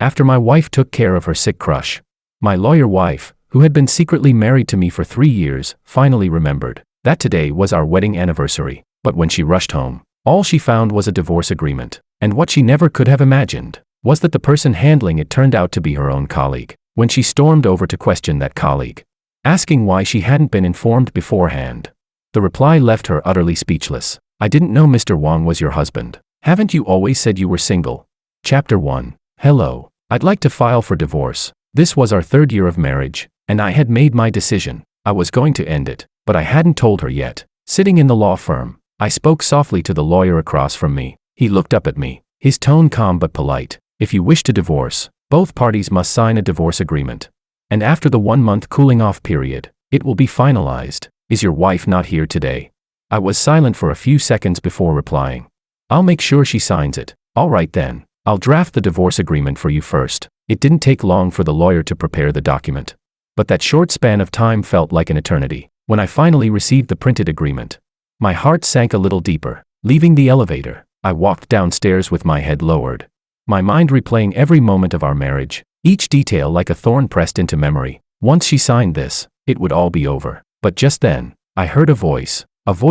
after my wife took care of her sick crush. My lawyer wife, who had been secretly married to me for 3 years, finally remembered that today was our wedding anniversary. But when she rushed home, all she found was a divorce agreement. And what she never could have imagined was that the person handling it turned out to be her own colleague. When she stormed over to question that colleague, asking why she hadn't been informed beforehand, the reply left her utterly speechless. I didn't know Mr. Wang was your husband. Haven't you always said you were single? Chapter 1. Hello. I'd like to file for divorce. This was our 3rd year of marriage, and I had made my decision. I was going to end it, but I hadn't told her yet. Sitting in the law firm, I spoke softly to the lawyer across from me. He looked up at me, his tone calm but polite. If you wish to divorce, both parties must sign a divorce agreement. And after the 1-month cooling-off period, it will be finalized. Is your wife not here today? I was silent for a few seconds before replying. I'll make sure she signs it. All right then, I'll draft the divorce agreement for you first. It didn't take long for the lawyer to prepare the document. But that short span of time felt like an eternity. When I finally received the printed agreement, my heart sank a little deeper. Leaving the elevator, I walked downstairs with my head lowered, my mind replaying every moment of our marriage, each detail like a thorn pressed into memory. Once she signed this, it would all be over. But just then, I heard a voice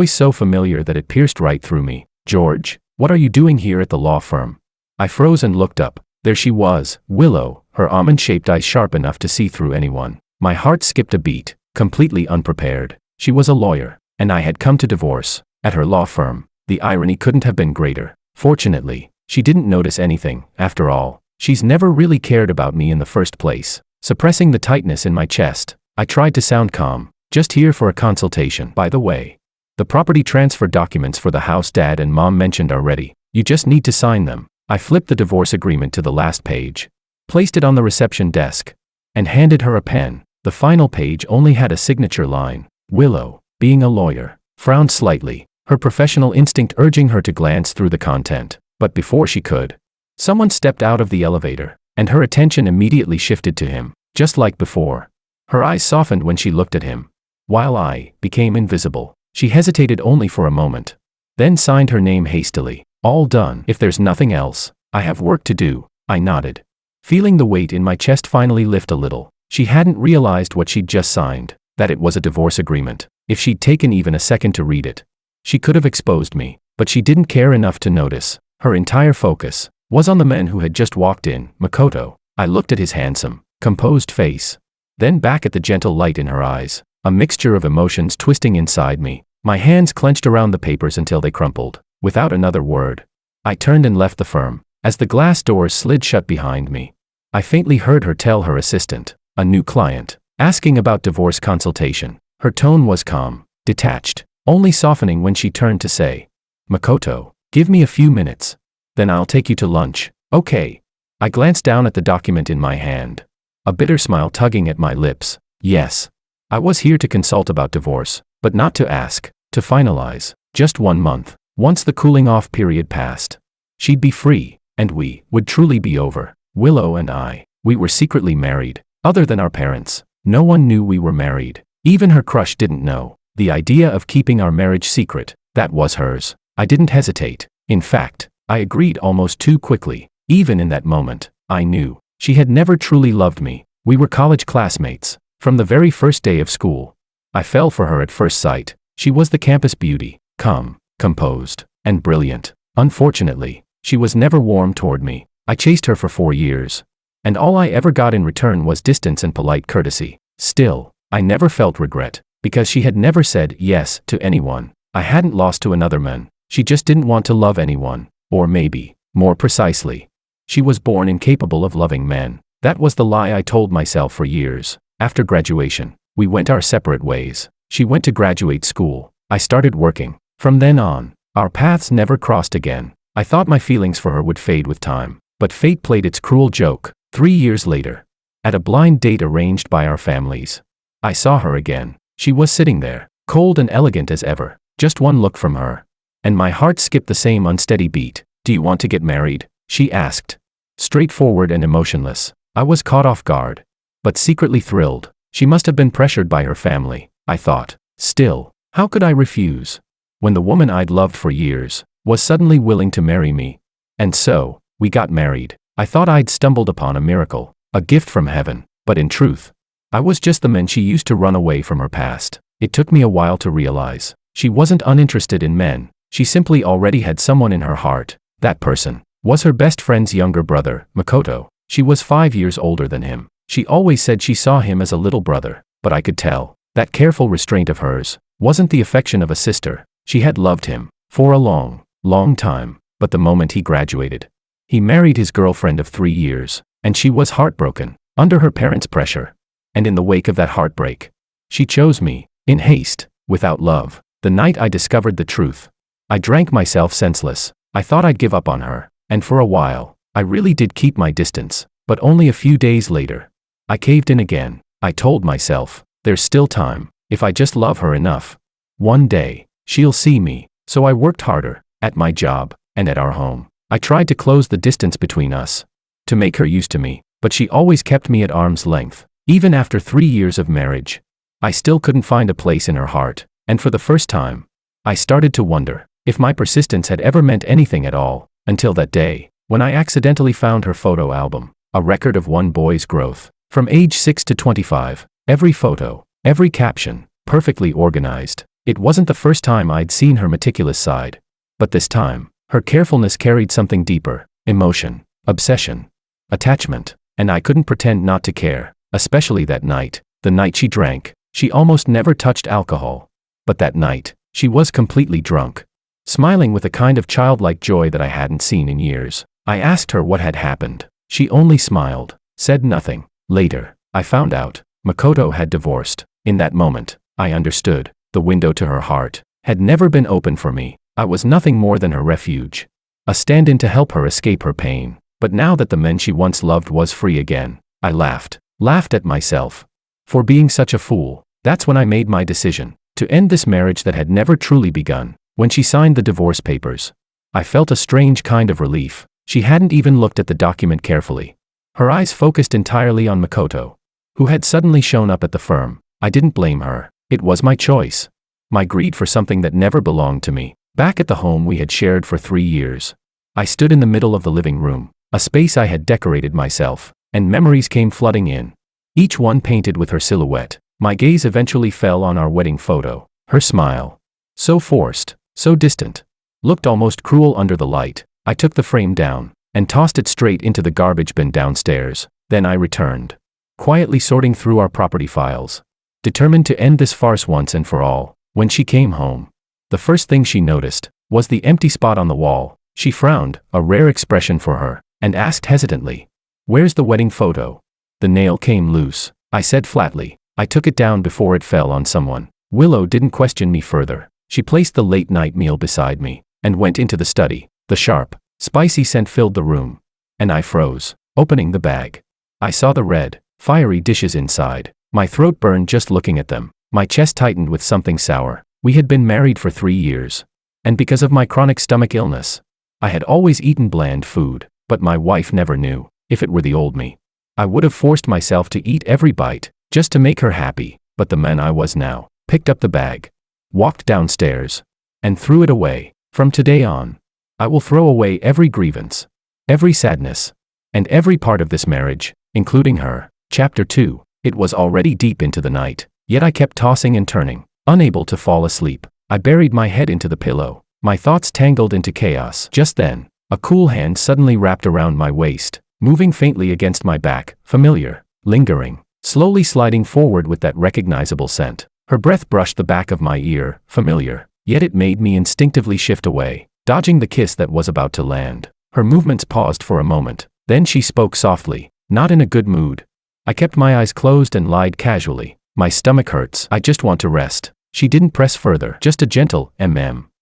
so familiar that it pierced right through me. George, what are you doing here at the law firm? I froze and looked up. There she was, Willow, her almond-shaped eyes sharp enough to see through anyone. My heart skipped a beat, completely unprepared. She was a lawyer, and I had come to divorce. At her law firm, the irony couldn't have been greater. Fortunately, she didn't notice anything. After all, she's never really cared about me in the first place. Suppressing the tightness in my chest, I tried to sound calm. Just here for a consultation. By the way, the property transfer documents for the house Dad and Mom mentioned are ready. You just need to sign them. I flipped the divorce agreement to the last page, placed it on the reception desk, and handed her a pen. The final page only had a signature line. Willow, being a lawyer, frowned slightly, her professional instinct urging her to glance through the content. But before she could, someone stepped out of the elevator, and her attention immediately shifted to him. Just like before, her eyes softened when she looked at him, while I became invisible. She hesitated only for a moment, then signed her name hastily. All done. If there's nothing else, I have work to do. I nodded, feeling the weight in my chest finally lift a little. She hadn't realized what she'd just signed, that it was a divorce agreement. If she'd taken even a second to read it, she could have exposed me, but she didn't care enough to notice. Her entire focus was on the man who had just walked in, Makoto. I looked at his handsome, composed face, then back at the gentle light in her eyes, a mixture of emotions twisting inside me. My hands clenched around the papers until they crumpled. Without another word, I turned and left the firm. As the glass doors slid shut behind me, I faintly heard her tell her assistant, a new client, asking about divorce consultation. Her tone was calm, detached, only softening when she turned to say, Makoto, give me a few minutes, then I'll take you to lunch. Okay. I glanced down at the document in my hand, a bitter smile tugging at my lips. Yes, I was here to consult about divorce, but not to ask, to finalize. Just 1 month. Once the cooling-off period passed, she'd be free, and we would truly be over. Willow and I, we were secretly married. Other than our parents, no one knew we were married. Even her crush didn't know. The idea of keeping our marriage secret, that was hers. I didn't hesitate. In fact, I agreed almost too quickly. Even in that moment, I knew she had never truly loved me. We were college classmates. From the very first day of school, I fell for her at first sight. She was the campus beauty, calm, composed, and brilliant. Unfortunately, she was never warm toward me. I chased her for 4 years, and all I ever got in return was distance and polite courtesy. Still, I never felt regret, because she had never said yes to anyone. I hadn't lost to another man. She just didn't want to love anyone. Or maybe, more precisely, she was born incapable of loving men. That was the lie I told myself for years. After graduation, we went our separate ways. She went to graduate school. I started working. From then on, our paths never crossed again. I thought my feelings for her would fade with time, but fate played its cruel joke. 3 years later, at a blind date arranged by our families, I saw her again. She was sitting there, cold and elegant as ever. Just one look from her, and my heart skipped the same unsteady beat. Do you want to get married? She asked. Straightforward and emotionless. I was caught off guard, but secretly thrilled. She must have been pressured by her family, I thought. Still, how could I refuse, when the woman I'd loved for years was suddenly willing to marry me? And so, we got married. I thought I'd stumbled upon a miracle, a gift from heaven, but in truth, I was just the man she used to run away from her past. It took me a while to realize. She wasn't uninterested in men, she simply already had someone in her heart. That person was her best friend's younger brother, Makoto. She was 5 years older than him. She always said she saw him as a little brother, but I could tell. That careful restraint of hers wasn't the affection of a sister. She had loved him for a long, long time, but the moment he graduated, he married his girlfriend of 3 years, and she was heartbroken, under her parents' pressure. And in the wake of that heartbreak, she chose me, in haste, without love. The night I discovered the truth, I drank myself senseless. I thought I'd give up on her, and for a while, I really did keep my distance, but only a few days later, I caved in again. I told myself, there's still time, if I just love her enough. One day, she'll see me. So I worked harder, at my job, and at our home. I tried to close the distance between us, to make her used to me, but she always kept me at arm's length. Even after 3 years of marriage, I still couldn't find a place in her heart, and for the first time, I started to wonder if my persistence had ever meant anything at all, until that day, when I accidentally found her photo album, a record of one boy's growth, from age 6 to 25, every photo, every caption, perfectly organized. It wasn't the first time I'd seen her meticulous side, but this time, her carefulness carried something deeper: emotion, obsession, attachment, and I couldn't pretend not to care, especially that night, the night she drank. She almost never touched alcohol, but that night, she was completely drunk. Smiling with a kind of childlike joy that I hadn't seen in years, I asked her what had happened. She only smiled, said nothing. Later, I found out Makoto had divorced. In that moment, I understood. The window to her heart had never been open for me. I was nothing more than her refuge, a stand-in to help her escape her pain. But now that the man she once loved was free again, I laughed at myself for being such a fool. That's when I made my decision to end this marriage that had never truly begun. When she signed the divorce papers, I felt a strange kind of relief. She hadn't even looked at the document carefully. Her eyes focused entirely on Makoto, who had suddenly shown up at the firm. I didn't blame her. It was my choice. My greed for something that never belonged to me. Back at the home we had shared for 3 years, I stood in the middle of the living room, a space I had decorated myself, and memories came flooding in, each one painted with her silhouette. My gaze eventually fell on our wedding photo. Her smile, so forced, so distant, looked almost cruel under the light. I took the frame down and tossed it straight into the garbage bin downstairs. Then I returned, quietly sorting through our property files, determined to end this farce once and for all. When she came home, the first thing she noticed was the empty spot on the wall. She frowned, a rare expression for her, and asked hesitantly, "Where's the wedding photo?" The nail came loose, I said flatly. I took it down before it fell on someone. Willow didn't question me further. She placed the late-night meal beside me and went into the study. The sharp, spicy scent filled the room, and I froze, opening the bag. I saw the red, fiery dishes inside. My throat burned just looking at them. My chest tightened with something sour. We had been married for 3 years, and because of my chronic stomach illness, I had always eaten bland food, but my wife never knew. If it were the old me, I would have forced myself to eat every bite, just to make her happy. But the man I was now picked up the bag, walked downstairs, and threw it away. From today on, I will throw away every grievance, every sadness, and every part of this marriage, including her. Chapter 2. It was already deep into the night, yet I kept tossing and turning, unable to fall asleep. I buried my head into the pillow, my thoughts tangled into chaos. Just then, a cool hand suddenly wrapped around my waist, moving faintly against my back, familiar, lingering, slowly sliding forward with that recognizable scent. Her breath brushed the back of my ear, familiar, yet it made me instinctively shift away, dodging the kiss that was about to land. Her movements paused for a moment, then she spoke softly, not in a good mood. I kept my eyes closed and lied casually. "My stomach hurts. I just want to rest." She didn't press further, just a gentle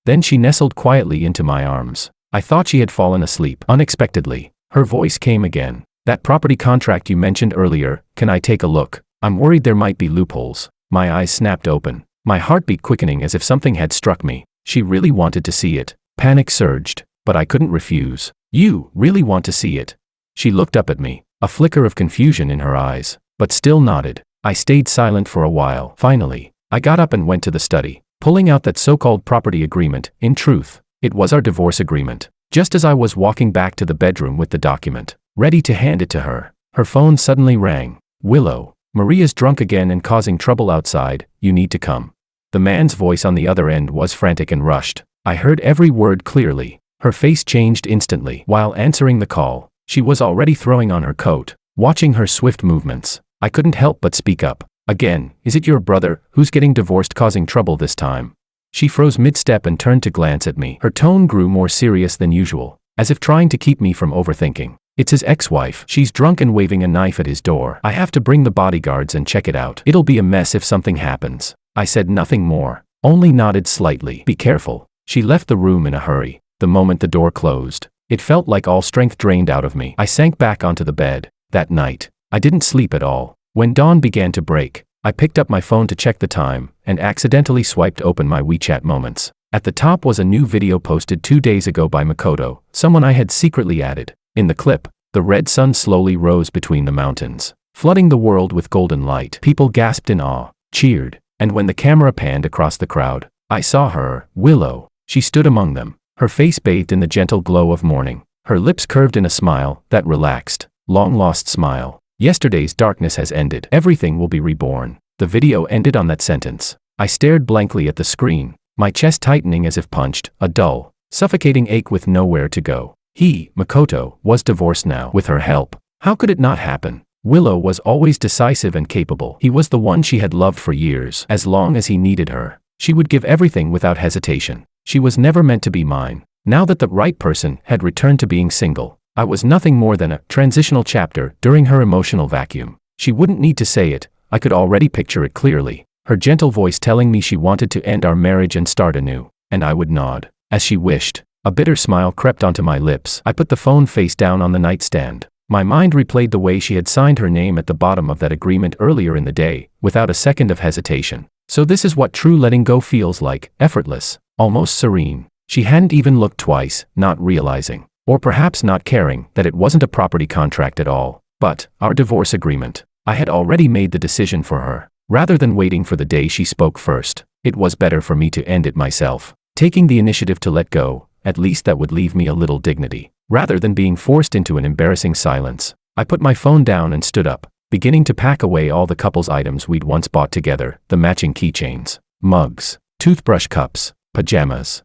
Then she nestled quietly into my arms. I thought she had fallen asleep. Unexpectedly, her voice came again. "That property contract you mentioned earlier, can I take a look? I'm worried there might be loopholes." My eyes snapped open, my heartbeat quickening as if something had struck me. She really wanted to see it. Panic surged, but I couldn't refuse. "You really want to see it?" She looked up at me, a flicker of confusion in her eyes, but still nodded. I stayed silent for a while. Finally, I got up and went to the study, pulling out that so-called property agreement. In truth, it was our divorce agreement. Just as I was walking back to the bedroom with the document, ready to hand it to her. Her phone suddenly rang. Willow, Maria's drunk again and causing trouble outside, you need to come. The man's voice on the other end was frantic and rushed. I heard every word clearly. Her face changed instantly. While answering the call, she was already throwing on her coat. Watching her swift movements, I couldn't help but speak up. Again, is it your brother who's getting divorced causing trouble this time? She froze mid-step and turned to glance at me. Her tone grew more serious than usual, as if trying to keep me from overthinking. It's his ex-wife. She's drunk and waving a knife at his door. I have to bring the bodyguards and check it out. It'll be a mess if something happens. I said nothing more, only nodded slightly. Be careful. She left the room in a hurry. The moment the door closed, it felt like all strength drained out of me. I sank back onto the bed. That night, I didn't sleep at all. When dawn began to break, I picked up my phone to check the time and accidentally swiped open my WeChat moments. At the top was a new video posted 2 days ago by Makoto, someone I had secretly added. In the clip, the red sun slowly rose between the mountains, flooding the world with golden light. People gasped in awe, cheered, and when the camera panned across the crowd, I saw her, Willow. She stood among them, her face bathed in the gentle glow of morning, her lips curved in a smile that relaxed, long-lost smile. Yesterday's darkness has ended. Everything will be reborn. The video ended on that sentence. I stared blankly at the screen, my chest tightening as if punched, a dull, suffocating ache with nowhere to go. He, Makoto, was divorced now. With her help. How could it not happen? Willow was always decisive and capable. He was the one she had loved for years. As long as he needed her, she would give everything without hesitation. She was never meant to be mine. Now that the right person had returned to being single, I was nothing more than a transitional chapter during her emotional vacuum. She wouldn't need to say it, I could already picture it clearly. Her gentle voice telling me she wanted to end our marriage and start anew, and I would nod, as she wished. A bitter smile crept onto my lips. I put the phone face down on the nightstand. My mind replayed the way she had signed her name at the bottom of that agreement earlier in the day, without a second of hesitation. So this is what true letting go feels like, effortless, almost serene. She hadn't even looked twice, not realizing, or perhaps not caring, that it wasn't a property contract at all, but our divorce agreement. I had already made the decision for her. Rather than waiting for the day she spoke first, it was better for me to end it myself. Taking the initiative to let go, at least that would leave me a little dignity. Rather than being forced into an embarrassing silence, I put my phone down and stood up, beginning to pack away all the couple's items we'd once bought together, the matching keychains, mugs, toothbrush cups, pajamas.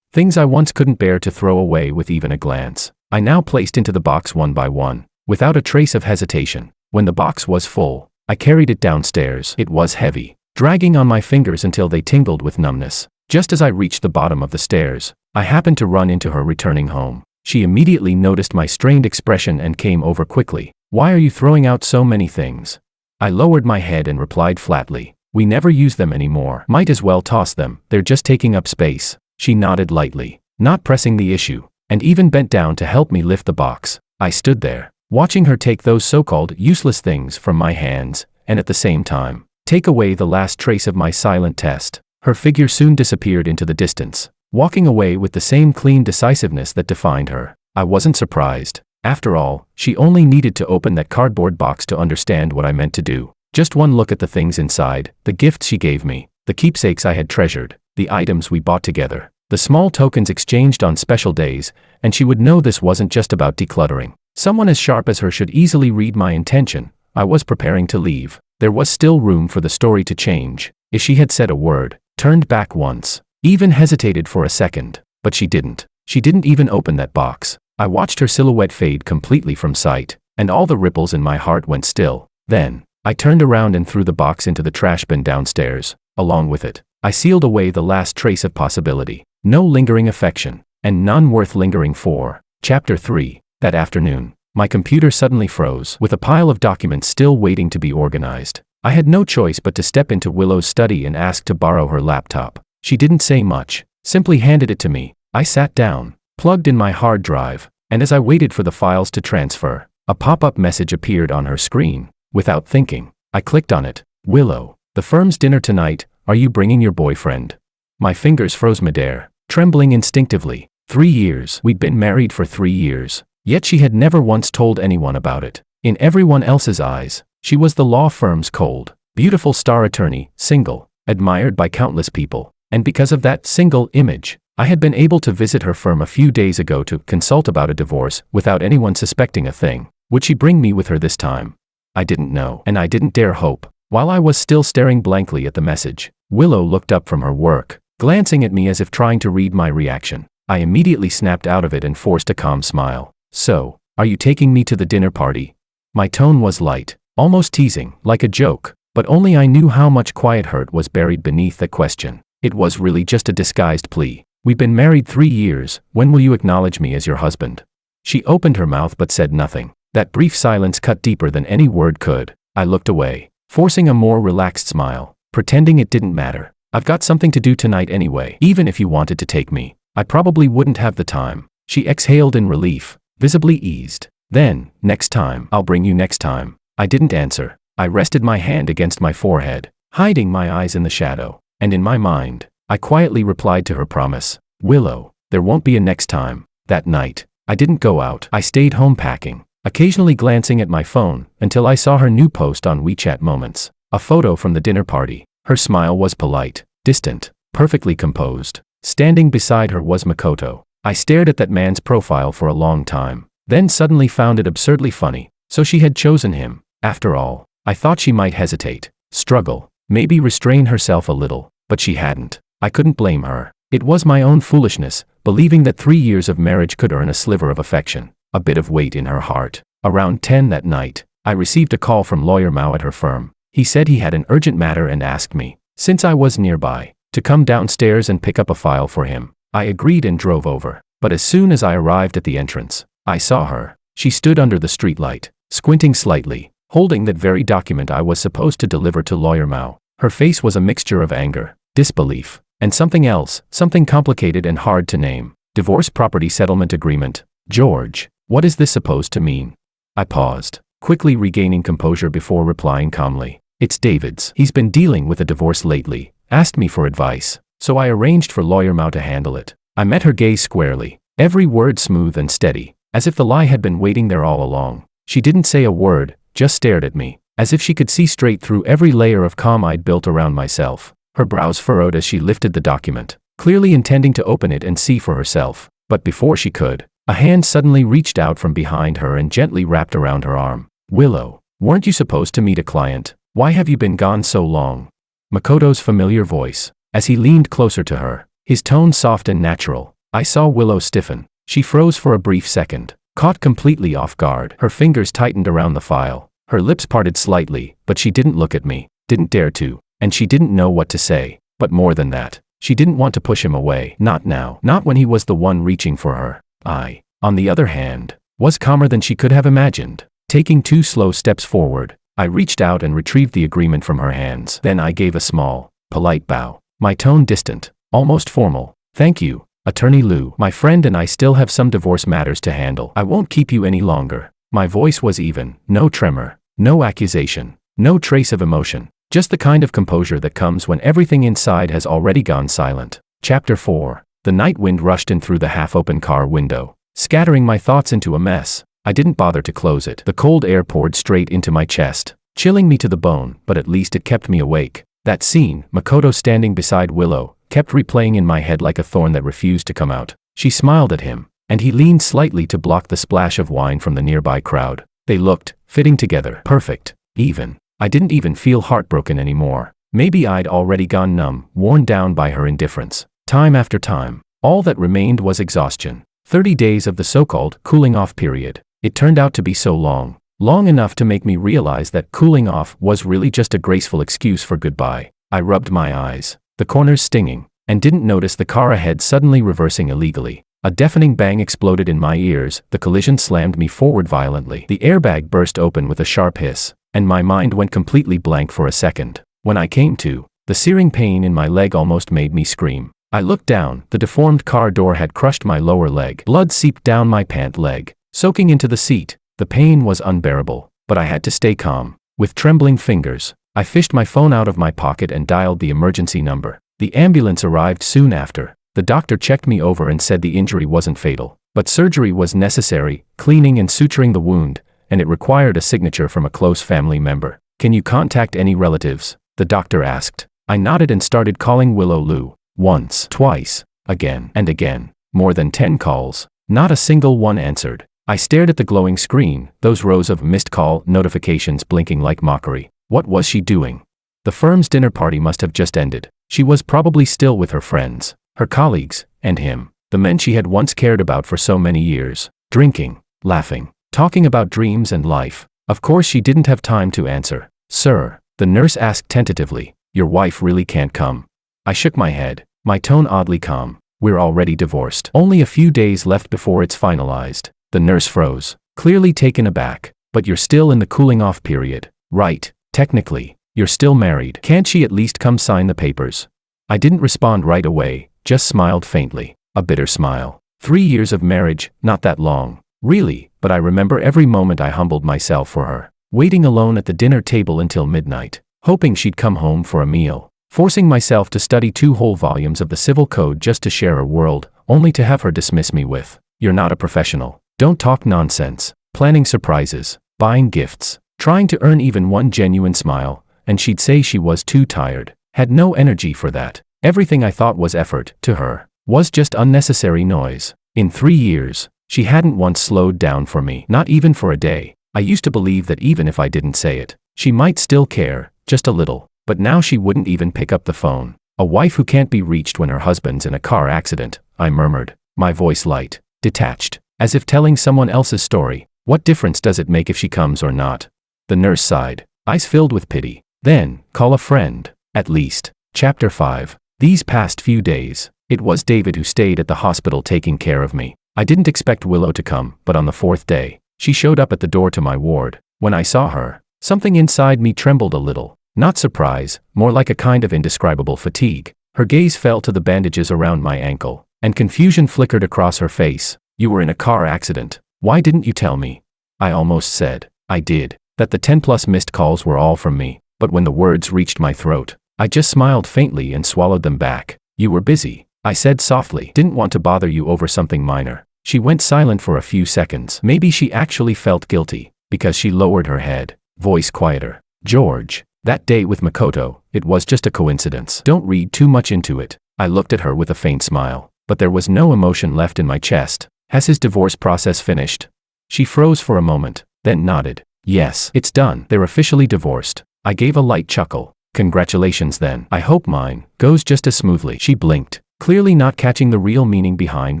Things I once couldn't bear to throw away with even a glance, I now placed into the box one by one, without a trace of hesitation. When the box was full, I carried it downstairs. It was heavy, dragging on my fingers until they tingled with numbness. Just as I reached the bottom of the stairs, I happened to run into her returning home. She immediately noticed my strained expression and came over quickly. Why are you throwing out so many things? I lowered my head and replied flatly, we never use them anymore. Might as well toss them, they're just taking up space. She nodded lightly, not pressing the issue, and even bent down to help me lift the box. I stood there, watching her take those so-called useless things from my hands, and at the same time, take away the last trace of my silent test. Her figure soon disappeared into the distance, walking away with the same clean decisiveness that defined her. I wasn't surprised. After all, she only needed to open that cardboard box to understand what I meant to do. Just one look at the things inside, the gifts she gave me, the keepsakes I had treasured, the items we bought together, the small tokens exchanged on special days, and she would know this wasn't just about decluttering. Someone as sharp as her should easily read my intention. I was preparing to leave. There was still room for the story to change. If she had said a word, turned back once, even hesitated for a second, but she didn't. She didn't even open that box. I watched her silhouette fade completely from sight, and all the ripples in my heart went still. Then, I turned around and threw the box into the trash bin downstairs. Along with it, I sealed away the last trace of possibility. No lingering affection, and none worth lingering for. Chapter 3. That afternoon, my computer suddenly froze, with a pile of documents still waiting to be organized. I had no choice but to step into Willow's study and ask to borrow her laptop. She didn't say much, simply handed it to me. I sat down, plugged in my hard drive, and as I waited for the files to transfer, a pop-up message appeared on her screen. Without thinking, I clicked on it. Willow, the firm's dinner tonight, are you bringing your boyfriend? My fingers froze midair, trembling instinctively. 3 years. We'd been married for 3 years. Yet she had never once told anyone about it. In everyone else's eyes, she was the law firm's cold, beautiful star attorney, single, admired by countless people. And because of that single image, I had been able to visit her firm a few days ago to consult about a divorce without anyone suspecting a thing. Would she bring me with her this time? I didn't know, and I didn't dare hope. While I was still staring blankly at the message, Willow looked up from her work, glancing at me as if trying to read my reaction. I immediately snapped out of it and forced a calm smile. So, are you taking me to the dinner party? My tone was light, almost teasing, like a joke, but only I knew how much quiet hurt was buried beneath the question. It was really just a disguised plea. We've been married 3 years, when will you acknowledge me as your husband? She opened her mouth but said nothing. That brief silence cut deeper than any word could. I looked away, forcing a more relaxed smile, pretending it didn't matter. I've got something to do tonight anyway. Even if you wanted to take me, I probably wouldn't have the time. She exhaled in relief, visibly eased. Then, next time, I'll bring you next time. I didn't answer. I rested my hand against my forehead, hiding my eyes in the shadow. And in my mind, I quietly replied to her promise. Willow, there won't be a next time. That night, I didn't go out. I stayed home packing, occasionally glancing at my phone, until I saw her new post on WeChat Moments. A photo from the dinner party. Her smile was polite, distant, perfectly composed. Standing beside her was Makoto. I stared at that man's profile for a long time, then suddenly found it absurdly funny. So she had chosen him. After all, I thought she might hesitate, struggle, maybe restrain herself a little, but she hadn't. I couldn't blame her. It was my own foolishness, believing that 3 years of marriage could earn a sliver of affection, a bit of weight in her heart. Around 10 that night, I received a call from Lawyer Mao at her firm. He said he had an urgent matter and asked me, since I was nearby, to come downstairs and pick up a file for him. I agreed and drove over. But as soon as I arrived at the entrance, I saw her. She stood under the streetlight, squinting slightly, holding that very document I was supposed to deliver to Lawyer Mao. Her face was a mixture of anger, disbelief, and something else, something complicated and hard to name. Divorce property settlement agreement. George, what is this supposed to mean? I paused, quickly regaining composure before replying calmly. It's David's. He's been dealing with a divorce lately, asked me for advice, so I arranged for Lawyer Mao to handle it. I met her gaze squarely, every word smooth and steady, as if the lie had been waiting there all along. She didn't say a word, just stared at me, as if she could see straight through every layer of calm I'd built around myself. Her brows furrowed as she lifted the document, clearly intending to open it and see for herself. But before she could, a hand suddenly reached out from behind her and gently wrapped around her arm. Willow, weren't you supposed to meet a client? Why have you been gone so long? Makoto's familiar voice, as he leaned closer to her, his tone soft and natural. I saw Willow stiffen. She froze for a brief second, caught completely off guard. Her fingers tightened around the file. Her lips parted slightly, but she didn't look at me, didn't dare to, and she didn't know what to say. But more than that, she didn't want to push him away. Not now, not when he was the one reaching for her. I, on the other hand, was calmer than she could have imagined. Taking 2 slow steps forward, I reached out and retrieved the agreement from her hands. Then I gave a small, polite bow, my tone distant, almost formal. Thank you, Attorney Liu. My friend and I still have some divorce matters to handle. I won't keep you any longer. My voice was even, no tremor, no accusation, no trace of emotion, just the kind of composure that comes when everything inside has already gone silent. Chapter 4. The night wind rushed in through the half-open car window, scattering my thoughts into a mess. I didn't bother to close it. The cold air poured straight into my chest, chilling me to the bone, but at least it kept me awake. That scene, Makoto standing beside Willow, kept replaying in my head like a thorn that refused to come out. She smiled at him, and he leaned slightly to block the splash of wine from the nearby crowd. They looked, fitting together, perfect, even. I didn't even feel heartbroken anymore. Maybe I'd already gone numb, worn down by her indifference. Time after time, all that remained was exhaustion. 30 days of the so-called cooling-off period. It turned out to be so long, long enough to make me realize that cooling off was really just a graceful excuse for goodbye. I rubbed my eyes, the corners stinging, and didn't notice the car ahead suddenly reversing illegally. A deafening bang exploded in my ears. The collision slammed me forward violently. The airbag burst open with a sharp hiss, and my mind went completely blank for a second. When I came to, the searing pain in my leg almost made me scream. I looked down. The deformed car door had crushed my lower leg. Blood seeped down my pant leg, soaking into the seat. The pain was unbearable, but I had to stay calm. With trembling fingers, I fished my phone out of my pocket and dialed the emergency number. The ambulance arrived soon after. The doctor checked me over and said the injury wasn't fatal, but surgery was necessary, cleaning and suturing the wound, and it required a signature from a close family member. Can you contact any relatives? The doctor asked. I nodded and started calling Willow Liu. Once, twice, Again and again. More than 10 calls. Not a single one answered. I stared at the glowing screen, those rows of missed call notifications blinking like mockery. What was she doing? The firm's dinner party must have just ended. She was probably still with her friends, her colleagues, and him. The men she had once cared about for so many years. Drinking, laughing, talking about dreams and life. Of course she didn't have time to answer. Sir, the nurse asked tentatively, your wife really can't come. I shook my head, my tone oddly calm. We're already divorced. Only a few days left before it's finalized. The nurse froze, clearly taken aback. But you're still in the cooling off period. Right, technically, you're still married. Can't she at least come sign the papers? I didn't respond right away, just smiled faintly. A bitter smile. 3 years of marriage, not that long. Really, but I remember every moment I humbled myself for her. Waiting alone at the dinner table until midnight, hoping she'd come home for a meal. Forcing myself to study 2 whole volumes of the Civil Code just to share her world, only to have her dismiss me with, you're not a professional. Don't talk nonsense. Planning surprises, buying gifts, trying to earn even one genuine smile, and she'd say she was too tired, had no energy for that. Everything I thought was effort, to her, was just unnecessary noise. In 3 years, she hadn't once slowed down for me, not even for a day. I used to believe that even if I didn't say it, she might still care, just a little. But now she wouldn't even pick up the phone. A wife who can't be reached when her husband's in a car accident, I murmured, my voice light, detached, as if telling someone else's story. What difference does it make if she comes or not? The nurse sighed, eyes filled with pity. Then, call a friend, at least. Chapter 5. These past few days, it was David who stayed at the hospital taking care of me. I didn't expect Willow to come, but on the 4th day, she showed up at the door to my ward. When I saw her, something inside me trembled a little. Not surprise, more like a kind of indescribable fatigue. Her gaze fell to the bandages around my ankle, and confusion flickered across her face. You were in a car accident. Why didn't you tell me? I almost said, I did, that the 10+ missed calls were all from me, but when the words reached my throat, I just smiled faintly and swallowed them back. You were busy, I said softly. Didn't want to bother you over something minor. She went silent for a few seconds. Maybe she actually felt guilty, because she lowered her head, voice quieter. George. That day with Makoto, it was just a coincidence. Don't read too much into it. I looked at her with a faint smile, but there was no emotion left in my chest. Has his divorce process finished? She froze for a moment, then nodded. Yes, it's done. They're officially divorced. I gave a light chuckle. Congratulations then. I hope mine goes just as smoothly. She blinked, clearly not catching the real meaning behind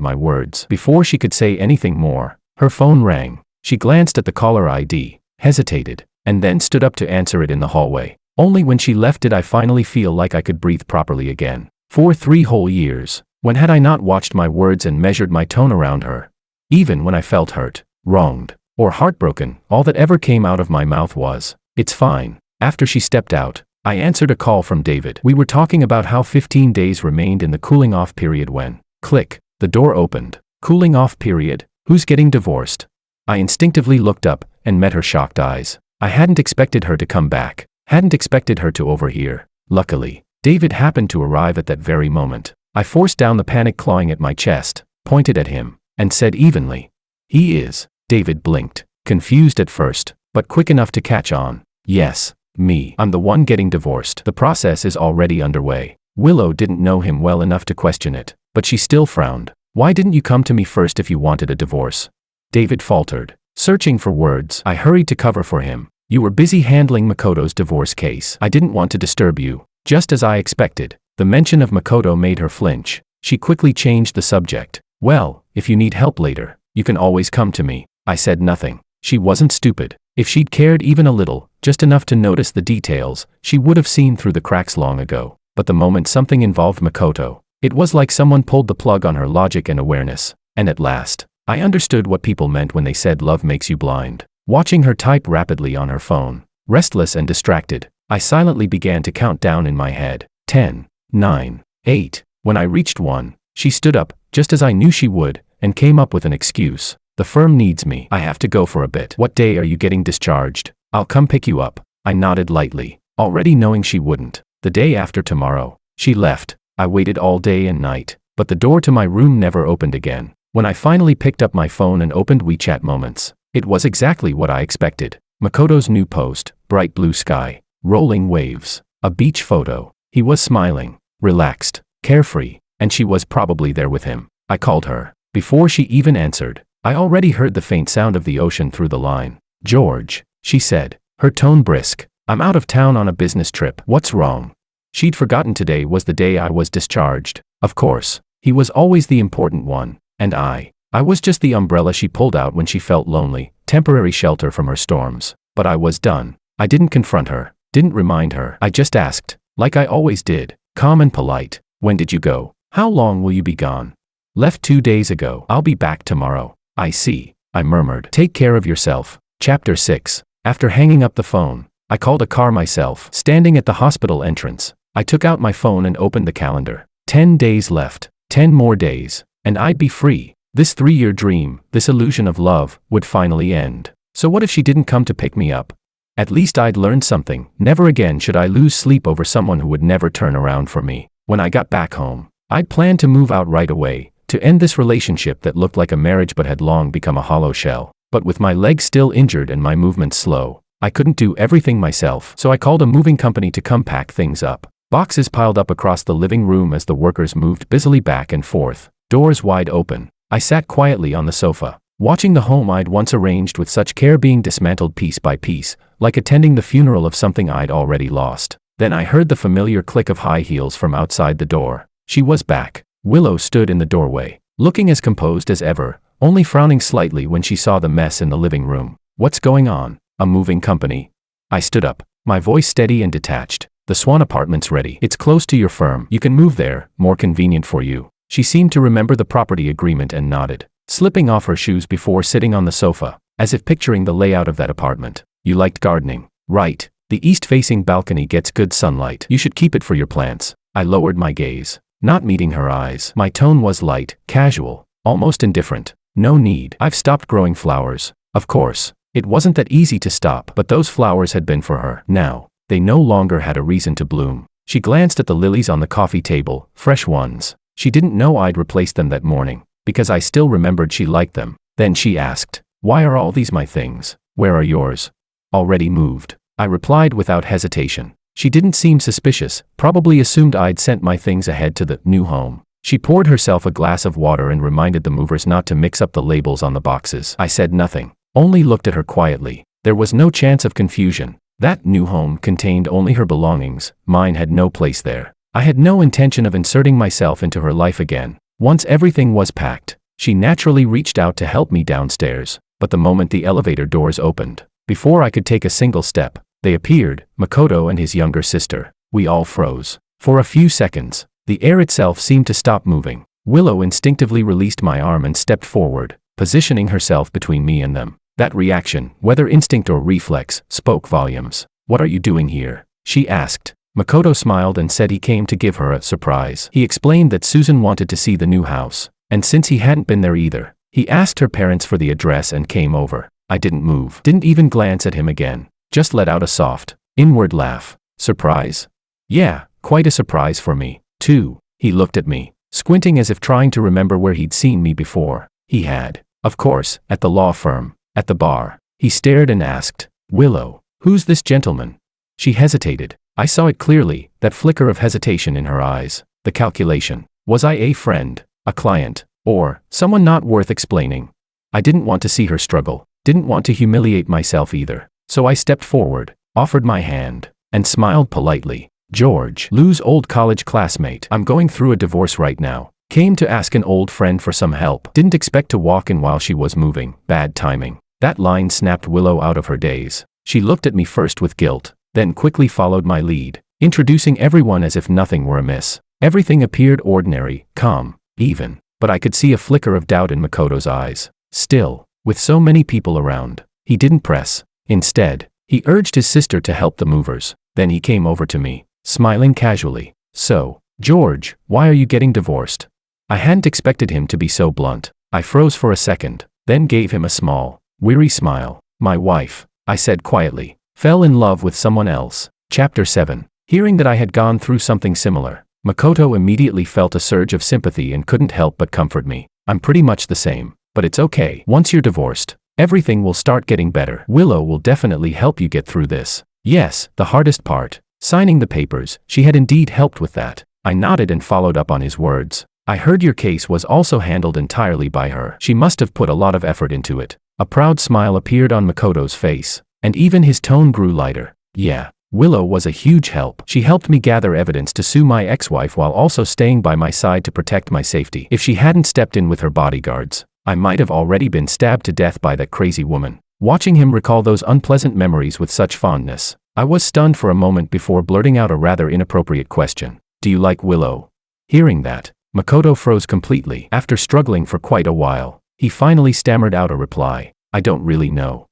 my words. Before she could say anything more, her phone rang. She glanced at the caller ID, hesitated, and then stood up to answer it in the hallway. Only when she left did I finally feel like I could breathe properly again. For 3 whole years, when had I not watched my words and measured my tone around her? Even when I felt hurt, wronged, or heartbroken, all that ever came out of my mouth was, it's fine. After she stepped out, I answered a call from David. We were talking about how 15 days remained in the cooling off period when, click, the door opened. Cooling off period? Who's getting divorced? I instinctively looked up and met her shocked eyes. I hadn't expected her to come back, hadn't expected her to overhear. Luckily, David happened to arrive at that very moment. I forced down the panic clawing at my chest, pointed at him, and said evenly, he is. David blinked, confused at first, but quick enough to catch on. Yes, me. I'm the one getting divorced. The process is already underway. Willow didn't know him well enough to question it, but she still frowned. Why didn't you come to me first if you wanted a divorce? David faltered. Searching for words, I hurried to cover for him. You were busy handling Makoto's divorce case. I didn't want to disturb you. Just as I expected, the mention of Makoto made her flinch. She quickly changed the subject. Well, if you need help later, you can always come to me. I said nothing. She wasn't stupid. If she'd cared even a little, just enough to notice the details, she would have seen through the cracks long ago. But the moment something involved Makoto, it was like someone pulled the plug on her logic and awareness. And at last, I understood what people meant when they said love makes you blind. Watching her type rapidly on her phone, restless and distracted, I silently began to count down in my head. 10, 9, 8. When I reached 1, she stood up, just as I knew she would, and came up with an excuse. The firm needs me. I have to go for a bit. What day are you getting discharged? I'll come pick you up. I nodded lightly, already knowing she wouldn't. The day after tomorrow. She left. I waited all day and night, but the door to my room never opened again. When I finally picked up my phone and opened WeChat Moments, it was exactly what I expected. Makoto's new post, bright blue sky, rolling waves, a beach photo. He was smiling, relaxed, carefree. and she was probably there with him. I called her. Before she even answered, I already heard the faint sound of the ocean through the line. "George," she said, her tone brisk. "I'm out of town on a business trip. What's wrong?" She'd forgotten today was the day I was discharged. Of course, he was always the important one, and I was just the umbrella she pulled out when she felt lonely, temporary shelter from her storms. But I was done. I didn't confront her, didn't remind her. I just asked, like I always did, calm and polite. "When did you go? How long will you be gone?" "Left 2 days ago. I'll be back tomorrow." "I see," I murmured. "Take care of yourself." Chapter 6. After hanging up the phone, I called a car myself. Standing at the hospital entrance, I took out my phone and opened the calendar. 10 days left. 10 more days, and I'd be free. This 3-year dream, this illusion of love, would finally end. So what if she didn't come to pick me up? At least I'd learned something. Never again should I lose sleep over someone who would never turn around for me. When I got back home, I'd planned to move out right away, to end this relationship that looked like a marriage but had long become a hollow shell. But with my legs still injured and my movements slow, I couldn't do everything myself, so I called a moving company to come pack things up. Boxes piled up across the living room as the workers moved busily back and forth, doors wide open. I sat quietly on the sofa, watching the home I'd once arranged with such care being dismantled piece by piece, like attending the funeral of something I'd already lost. Then I heard the familiar click of high heels from outside the door. She was back. Willow stood in the doorway, looking as composed as ever, only frowning slightly when she saw the mess in the living room. "What's going on? A moving company?" I stood up, my voice steady and detached. "The Swan Apartment's ready. It's close to your firm. You can move there, more convenient for you." She seemed to remember the property agreement and nodded, slipping off her shoes before sitting on the sofa, as if picturing the layout of that apartment. "You liked gardening, right? The east-facing balcony gets good sunlight. You should keep it for your plants." I lowered my gaze, not meeting her eyes. My tone was light, casual, almost indifferent. "No need. I've stopped growing flowers." Of course, it wasn't that easy to stop, but those flowers had been for her. Now, they no longer had a reason to bloom. She glanced at the lilies on the coffee table, fresh ones. She didn't know I'd replaced them that morning, because I still remembered she liked them. Then she asked, "Why are all these my things? Where are yours?" "Already moved," I replied without hesitation. She didn't seem suspicious, probably assumed I'd sent my things ahead to the new home. She poured herself a glass of water and reminded the movers not to mix up the labels on the boxes. I said nothing, only looked at her quietly. There was no chance of confusion. That new home contained only her belongings. Mine had no place there. I had no intention of inserting myself into her life again. Once everything was packed, she naturally reached out to help me downstairs. But the moment the elevator doors opened, before I could take a single step, they appeared, Makoto and his younger sister. We all froze. For a few seconds, the air itself seemed to stop moving. Willow instinctively released my arm and stepped forward, positioning herself between me and them. That reaction, whether instinct or reflex, spoke volumes. "What are you doing here?" she asked. Makoto smiled and said he came to give her a surprise. He explained that Susan wanted to see the new house, and since he hadn't been there either, he asked her parents for the address and came over. I didn't move, didn't even glance at him again, just let out a soft, inward laugh. Surprise? Yeah, quite a surprise for me, too. He looked at me, squinting as if trying to remember where he'd seen me before. He had, of course, at the law firm, at the bar. He stared and asked, "Willow, who's this gentleman?" She hesitated. I saw it clearly, that flicker of hesitation in her eyes. The calculation. Was I a friend, a client, or someone not worth explaining? I didn't want to see her struggle, didn't want to humiliate myself either. So I stepped forward, offered my hand, and smiled politely. "George, Lou's old college classmate. I'm going through a divorce right now. Came to ask an old friend for some help. Didn't expect to walk in while she was moving. Bad timing." That line snapped Willow out of her daze. She looked at me first with guilt, then quickly followed my lead, introducing everyone as if nothing were amiss. Everything appeared ordinary, calm, even, but I could see a flicker of doubt in Makoto's eyes. Still, with so many people around, he didn't press. Instead, he urged his sister to help the movers. Then he came over to me, smiling casually. "So, George, why are you getting divorced?" I hadn't expected him to be so blunt. I froze for a second, then gave him a small, weary smile. "My wife," I said quietly, "fell in love with someone else." Chapter 7. Hearing that I had gone through something similar, Makoto immediately felt a surge of sympathy and couldn't help but comfort me. "I'm pretty much the same, but it's okay. Once you're divorced, everything will start getting better. Willow will definitely help you get through this." Yes, the hardest part, signing the papers, she had indeed helped with that. I nodded and followed up on his words. I heard your case was also handled entirely by her. She must have put a lot of effort into it. A proud smile appeared on Makoto's face, and even his tone grew lighter. Yeah, Willow was a huge help. She helped me gather evidence to sue my ex-wife while also staying by my side to protect my safety. If she hadn't stepped in with her bodyguards, I might have already been stabbed to death by that crazy woman. Watching him recall those unpleasant memories with such fondness, I was stunned for a moment before blurting out a rather inappropriate question. Do you like Willow? Hearing that, Makoto froze completely. After struggling for quite a while, he finally stammered out a reply. I don't really know.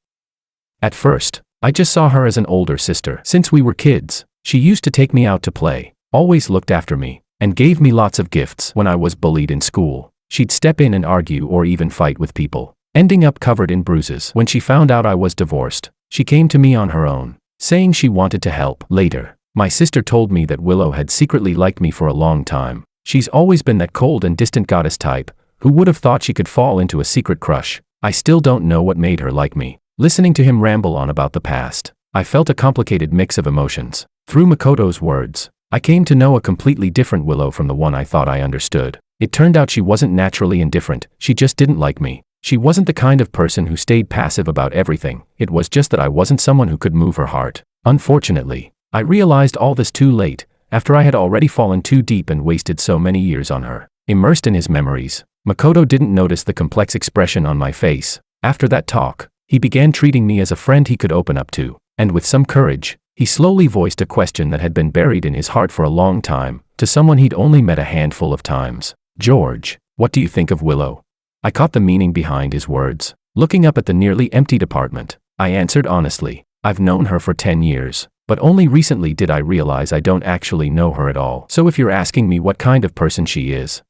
At first, I just saw her as an older sister. Since we were kids, she used to take me out to play, always looked after me, and gave me lots of gifts. When I was bullied in school, she'd step in and argue or even fight with people, ending up covered in bruises. When she found out I was divorced, she came to me on her own, saying she wanted to help. Later, my sister told me that Willow had secretly liked me for a long time. She's always been that cold and distant goddess type. Who would have thought she could fall into a secret crush? I still don't know what made her like me. Listening to him ramble on about the past, I felt a complicated mix of emotions. Through Makoto's words, I came to know a completely different Willow from the one I thought I understood. It turned out she wasn't naturally indifferent, she just didn't like me. She wasn't the kind of person who stayed passive about everything. It was just that I wasn't someone who could move her heart. Unfortunately, I realized all this too late, after I had already fallen too deep and wasted so many years on her. Immersed in his memories, Makoto didn't notice the complex expression on my face. After that talk, he began treating me as a friend he could open up to, and with some courage, he slowly voiced a question that had been buried in his heart for a long time, to someone he'd only met a handful of times. George, what do you think of Willow? I caught the meaning behind his words. Looking up at the nearly empty apartment, I answered honestly, I've known her for 10 years, but only recently did I realize I don't actually know her at all. So if you're asking me what kind of person she is,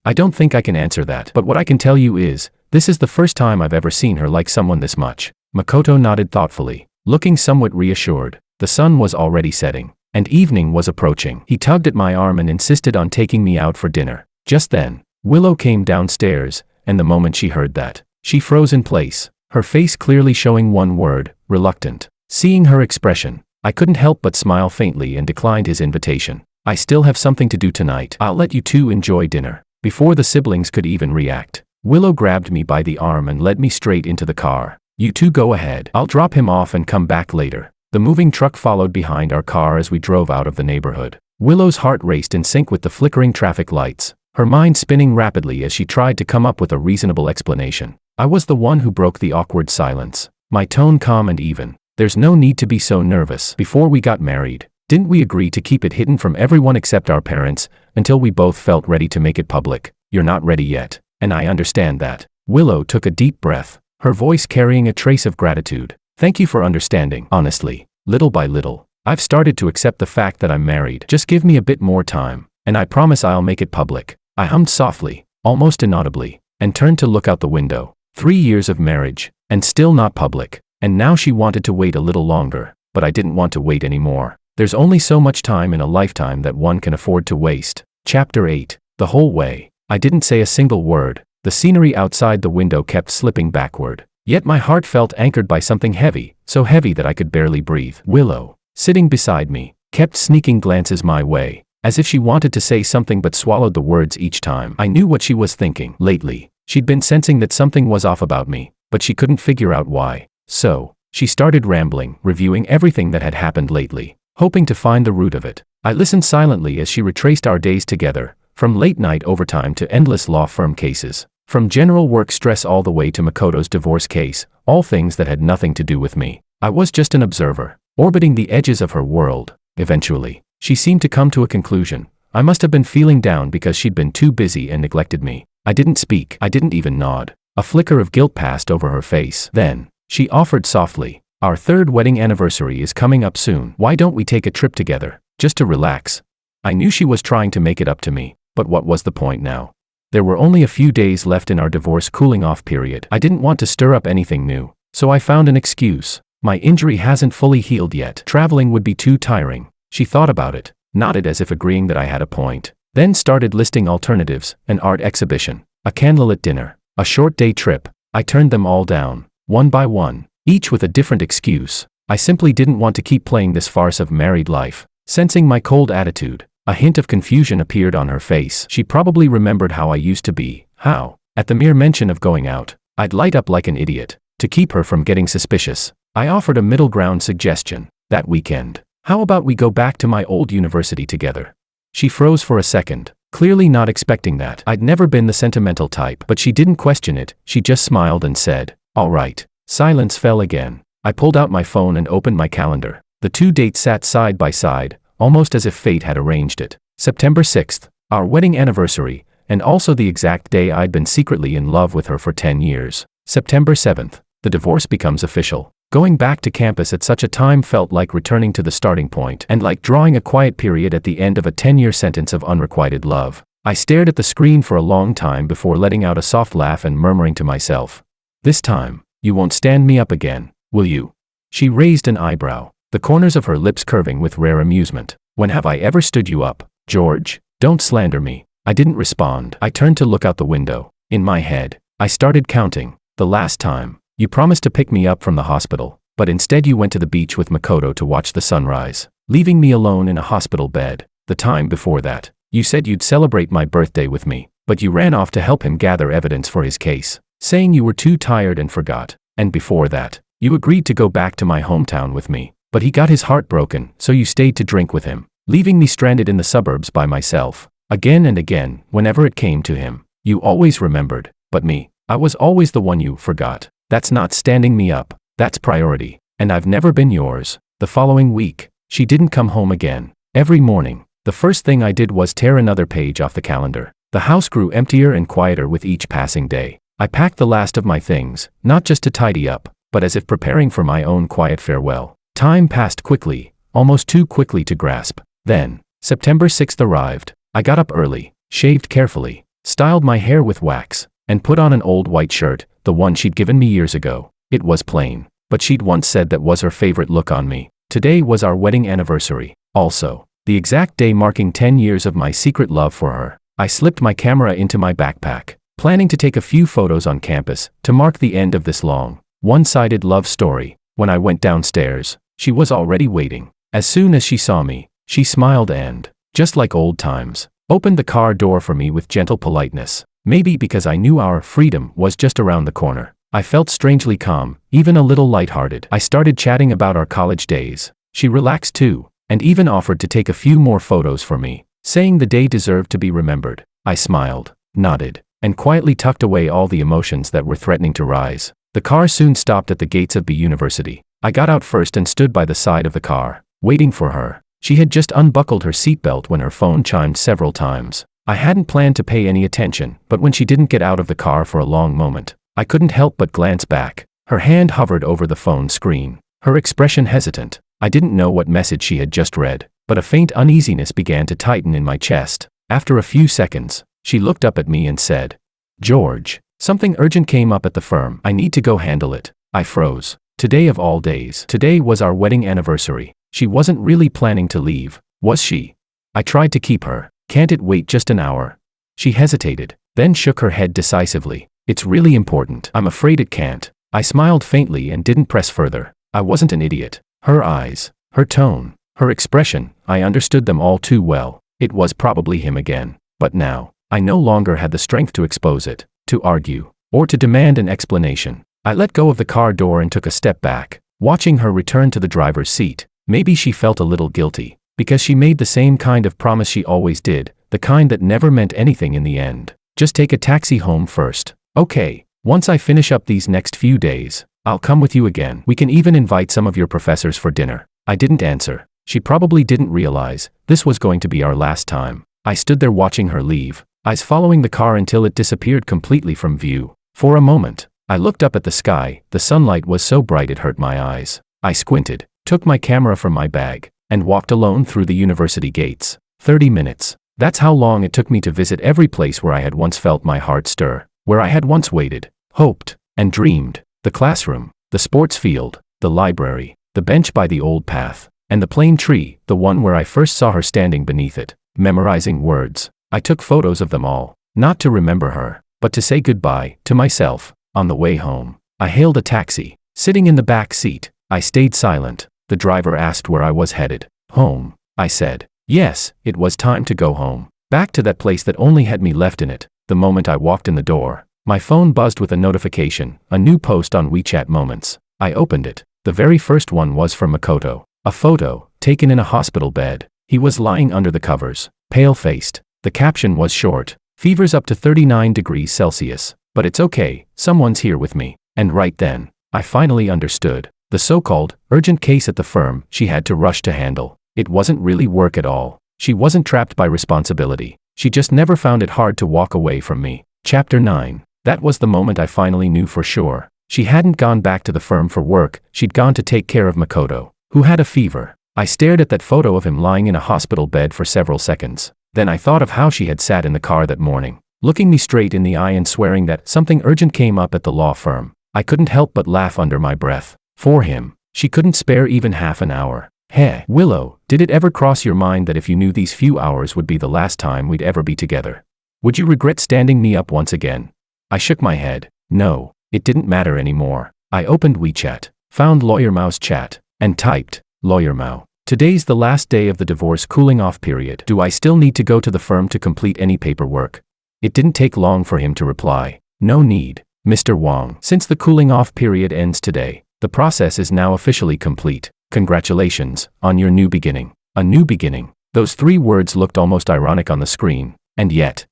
I don't think I can answer that. But what I can tell you is, this is the first time I've ever seen her like someone this much. Makoto nodded thoughtfully, looking somewhat reassured. The sun was already setting, and evening was approaching. He tugged at my arm and insisted on taking me out for dinner. Just then, Willow came downstairs, and the moment she heard that, she froze in place, her face clearly showing one word, reluctant. Seeing her expression, I couldn't help but smile faintly and declined his invitation. I still have something to do tonight. I'll let you two enjoy dinner. Before the siblings could even react, Willow grabbed me by the arm and led me straight into the car. You two go ahead. I'll drop him off and come back later. The moving truck followed behind our car as we drove out of the neighborhood. Willow's heart raced in sync with the flickering traffic lights, her mind spinning rapidly as she tried to come up with a reasonable explanation. I was the one who broke the awkward silence, my tone calm and even. There's no need to be so nervous. Before we got married, didn't we agree to keep it hidden from everyone except our parents, until we both felt ready to make it public? You're not ready yet, and I understand that. Willow took a deep breath, her voice carrying a trace of gratitude. Thank you for understanding. Honestly, little by little, I've started to accept the fact that I'm married. Just give me a bit more time, and I promise I'll make it public. I hummed softly, almost inaudibly, and turned to look out the window. 3 years of marriage, and still not public. And now she wanted to wait a little longer, but I didn't want to wait anymore. There's only so much time in a lifetime that one can afford to waste. Chapter 8. The whole way, I didn't say a single word. The scenery outside the window kept slipping backward. Yet my heart felt anchored by something heavy, so heavy that I could barely breathe. Willow, sitting beside me, kept sneaking glances my way, as if she wanted to say something but swallowed the words each time. I knew what she was thinking. Lately, she'd been sensing that something was off about me, but she couldn't figure out why. So, she started rambling, reviewing everything that had happened lately, hoping to find the root of it. I listened silently as she retraced our days together, from late-night overtime to endless law firm cases, from general work stress all the way to Makoto's divorce case, all things that had nothing to do with me. I was just an observer, orbiting the edges of her world. Eventually, she seemed to come to a conclusion. I must have been feeling down because she'd been too busy and neglected me. I didn't speak. I didn't even nod. A flicker of guilt passed over her face. Then, she offered softly, our 3rd wedding anniversary is coming up soon. Why don't we take a trip together, just to relax? I knew she was trying to make it up to me, but what was the point now? There were only a few days left in our divorce cooling-off period. I didn't want to stir up anything new, so I found an excuse. My injury hasn't fully healed yet. Traveling would be too tiring. She thought about it, nodded as if agreeing that I had a point, then started listing alternatives: an art exhibition, a candlelit dinner, a short day trip. I turned them all down, one by one, each with a different excuse. I simply didn't want to keep playing this farce of married life. Sensing my cold attitude, A hint of confusion appeared on her face. She probably remembered how I used to be, how, at the mere mention of going out, I'd light up like an idiot. To keep her from getting suspicious, I offered a middle ground suggestion. That weekend, how about we go back to my old university together? She froze for a second, clearly not expecting that. I'd never been the sentimental type, but she didn't question it. She just smiled and said, "All right." Silence fell again. I pulled out my phone and opened my calendar. The two dates sat side by side, almost as if fate had arranged it. September 6th, our wedding anniversary, and also the exact day I'd been secretly in love with her for 10 years. September 7th, the divorce becomes official. Going back to campus at such a time felt like returning to the starting point and like drawing a quiet period at the end of a 10-year sentence of unrequited love. I stared at the screen for a long time before letting out a soft laugh and murmuring to myself, "This time, you won't stand me up again, will you?" She raised an eyebrow, the corners of her lips curving with rare amusement. "When have I ever stood you up, George? Don't slander me." I didn't respond. I turned to look out the window. In my head, I started counting. The last time, you promised to pick me up from the hospital, but instead you went to the beach with Makoto to watch the sunrise, leaving me alone in a hospital bed. The time before that, you said you'd celebrate my birthday with me, but you ran off to help him gather evidence for his case, saying you were too tired and forgot. And before that, you agreed to go back to my hometown with me, but he got his heart broken, so you stayed to drink with him, leaving me stranded in the suburbs by myself. Again and again, whenever it came to him, you always remembered, but me, I was always the one you forgot. That's not standing me up, that's priority, and I've never been yours. The following week, she didn't come home again. Every morning, the first thing I did was tear another page off the calendar. The house grew emptier and quieter with each passing day. I packed the last of my things, not just to tidy up, but as if preparing for my own quiet farewell. Time passed quickly, almost too quickly to grasp. Then, September 6th arrived. I got up early, shaved carefully, styled my hair with wax, and put on an old white shirt, the one she'd given me years ago. It was plain, but she'd once said that was her favorite look on me. Today was our wedding anniversary, also, the exact day marking 10 years of my secret love for her. I slipped my camera into my backpack, planning to take a few photos on campus to mark the end of this long, one-sided love story. When I went downstairs, she was already waiting. As soon as she saw me, she smiled and, just like old times, opened the car door for me with gentle politeness. Maybe because I knew our freedom was just around the corner, I felt strangely calm, even a little lighthearted. I started chatting about our college days. She relaxed too, and even offered to take a few more photos for me, saying the day deserved to be remembered. I smiled, nodded, and quietly tucked away all the emotions that were threatening to rise. The car soon stopped at the gates of B University. I got out first and stood by the side of the car, waiting for her. She had just unbuckled her seatbelt when her phone chimed several times. I hadn't planned to pay any attention, but when she didn't get out of the car for a long moment, I couldn't help but glance back. Her hand hovered over the phone screen, her expression hesitant. I didn't know what message she had just read, but a faint uneasiness began to tighten in my chest. After a few seconds, she looked up at me and said, "George, something urgent came up at the firm. I need to go handle it." I froze. Today of all days. Today was our wedding anniversary. She wasn't really planning to leave, was she? I tried to keep her. "Can't it wait just an hour?" She hesitated, then shook her head decisively. "It's really important." "I'm afraid it can't." I smiled faintly and didn't press further. I wasn't an idiot. Her eyes, her tone, her expression, I understood them all too well. It was probably him again. But now, I no longer had the strength to expose it, to argue, or to demand an explanation. I let go of the car door and took a step back, watching her return to the driver's seat. Maybe she felt a little guilty, because she made the same kind of promise she always did, the kind that never meant anything in the end. "Just take a taxi home first." "Okay, once I finish up these next few days, I'll come with you again. We can even invite some of your professors for dinner." I didn't answer. She probably didn't realize this was going to be our last time. I stood there watching her leave, eyes following the car until it disappeared completely from view. For a moment, I looked up at the sky. The sunlight was so bright it hurt my eyes. I squinted, took my camera from my bag, and walked alone through the university gates. 30 minutes. That's how long it took me to visit every place where I had once felt my heart stir, where I had once waited, hoped, and dreamed. The classroom, the sports field, the library, the bench by the old path, and the plane tree, the one where I first saw her standing beneath it, memorizing words. I took photos of them all, not to remember her, but to say goodbye to myself. On the way home, I hailed a taxi. Sitting in the back seat, I stayed silent. The driver asked where I was headed. "Home," I said. Yes, it was time to go home. Back to that place that only had me left in it. The moment I walked in the door, my phone buzzed with a notification, a new post on WeChat Moments. I opened it. The very first one was from Makoto. A photo, taken in a hospital bed. He was lying under the covers, pale-faced. The caption was short. Fever's up to 39 degrees Celsius. But it's okay, someone's here with me. And right then, I finally understood. The so-called urgent case at the firm she had to rush to handle. It wasn't really work at all. She wasn't trapped by responsibility. She just never found it hard to walk away from me. Chapter 9. That was the moment I finally knew for sure. She hadn't gone back to the firm for work, she'd gone to take care of Makoto, who had a fever. I stared at that photo of him lying in a hospital bed for several seconds. Then I thought of how she had sat in the car that morning, looking me straight in the eye and swearing that something urgent came up at the law firm. I couldn't help but laugh under my breath. For him, she couldn't spare even half an hour. Hey, Willow, did it ever cross your mind that if you knew these few hours would be the last time we'd ever be together, would you regret standing me up once again? I shook my head. No, it didn't matter anymore. I opened WeChat, found Lawyer Mao's chat, and typed, Lawyer Mao, today's the last day of the divorce cooling off period. Do I still need to go to the firm to complete any paperwork? It didn't take long for him to reply. No need, Mr. Wang. Since the cooling off period ends today, the process is now officially complete. Congratulations on your new beginning. A new beginning. Those 3 words looked almost ironic on the screen, and yet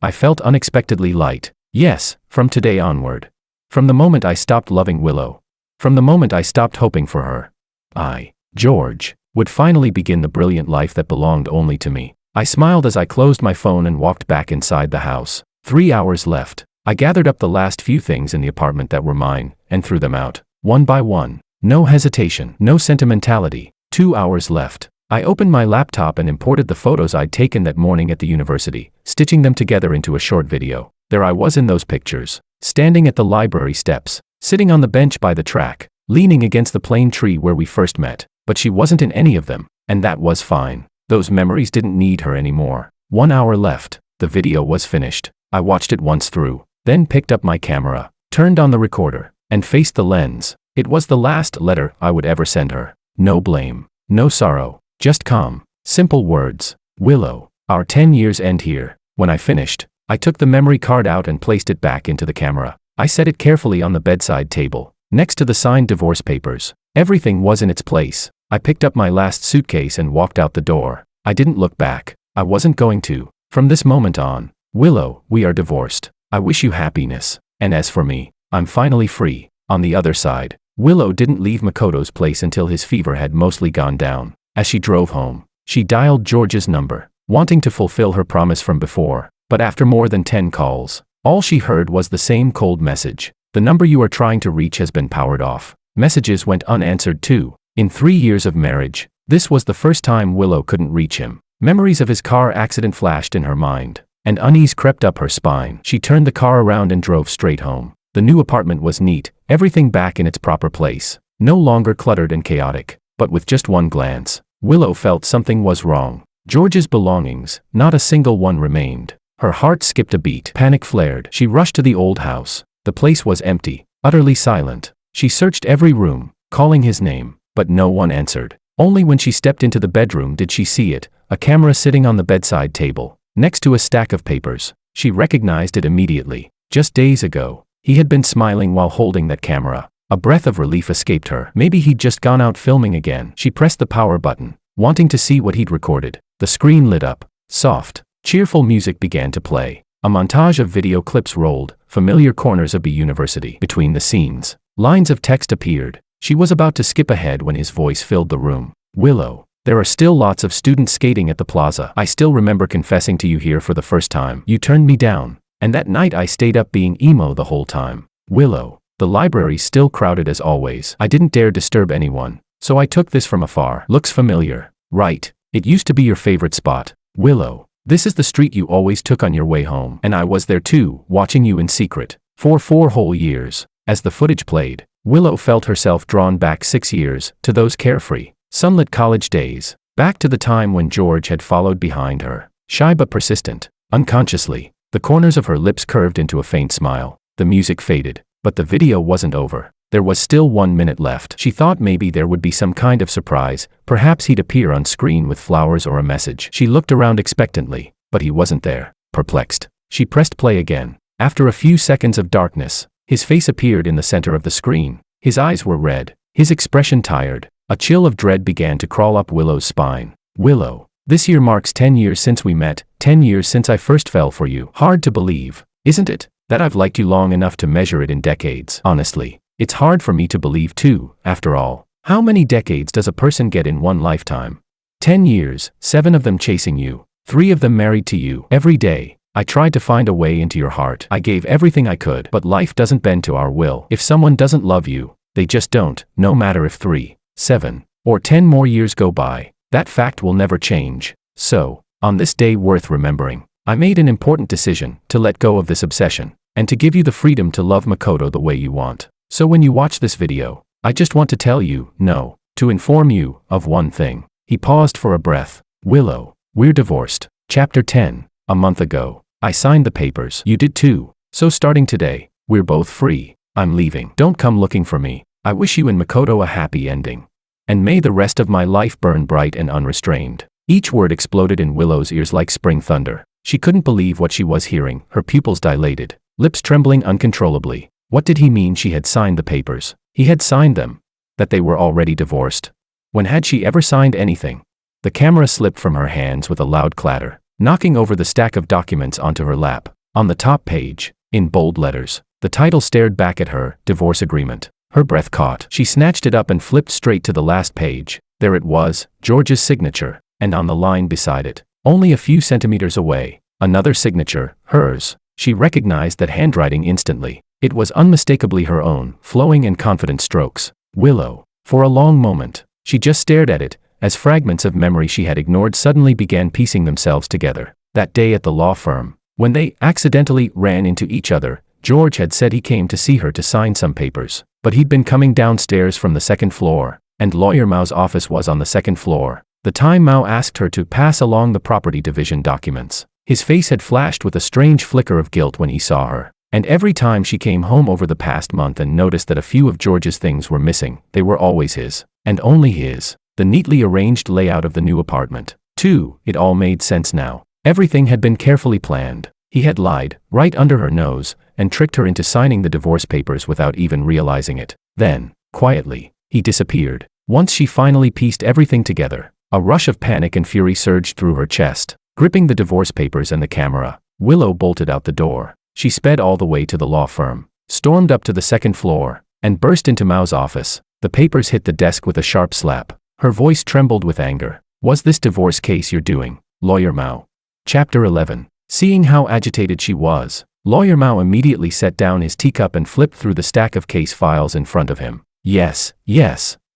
I felt unexpectedly light. Yes, from today onward. From the moment I stopped loving Willow. From the moment I stopped hoping for her. I, George, would finally begin the brilliant life that belonged only to me. I smiled as I closed my phone and walked back inside the house. 3 hours left. I gathered up the last few things in the apartment that were mine, and threw them out, one by one. No hesitation, no sentimentality. 2 hours left. I opened my laptop and imported the photos I'd taken that morning at the university, stitching them together into a short video. There I was in those pictures, standing at the library steps, sitting on the bench by the track, leaning against the plane tree where we first met. But she wasn't in any of them, and that was fine. Those memories didn't need her anymore. 1 hour left. The video was finished. I watched it once through, then picked up my camera, turned on the recorder, and faced the lens. It was the last letter I would ever send her. No blame, no sorrow, just calm, simple words. Willow, our 10 years end here. When I finished, I took the memory card out and placed it back into the camera. I set it carefully on the bedside table, next to the signed divorce papers. Everything was in its place. I picked up my last suitcase and walked out the door. I didn't look back. I wasn't going to. From this moment on, Willow, we are divorced. I wish you happiness. And as for me, I'm finally free. On the other side, Willow didn't leave Makoto's place until his fever had mostly gone down. As she drove home, she dialed George's number, wanting to fulfill her promise from before. But after more than 10 calls, all she heard was the same cold message. The number you are trying to reach has been powered off. Messages went unanswered too. In 3 years of marriage, this was the first time Willow couldn't reach him. Memories of his car accident flashed in her mind, and unease crept up her spine. She turned the car around and drove straight home. The new apartment was neat, everything back in its proper place, no longer cluttered and chaotic. But with just one glance, Willow felt something was wrong. George's belongings, not a single one remained. Her heart skipped a beat. Panic flared. She rushed to the old house. The place was empty, utterly silent. She searched every room, calling his name, but no one answered. Only when she stepped into the bedroom did she see it, a camera sitting on the bedside table, next to a stack of papers. She recognized it immediately. Just days ago, he had been smiling while holding that camera. A breath of relief escaped her. Maybe he'd just gone out filming again. She pressed the power button, wanting to see what he'd recorded. The screen lit up. Soft, cheerful music began to play. A montage of video clips rolled, familiar corners of the university. Between the scenes, lines of text appeared. She was about to skip ahead when his voice filled the room. Willow, there are still lots of students skating at the plaza. I still remember confessing to you here for the first time. You turned me down, and that night I stayed up being emo the whole time. Willow, the library's still crowded as always. I didn't dare disturb anyone, so I took this from afar. Looks familiar, right? It used to be your favorite spot. Willow, this is the street you always took on your way home. And I was there too, watching you in secret, for 4 whole years. As the footage played, Willow felt herself drawn back 6 years, to those carefree, sunlit college days, back to the time when George had followed behind her, shy but persistent. Unconsciously, the corners of her lips curved into a faint smile. The music faded, but the video wasn't over. There was still 1 minute left. She thought maybe there would be some kind of surprise, perhaps he'd appear on screen with flowers or a message. She looked around expectantly, but he wasn't there. Perplexed, she pressed play again. After a few seconds of darkness, his face appeared in the center of the screen. His eyes were red, his expression tired. A chill of dread began to crawl up Willow's spine. Willow, this year marks 10 years since we met, 10 years since I first fell for you. Hard to believe, isn't it, that I've liked you long enough to measure it in decades? Honestly, it's hard for me to believe too, after all. How many decades does a person get in one lifetime? 10 years, 7 of them chasing you, 3 of them married to you. Every day, I tried to find a way into your heart. I gave everything I could, but life doesn't bend to our will. If someone doesn't love you, they just don't, no matter if 3, 7, or 10 more years go by. That fact will never change. So, on this day worth remembering, I made an important decision to let go of this obsession, and to give you the freedom to love Makoto the way you want. So when you watch this video, I just want to tell you, no, to inform you of one thing. He paused for a breath. Willow, we're divorced. Chapter 10. A month ago, I signed the papers. You did too. So starting today, we're both free. I'm leaving. Don't come looking for me. I wish you and Makoto a happy ending. And may the rest of my life burn bright and unrestrained. Each word exploded in Willow's ears like spring thunder. She couldn't believe what she was hearing, her pupils dilated, lips trembling uncontrollably. What did he mean she had signed the papers? He had signed them. That they were already divorced. When had she ever signed anything? The camera slipped from her hands with a loud clatter, knocking over the stack of documents onto her lap. On the top page, in bold letters, the title stared back at her, Divorce Agreement. Her breath caught. She snatched it up and flipped straight to the last page. There it was, George's signature, and on the line beside it, only a few centimeters away, another signature, hers. She recognized that handwriting instantly. It was unmistakably her own, flowing and confident strokes. Willow. For a long moment, she just stared at it, as fragments of memory she had ignored suddenly began piecing themselves together. That day at the law firm, when they accidentally ran into each other, George had said he came to see her to sign some papers, but he'd been coming downstairs from the second floor, and Lawyer Mao's office was on the second floor. The time Mao asked her to pass along the property division documents, his face had flashed with a strange flicker of guilt when he saw her. And every time she came home over the past month and noticed that a few of George's things were missing, they were always his, and only his. The neatly arranged layout of the new apartment, too, it all made sense now. Everything had been carefully planned. He had lied, right under her nose, and tricked her into signing the divorce papers without even realizing it. Then, quietly, he disappeared. Once she finally pieced everything together, a rush of panic and fury surged through her chest. Gripping the divorce papers and the camera, Willow bolted out the door. She sped all the way to the law firm, stormed up to the second floor, and burst into Mao's office. The papers hit the desk with a sharp slap. Her voice trembled with anger. Was this divorce case you're doing, Lawyer Mao? Chapter 11. Seeing how agitated she was, Lawyer Mao immediately set down his teacup and flipped through the stack of case files in front of him. Yes,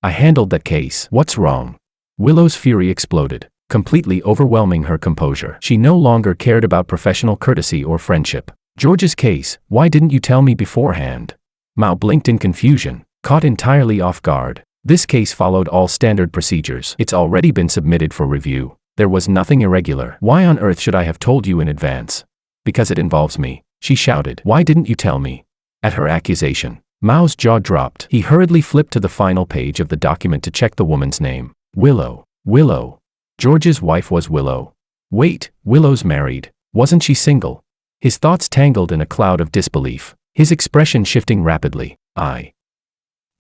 I handled that case. What's wrong? Willow's fury exploded, completely overwhelming her composure. She no longer cared about professional courtesy or friendship. George's case, why didn't you tell me beforehand? Mao blinked in confusion, caught entirely off guard. This case followed all standard procedures. It's already been submitted for review. There was nothing irregular. Why on earth should I have told you in advance? Because it involves me, she shouted. Why didn't you tell me? At her accusation, Mao's jaw dropped. He hurriedly flipped to the final page of the document to check the woman's name. Willow. George's wife was Willow. Wait, Willow's married. Wasn't she single? His thoughts tangled in a cloud of disbelief, his expression shifting rapidly. I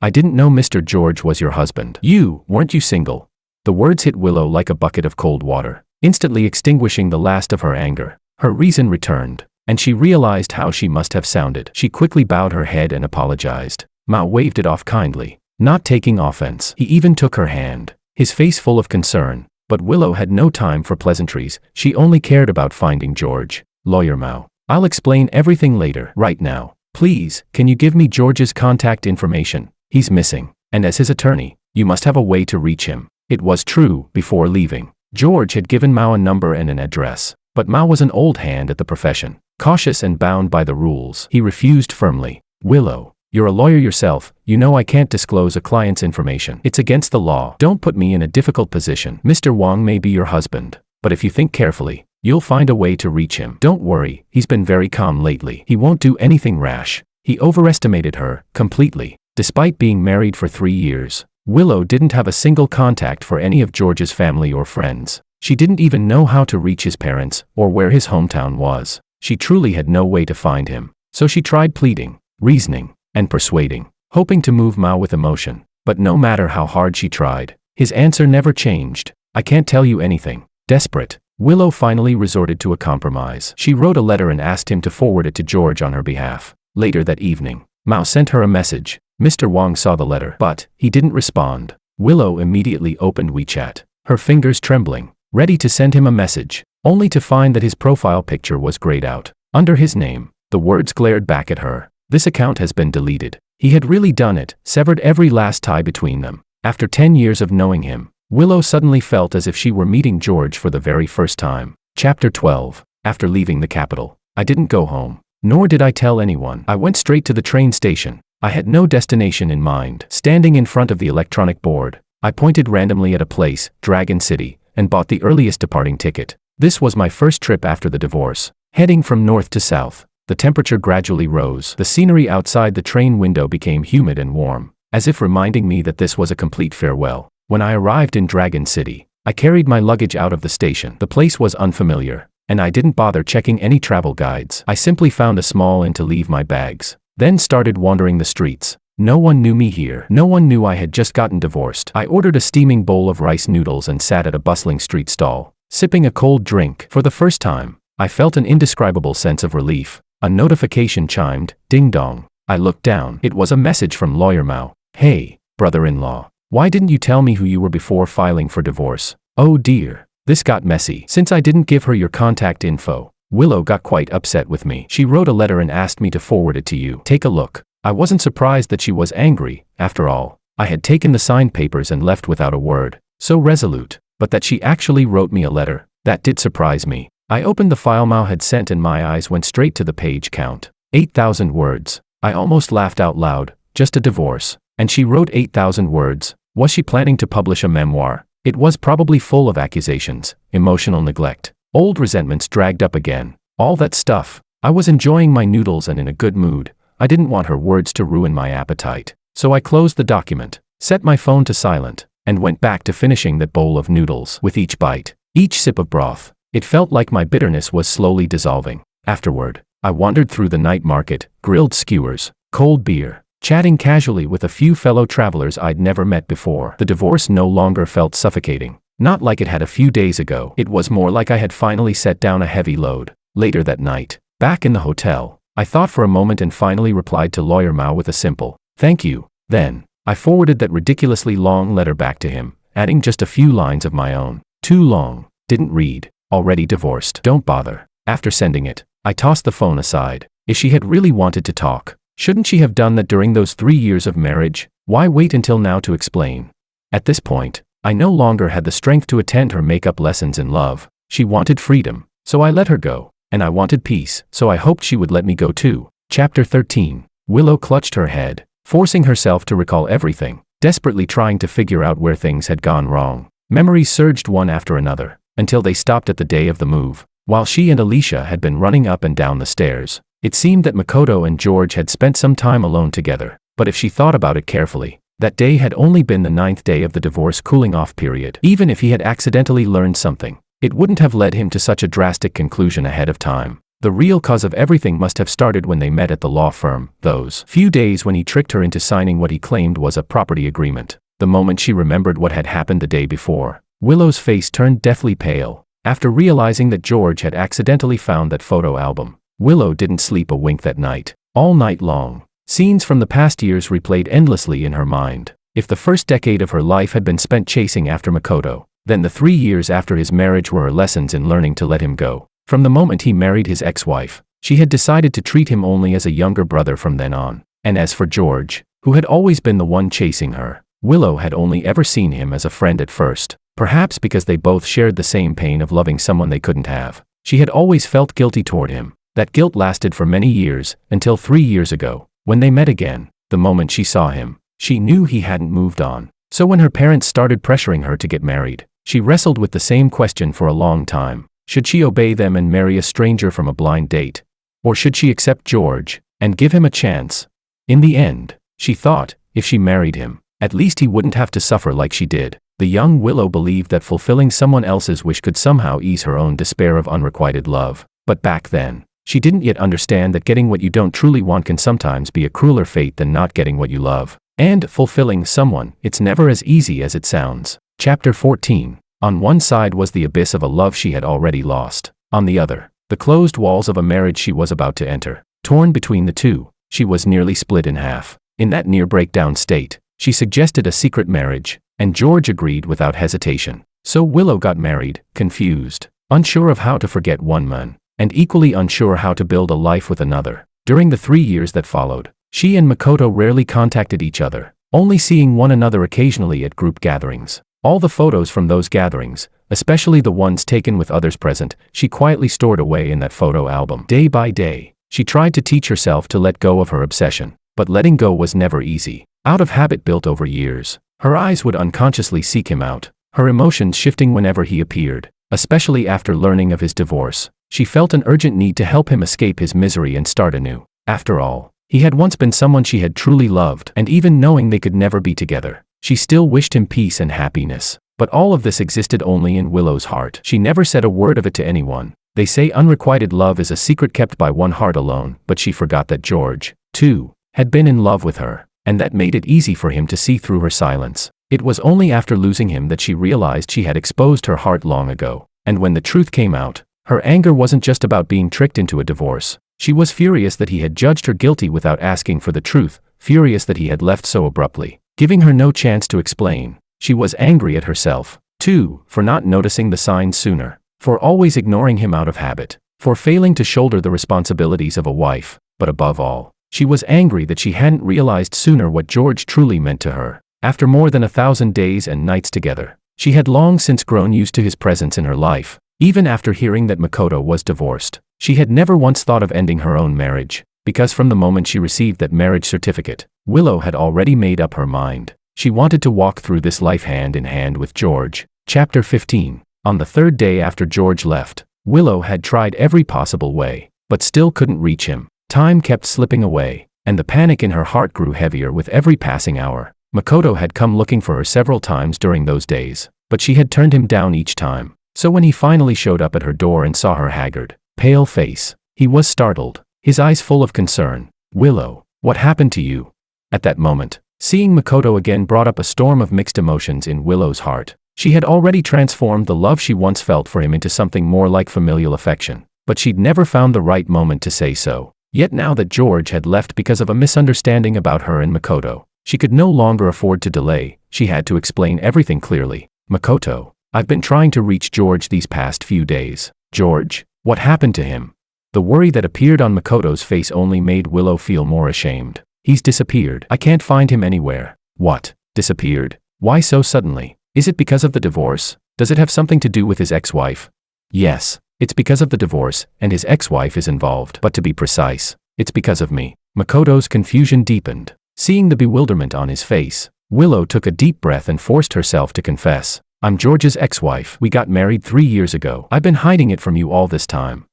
didn't know Mr. George was your husband. Weren't you single? The words hit Willow like a bucket of cold water, instantly extinguishing the last of her anger. Her reason returned, and she realized how she must have sounded. She quickly bowed her head and apologized. Mao waved it off kindly, not taking offense. He even took her hand, his face full of concern. But Willow had no time for pleasantries. She only cared about finding George. Lawyer Mao, I'll explain everything later. Right now, please, can you give me George's contact information? He's missing, and as his attorney, you must have a way to reach him. It was true, before leaving, George had given Mao a number and an address, but Mao was an old hand at the profession, cautious and bound by the rules. He refused firmly. Willow, you're a lawyer yourself, you know I can't disclose a client's information. It's against the law. Don't put me in a difficult position. Mr. Wang may be your husband, but if you think carefully, you'll find a way to reach him. Don't worry, he's been very calm lately. He won't do anything rash. He overestimated her, completely. Despite being married for 3 years, Willow didn't have a single contact for any of George's family or friends. She didn't even know how to reach his parents or where his hometown was. She truly had no way to find him. So she tried pleading, reasoning, and persuading, hoping to move Mao with emotion. But no matter how hard she tried, his answer never changed. "I can't tell you anything." Desperate, Willow finally resorted to a compromise. She wrote a letter and asked him to forward it to George on her behalf. Later that evening, Mao sent her a message. Mr. Wang saw the letter, but he didn't respond. Willow immediately opened WeChat, her fingers trembling, ready to send him a message, only to find that his profile picture was grayed out. Under his name, the words glared back at her. "This account has been deleted." He had really done it, severed every last tie between them. After 10 years of knowing him, Willow suddenly felt as if she were meeting George for the very first time. Chapter 12. After leaving the capital, I didn't go home, nor did I tell anyone. I went straight to the train station. I had no destination in mind. Standing in front of the electronic board, I pointed randomly at a place, Dragon City, and bought the earliest departing ticket. This was my first trip after the divorce. Heading from north to south, the temperature gradually rose. The scenery outside the train window became humid and warm, as if reminding me that this was a complete farewell. When I arrived in Dragon City, I carried my luggage out of the station. The place was unfamiliar, and I didn't bother checking any travel guides. I simply found a small inn to leave my bags, then started wandering the streets. No one knew me here. No one knew I had just gotten divorced. I ordered a steaming bowl of rice noodles and sat at a bustling street stall, sipping a cold drink. For the first time, I felt an indescribable sense of relief. A notification chimed, ding dong. I looked down. It was a message from Lawyer Mao. "Hey, brother-in-law. Why didn't you tell me who you were before filing for divorce?" Oh dear. This got messy. Since I didn't give her your contact info, Willow got quite upset with me. She wrote a letter and asked me to forward it to you. Take a look. I wasn't surprised that she was angry. After all, I had taken the signed papers and left without a word. So resolute. But that she actually wrote me a letter, that did surprise me. I opened the file Mao had sent and my eyes went straight to the page count. 8,000 words. I almost laughed out loud. Just a divorce. And she wrote 8,000 words. Was she planning to publish a memoir? It was probably full of accusations, emotional neglect, old resentments dragged up again. All that stuff. I was enjoying my noodles and in a good mood. I didn't want her words to ruin my appetite. So I closed the document, set my phone to silent, and went back to finishing that bowl of noodles. With each bite, each sip of broth, it felt like my bitterness was slowly dissolving. Afterward, I wandered through the night market, grilled skewers, cold beer, chatting casually with a few fellow travelers I'd never met before. The divorce no longer felt suffocating. Not like it had a few days ago. It was more like I had finally set down a heavy load. Later that night, back in the hotel, I thought for a moment and finally replied to Lawyer Mao with a simple, "Thank you." Then, I forwarded that ridiculously long letter back to him, adding just a few lines of my own. Too long. Didn't read. Already divorced. Don't bother. After sending it, I tossed the phone aside. If she had really wanted to talk, shouldn't she have done that during those 3 years of marriage? Why wait until now to explain? At this point, I no longer had the strength to attend her makeup lessons in love. She wanted freedom, so I let her go. And I wanted peace, so I hoped she would let me go too. Chapter 13. Willow clutched her head, forcing herself to recall everything, desperately trying to figure out where things had gone wrong. Memories surged one after another, until they stopped at the day of the move. While she and Alicia had been running up and down the stairs, it seemed that Makoto and George had spent some time alone together. But if she thought about it carefully, that day had only been the 9th day of the divorce cooling-off period. Even if he had accidentally learned something, it wouldn't have led him to such a drastic conclusion ahead of time. The real cause of everything must have started when they met at the law firm, those few days when he tricked her into signing what he claimed was a property agreement. The moment she remembered what had happened the day before, Willow's face turned deathly pale. After realizing that George had accidentally found that photo album, Willow didn't sleep a wink that night. All night long, scenes from the past years replayed endlessly in her mind. If the first decade of her life had been spent chasing after Makoto, then the 3 years after his marriage were her lessons in learning to let him go. From the moment he married his ex-wife, she had decided to treat him only as a younger brother from then on. And as for George, who had always been the one chasing her, Willow had only ever seen him as a friend at first. Perhaps because they both shared the same pain of loving someone they couldn't have. She had always felt guilty toward him. That guilt lasted for many years, until 3 years ago, when they met again. The moment she saw him, she knew he hadn't moved on. So when her parents started pressuring her to get married, she wrestled with the same question for a long time. Should she obey them and marry a stranger from a blind date? Or should she accept George, and give him a chance? In the end, she thought, If she married him, at least he wouldn't have to suffer like she did. The young Willow believed that fulfilling someone else's wish could somehow ease her own despair of unrequited love. But back then, she didn't yet understand that getting what you don't truly want can sometimes be a crueler fate than not getting what you love. And fulfilling someone, it's never as easy as it sounds. Chapter 14. On one side was the abyss of a love she had already lost. On the other, the closed walls of a marriage she was about to enter. Torn between the two, she was nearly split in half. In that near breakdown state, she suggested a secret marriage, and George agreed without hesitation. So Willow got married, confused, unsure of how to forget one man, and equally unsure how to build a life with another. During the 3 years that followed, she and Makoto rarely contacted each other, only seeing one another occasionally at group gatherings. All the photos from those gatherings, especially the ones taken with others present, she quietly stored away in that photo album. Day by day, she tried to teach herself to let go of her obsession, but letting go was never easy. Out of habit built over years, her eyes would unconsciously seek him out, her emotions shifting whenever he appeared. Especially after learning of his divorce, she felt an urgent need to help him escape his misery and start anew. After all, he had once been someone she had truly loved, and even knowing they could never be together, she still wished him peace and happiness. But all of this existed only in Willow's heart. She never said a word of it to anyone. They say unrequited love is a secret kept by one heart alone, but she forgot that George, too, had been in love with her, and that made it easy for him to see through her silence. It was only after losing him that she realized she had exposed her heart long ago. And when the truth came out, her anger wasn't just about being tricked into a divorce. She was furious that he had judged her guilty without asking for the truth, furious that he had left so abruptly, giving her no chance to explain. She was angry at herself, too, for not noticing the signs sooner, for always ignoring him out of habit, for failing to shoulder the responsibilities of a wife. But above all, she was angry that she hadn't realized sooner what George truly meant to her. After more than 1,000 days and nights together, she had long since grown used to his presence in her life. Even after hearing that Makoto was divorced, she had never once thought of ending her own marriage, because from the moment she received that marriage certificate, Willow had already made up her mind. She wanted to walk through this life hand in hand with George. Chapter 15. On the third day after George left, Willow had tried every possible way, but still couldn't reach him. Time kept slipping away, and the panic in her heart grew heavier with every passing hour. Makoto had come looking for her several times during those days, but she had turned him down each time. So when he finally showed up at her door and saw her haggard, pale face, he was startled, his eyes full of concern. "Willow, what happened to you?" At that moment, seeing Makoto again brought up a storm of mixed emotions in Willow's heart. She had already transformed the love she once felt for him into something more like familial affection, but she'd never found the right moment to say so. Yet now that George had left because of a misunderstanding about her and Makoto, she could no longer afford to delay. She had to explain everything clearly. "Makoto, I've been trying to reach George these past few days." "George? What happened to him?" The worry that appeared on Makoto's face only made Willow feel more ashamed. "He's disappeared. I can't find him anywhere." "What? Disappeared? Why so suddenly? Is it because of the divorce? Does it have something to do with his ex-wife?" "Yes, it's because of the divorce, and his ex-wife is involved. But to be precise, it's because of me." Makoto's confusion deepened. Seeing the bewilderment on his face, Willow took a deep breath and forced herself to confess. "I'm George's ex-wife. We got married 3 years ago. I've been hiding it from you all this time."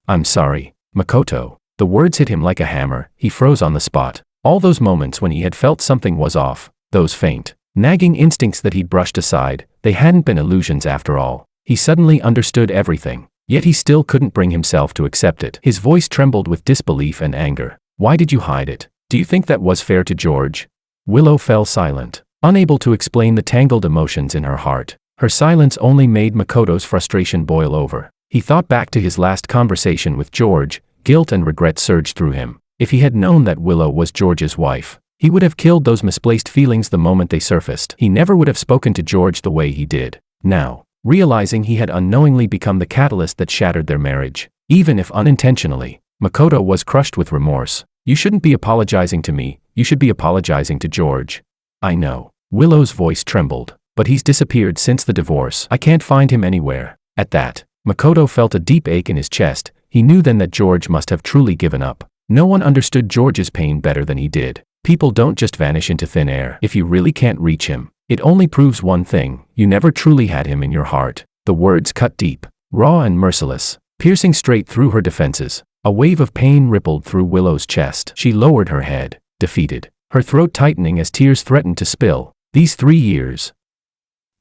"I'm sorry, Makoto." The words hit him like a hammer. He froze on the spot. All those moments when he had felt something was off, those faint, nagging instincts that he'd brushed aside, they hadn't been illusions after all. He suddenly understood everything, yet he still couldn't bring himself to accept it. His voice trembled with disbelief and anger. "Why did you hide it? Do you think that was fair to George?" Willow fell silent, unable to explain the tangled emotions in her heart. Her silence only made Makoto's frustration boil over. He thought back to his last conversation with George. Guilt and regret surged through him. If he had known that Willow was George's wife, he would have killed those misplaced feelings the moment they surfaced. He never would have spoken to George the way he did. Now, realizing he had unknowingly become the catalyst that shattered their marriage, even if unintentionally, Makoto was crushed with remorse. "You shouldn't be apologizing to me, you should be apologizing to George." "I know." Willow's voice trembled. "But he's disappeared since the divorce. I can't find him anywhere." At that, Makoto felt a deep ache in his chest. He knew then that George must have truly given up. No one understood George's pain better than he did. People don't just vanish into thin air. If you really can't reach him, it only proves one thing: you never truly had him in your heart. The words cut deep, raw and merciless, piercing straight through her defenses. A wave of pain rippled through Willow's chest. She lowered her head, defeated. her throat tightening as tears threatened to spill. These 3 years.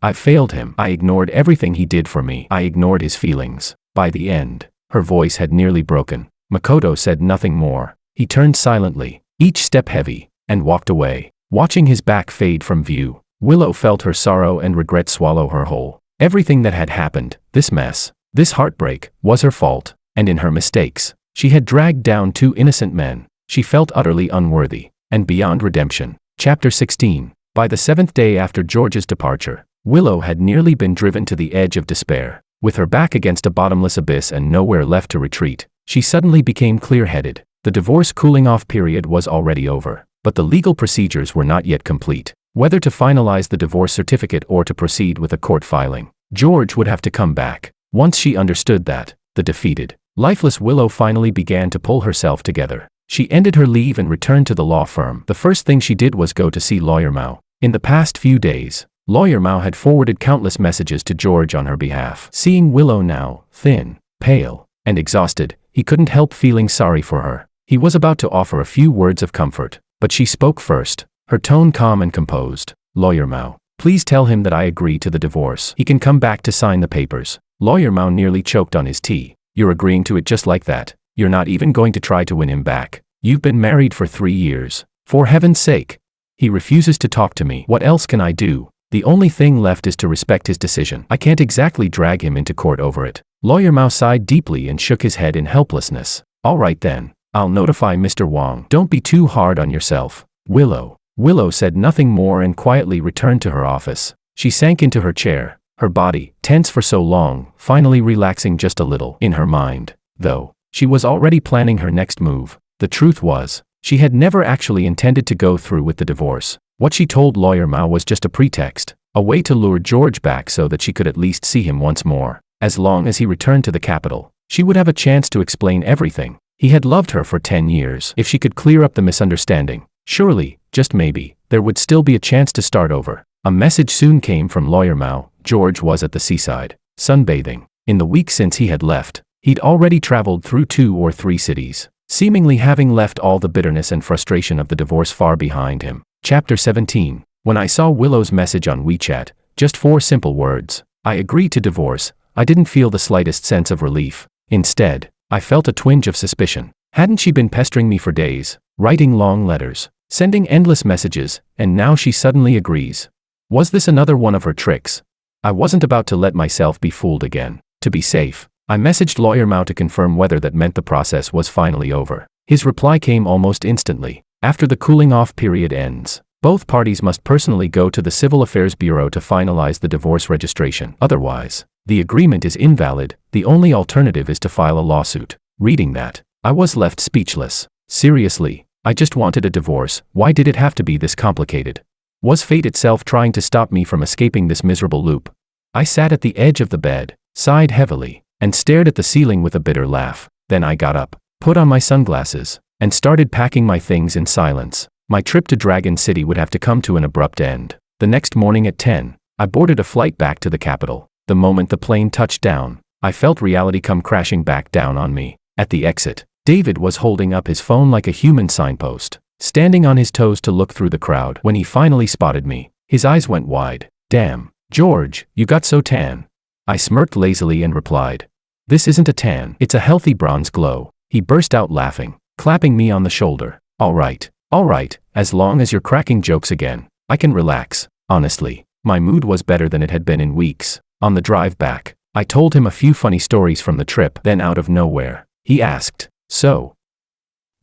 I failed him. I ignored everything he did for me. I ignored his feelings. By the end, her voice had nearly broken. Makoto said nothing more. He turned silently, each step heavy, and walked away. Watching his back fade from view, Willow felt her sorrow and regret swallow her whole. Everything that had happened, this mess, this heartbreak, was her fault, and in her mistakes, she had dragged down 2 innocent men. She felt utterly unworthy, and beyond redemption. Chapter 16. By the 7th day after George's departure, Willow had nearly been driven to the edge of despair. With her back against a bottomless abyss and nowhere left to retreat, she suddenly became clear-headed. The divorce cooling-off period was already over, but the legal procedures were not yet complete. Whether to finalize the divorce certificate or to proceed with a court filing, George would have to come back. Once she understood that, the defeated, lifeless Willow finally began to pull herself together. She ended her leave and returned to the law firm. The first thing she did was go to see Lawyer Mao. In the past few days, Lawyer Mao had forwarded countless messages to George on her behalf. Seeing Willow now, thin, pale, and exhausted, he couldn't help feeling sorry for her. He was about to offer a few words of comfort, but she spoke first, her tone calm and composed. Lawyer Mao, please tell him that I agree to the divorce. He can come back to sign the papers. Lawyer Mao nearly choked on his tea. You're agreeing to it just like that? You're not even going to try to win him back? You've been married for 3 years. For heaven's sake. He refuses to talk to me. What else can I do? The only thing left is to respect his decision. I can't exactly drag him into court over it. Lawyer Mao sighed deeply and shook his head in helplessness. All right then. I'll notify Mr. Wang. Don't be too hard on yourself, Willow. Willow said nothing more and quietly returned to her office. She sank into her chair, her body, tense for so long, finally relaxing just a little. In her mind, though, she was already planning her next move. The truth was, she had never actually intended to go through with the divorce. What she told Lawyer Mao was just a pretext, a way to lure George back so that she could at least see him once more. As long as he returned to the capital, she would have a chance to explain everything. He had loved her for 10 years. If she could clear up the misunderstanding, surely, just maybe, there would still be a chance to start over. A message soon came from Lawyer Mao. George was at the seaside, sunbathing. In the week since he had left, he'd already traveled through 2 or 3 cities, seemingly having left all the bitterness and frustration of the divorce far behind him. Chapter 17. When I saw Willow's message on WeChat, just 4 simple words, I agree to divorce, I didn't feel the slightest sense of relief. Instead, I felt a twinge of suspicion. Hadn't she been pestering me for days, writing long letters, sending endless messages, and now she suddenly agrees? Was this another one of her tricks? I wasn't about to let myself be fooled again. To be safe, I messaged Lawyer Mao to confirm whether that meant the process was finally over. His reply came almost instantly. After the cooling-off period ends, both parties must personally go to the Civil Affairs Bureau to finalize the divorce registration. Otherwise, the agreement is invalid. The only alternative is to file a lawsuit. Reading that, I was left speechless. Seriously, I just wanted a divorce. Why did it have to be this complicated? Was fate itself trying to stop me from escaping this miserable loop? I sat at the edge of the bed, sighed heavily, and stared at the ceiling with a bitter laugh. Then I got up, put on my sunglasses, and started packing my things in silence. My trip to Dragon City would have to come to an abrupt end. The next morning at 10, I boarded a flight back to the capital. The moment the plane touched down, I felt reality come crashing back down on me. At the exit, David was holding up his phone like a human signpost, standing on his toes to look through the crowd. When he finally spotted me, his eyes went wide. Damn, George, you got so tan. I smirked lazily and replied, this isn't a tan, it's a healthy bronze glow. He burst out laughing, clapping me on the shoulder. All right, as long as you're cracking jokes again, I can relax. Honestly, my mood was better than it had been in weeks. On the drive back, I told him a few funny stories from the trip. Then out of nowhere, he asked, so,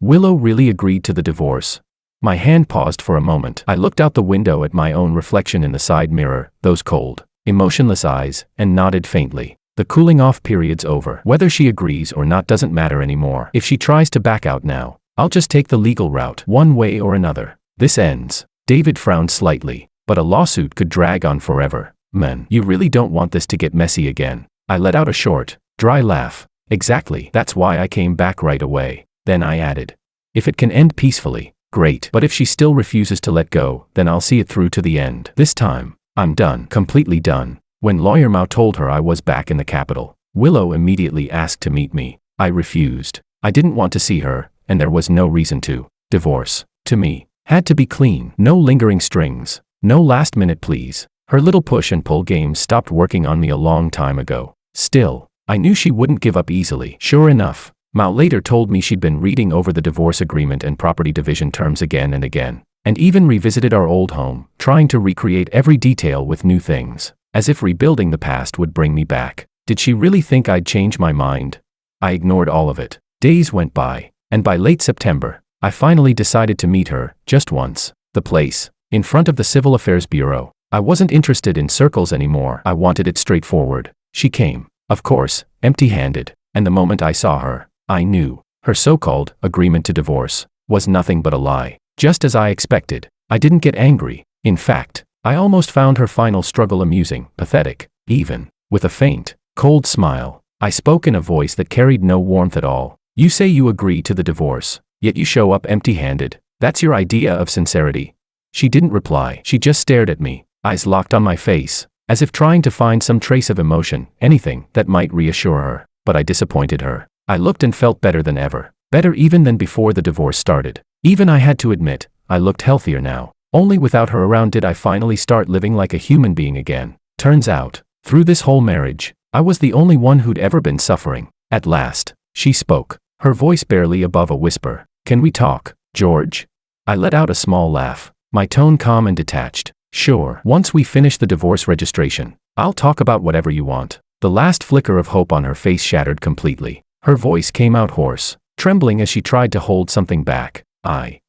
Willow really agreed to the divorce? My hand paused for a moment. I looked out the window at my own reflection in the side mirror, those cold, emotionless eyes, and nodded faintly. The cooling off period's over. Whether she agrees or not doesn't matter anymore. If she tries to back out now, I'll just take the legal route, one way or another. This ends. David frowned slightly, but a lawsuit could drag on forever. Man, you really don't want this to get messy again. I let out a short, dry laugh. Exactly, that's why I came back right away. Then I added, if it can end peacefully, great. But if she still refuses to let go, then I'll see it through to the end. This time, I'm done, completely done. When Lawyer Mao told her I was back in the capital, Willow immediately asked to meet me. I refused. I didn't want to see her, and there was no reason to. Divorce, to me, Had to be clean. No lingering strings. No last minute please. Her little push and pull games stopped working on me a long time ago. Still, I knew she wouldn't give up easily. Sure enough, Mao later told me she'd been reading over the divorce agreement and property division terms again and again, and even revisited our old home, trying to recreate every detail with new things, as if rebuilding the past would bring me back. Did she really think I'd change my mind? I ignored all of it. Days went by, and by late September, I finally decided to meet her, just once. The place, in front of the Civil Affairs Bureau. I wasn't interested in circles anymore. I wanted it straightforward. She came, of course, empty-handed, and the moment I saw her, I knew her so-called agreement to divorce was nothing but a lie. Just as I expected, I didn't get angry. In fact, I almost found her final struggle amusing, pathetic, even. With a faint, cold smile, I spoke in a voice that carried no warmth at all. You say you agree to the divorce, yet you show up empty-handed. That's your idea of sincerity? She didn't reply. She just stared at me, eyes locked on my face, as if trying to find some trace of emotion, anything that might reassure her. But I disappointed her. I looked and felt better than ever. Better even than before the divorce started. Even I had to admit, I looked healthier now. Only without her around did I finally start living like a human being again. Turns out, through this whole marriage, I was the only one who'd ever been suffering. At last, she spoke, her voice barely above a whisper. Can we talk, George? I let out a small laugh, my tone calm and detached. Sure, once we finish the divorce registration, I'll talk about whatever you want. The last flicker of hope on her face shattered completely. Her voice came out hoarse, trembling as she tried to hold something back. I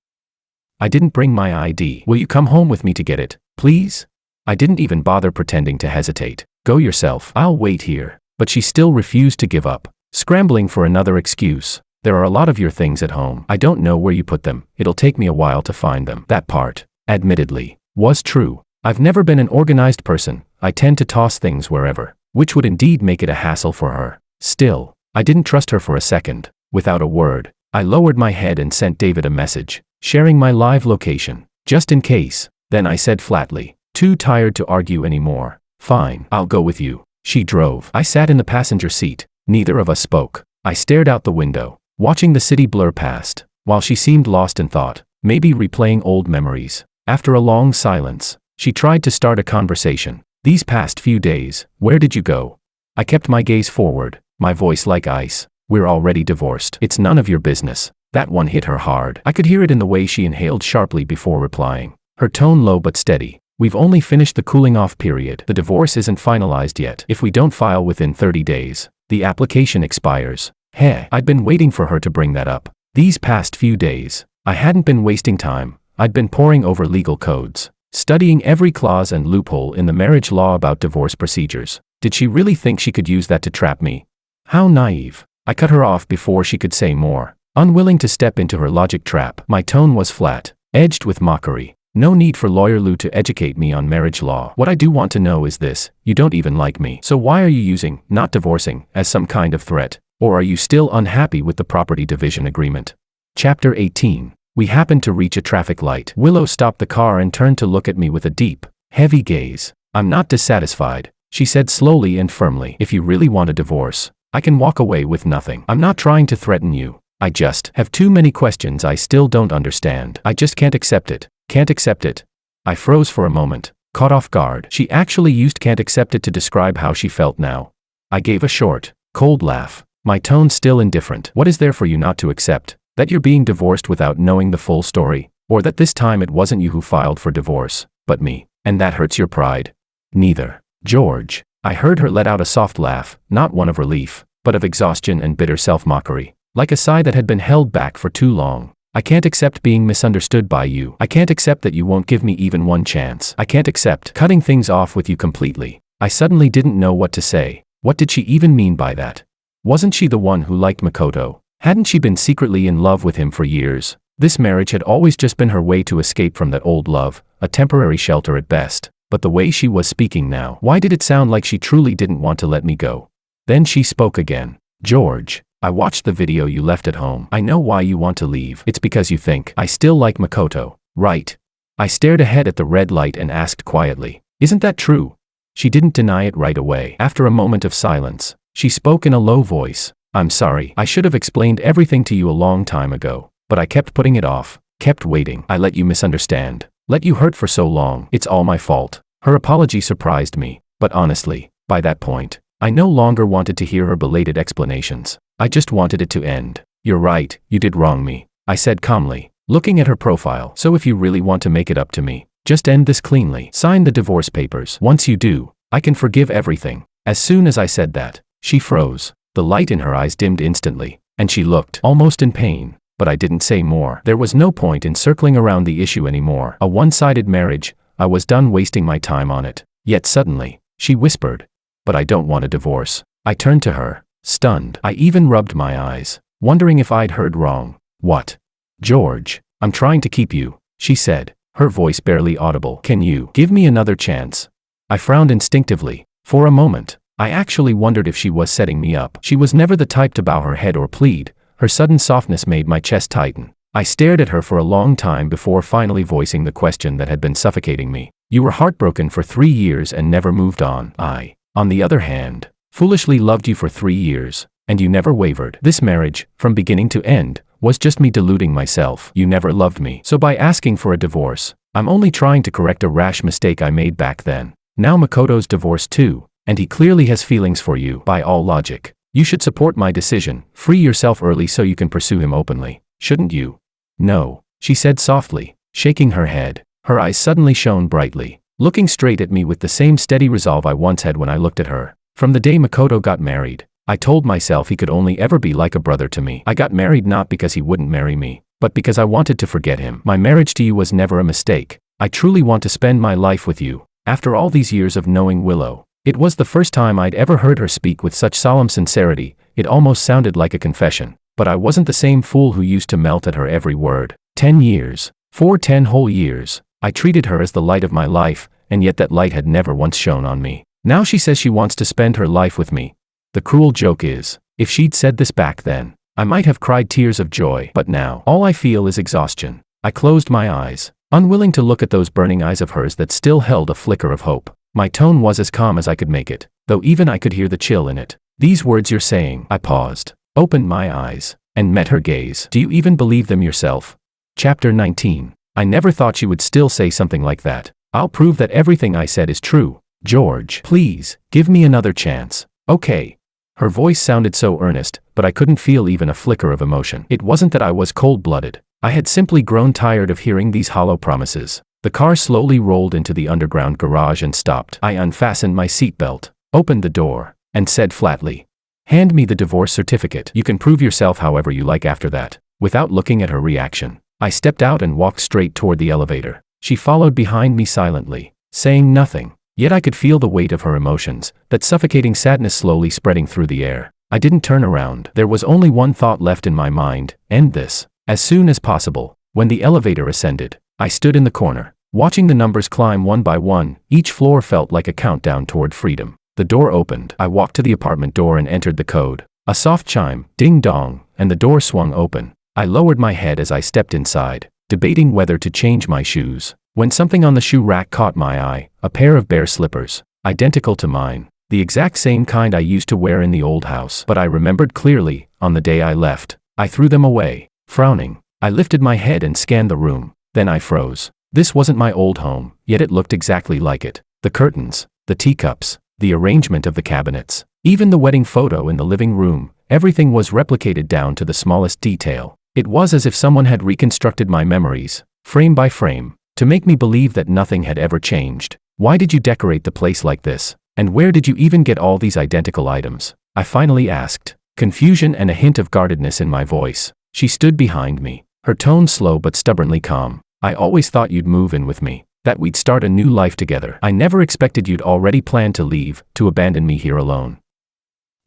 didn't bring my ID. Will you come home with me to get it, please? I didn't even bother pretending to hesitate. Go yourself. I'll wait here. But she still refused to give up, scrambling for another excuse. There are a lot of your things at home. I don't know where you put them. It'll take me a while to find them. That part, admittedly, was true. I've never been an organized person. I tend to toss things wherever, which would indeed make it a hassle for her. Still, I didn't trust her for a second. Without a word, I lowered my head and sent David a message, sharing my live location, just in case. Then I said flatly, too tired to argue anymore. Fine, I'll go with you. She drove. I sat in the passenger seat. Neither of us spoke. I stared out the window, watching the city blur past, while she seemed lost in thought, maybe replaying old memories. After a long silence, she tried to start a conversation. These past few days, where did you go? I kept my gaze forward, my voice like ice. We're already divorced. It's none of your business. That one hit her hard. I could hear it in the way she inhaled sharply before replying, her tone low but steady. We've only finished the cooling off period. The divorce isn't finalized yet. If we don't file within 30 days, the application expires. I'd been waiting for her to bring that up. These past few days, I hadn't been wasting time. I'd been poring over legal codes, studying every clause and loophole in the marriage law about divorce procedures. Did she really think she could use that to trap me? How naive. I cut her off before she could say more, unwilling to step into her logic trap. My tone was flat, edged with mockery. No need for Lawyer Lou to educate me on marriage law. What I do want to know is this: you don't even like me. So why are you using not divorcing as some kind of threat? Or are you still unhappy with the property division agreement? Chapter 18. We happened to reach a traffic light. Willow stopped the car and turned to look at me with a deep, heavy gaze. I'm not dissatisfied, she said slowly and firmly. If you really want a divorce, I can walk away with nothing. I'm not trying to threaten you. I just have too many questions I still don't understand. I just can't accept it. Can't accept it. I froze for a moment, caught off guard. She actually used can't accept it to describe how she felt now. I gave a short, cold laugh, my tone still indifferent. What is there for you not to accept? That you're being divorced without knowing the full story? Or that this time it wasn't you who filed for divorce, but me, and that hurts your pride? Neither. George. I heard her let out a soft laugh, not one of relief, but of exhaustion and bitter self-mockery, like a sigh that had been held back for too long. I can't accept being misunderstood by you. I can't accept that you won't give me even one chance. I can't accept cutting things off with you completely. I suddenly didn't know what to say. What did she even mean by that? Wasn't she the one who liked Makoto? Hadn't she been secretly in love with him for years? This marriage had always just been her way to escape from that old love, a temporary shelter at best. But the way she was speaking now, why did it sound like she truly didn't want to let me go? Then she spoke again. George, I watched the video you left at home. I know why you want to leave. It's because you think I still like Makoto, right? I stared ahead at the red light and asked quietly, isn't that true? She didn't deny it right away. After a moment of silence, she spoke in a low voice. I'm sorry. I should have explained everything to you a long time ago, but I kept putting it off. Kept waiting. I let you misunderstand. Let you hurt for so long. It's all my fault. Her apology surprised me, but honestly, by that point, I no longer wanted to hear her belated explanations. I just wanted it to end. You're right, you did wrong me, I said calmly, looking at her profile. So if you really want to make it up to me, just end this cleanly. Sign the divorce papers. Once you do, I can forgive everything. As soon as I said that, she froze. The light in her eyes dimmed instantly, and she looked almost in pain. But I didn't say more. There was no point in circling around the issue anymore. A one-sided marriage, I was done wasting my time on it. Yet suddenly, she whispered, "But I don't want a divorce." I turned to her, stunned. I even rubbed my eyes, wondering if I'd heard wrong. "What?" "George, I'm trying to keep you," she said, her voice barely audible. "Can you give me another chance?" I frowned instinctively. For a moment, I actually wondered if she was setting me up. She was never the type to bow her head or plead. Her sudden softness made my chest tighten. I stared at her for a long time before finally voicing the question that had been suffocating me. "You were heartbroken for 3 years and never moved on. I, on the other hand, foolishly loved you for 3 years, and you never wavered. This marriage, from beginning to end, was just me deluding myself. You never loved me. So by asking for a divorce, I'm only trying to correct a rash mistake I made back then. Now Makoto's divorced too, and he clearly has feelings for you. By all logic, you should support my decision. Free yourself early so you can pursue him openly, shouldn't you?" "No," she said softly, shaking her head. Her eyes suddenly shone brightly, looking straight at me with the same steady resolve I once had when I looked at her. "From the day Makoto got married, I told myself he could only ever be like a brother to me. I got married not because he wouldn't marry me, but because I wanted to forget him. My marriage to you was never a mistake. I truly want to spend my life with you." After all these years of knowing Willow, it was the first time I'd ever heard her speak with such solemn sincerity. It almost sounded like a confession. But I wasn't the same fool who used to melt at her every word. 10 years. For 10 whole years, I treated her as the light of my life, and yet that light had never once shone on me. Now she says she wants to spend her life with me. The cruel joke is, if she'd said this back then, I might have cried tears of joy. But now, all I feel is exhaustion. I closed my eyes, unwilling to look at those burning eyes of hers that still held a flicker of hope. My tone was as calm as I could make it, though even I could hear the chill in it. "These words you're saying," I paused, opened my eyes, and met her gaze. "Do you even believe them yourself?" Chapter 19. I never thought she would still say something like that. "I'll prove that everything I said is true. George, please, give me another chance. Okay." Her voice sounded so earnest, but I couldn't feel even a flicker of emotion. It wasn't that I was cold-blooded. I had simply grown tired of hearing these hollow promises. The car slowly rolled into the underground garage and stopped. I unfastened my seatbelt, opened the door, and said flatly, "Hand me the divorce certificate. You can prove yourself however you like after that." Without looking at her reaction, I stepped out and walked straight toward the elevator. She followed behind me silently, saying nothing. Yet I could feel the weight of her emotions, that suffocating sadness slowly spreading through the air. I didn't turn around. There was only one thought left in my mind: end this, as soon as possible. When the elevator ascended, I stood in the corner, watching the numbers climb one by one. Each floor felt like a countdown toward freedom. The door opened. I walked to the apartment door and entered the code. A soft chime, ding-dong, and the door swung open. I lowered my head as I stepped inside, debating whether to change my shoes, when something on the shoe rack caught my eye: a pair of bare slippers, identical to mine, the exact same kind I used to wear in the old house. But I remembered clearly, on the day I left, I threw them away. Frowning, I lifted my head and scanned the room. Then I froze. This wasn't my old home, yet it looked exactly like it. The curtains, the teacups, the arrangement of the cabinets, even the wedding photo in the living room, everything was replicated down to the smallest detail. It was as if someone had reconstructed my memories, frame by frame, to make me believe that nothing had ever changed. "Why did you decorate the place like this? And where did you even get all these identical items?" I finally asked, confusion and a hint of guardedness in my voice. She stood behind me, her tone slow but stubbornly calm. "I always thought you'd move in with me, that we'd start a new life together. I never expected you'd already planned to leave, to abandon me here alone.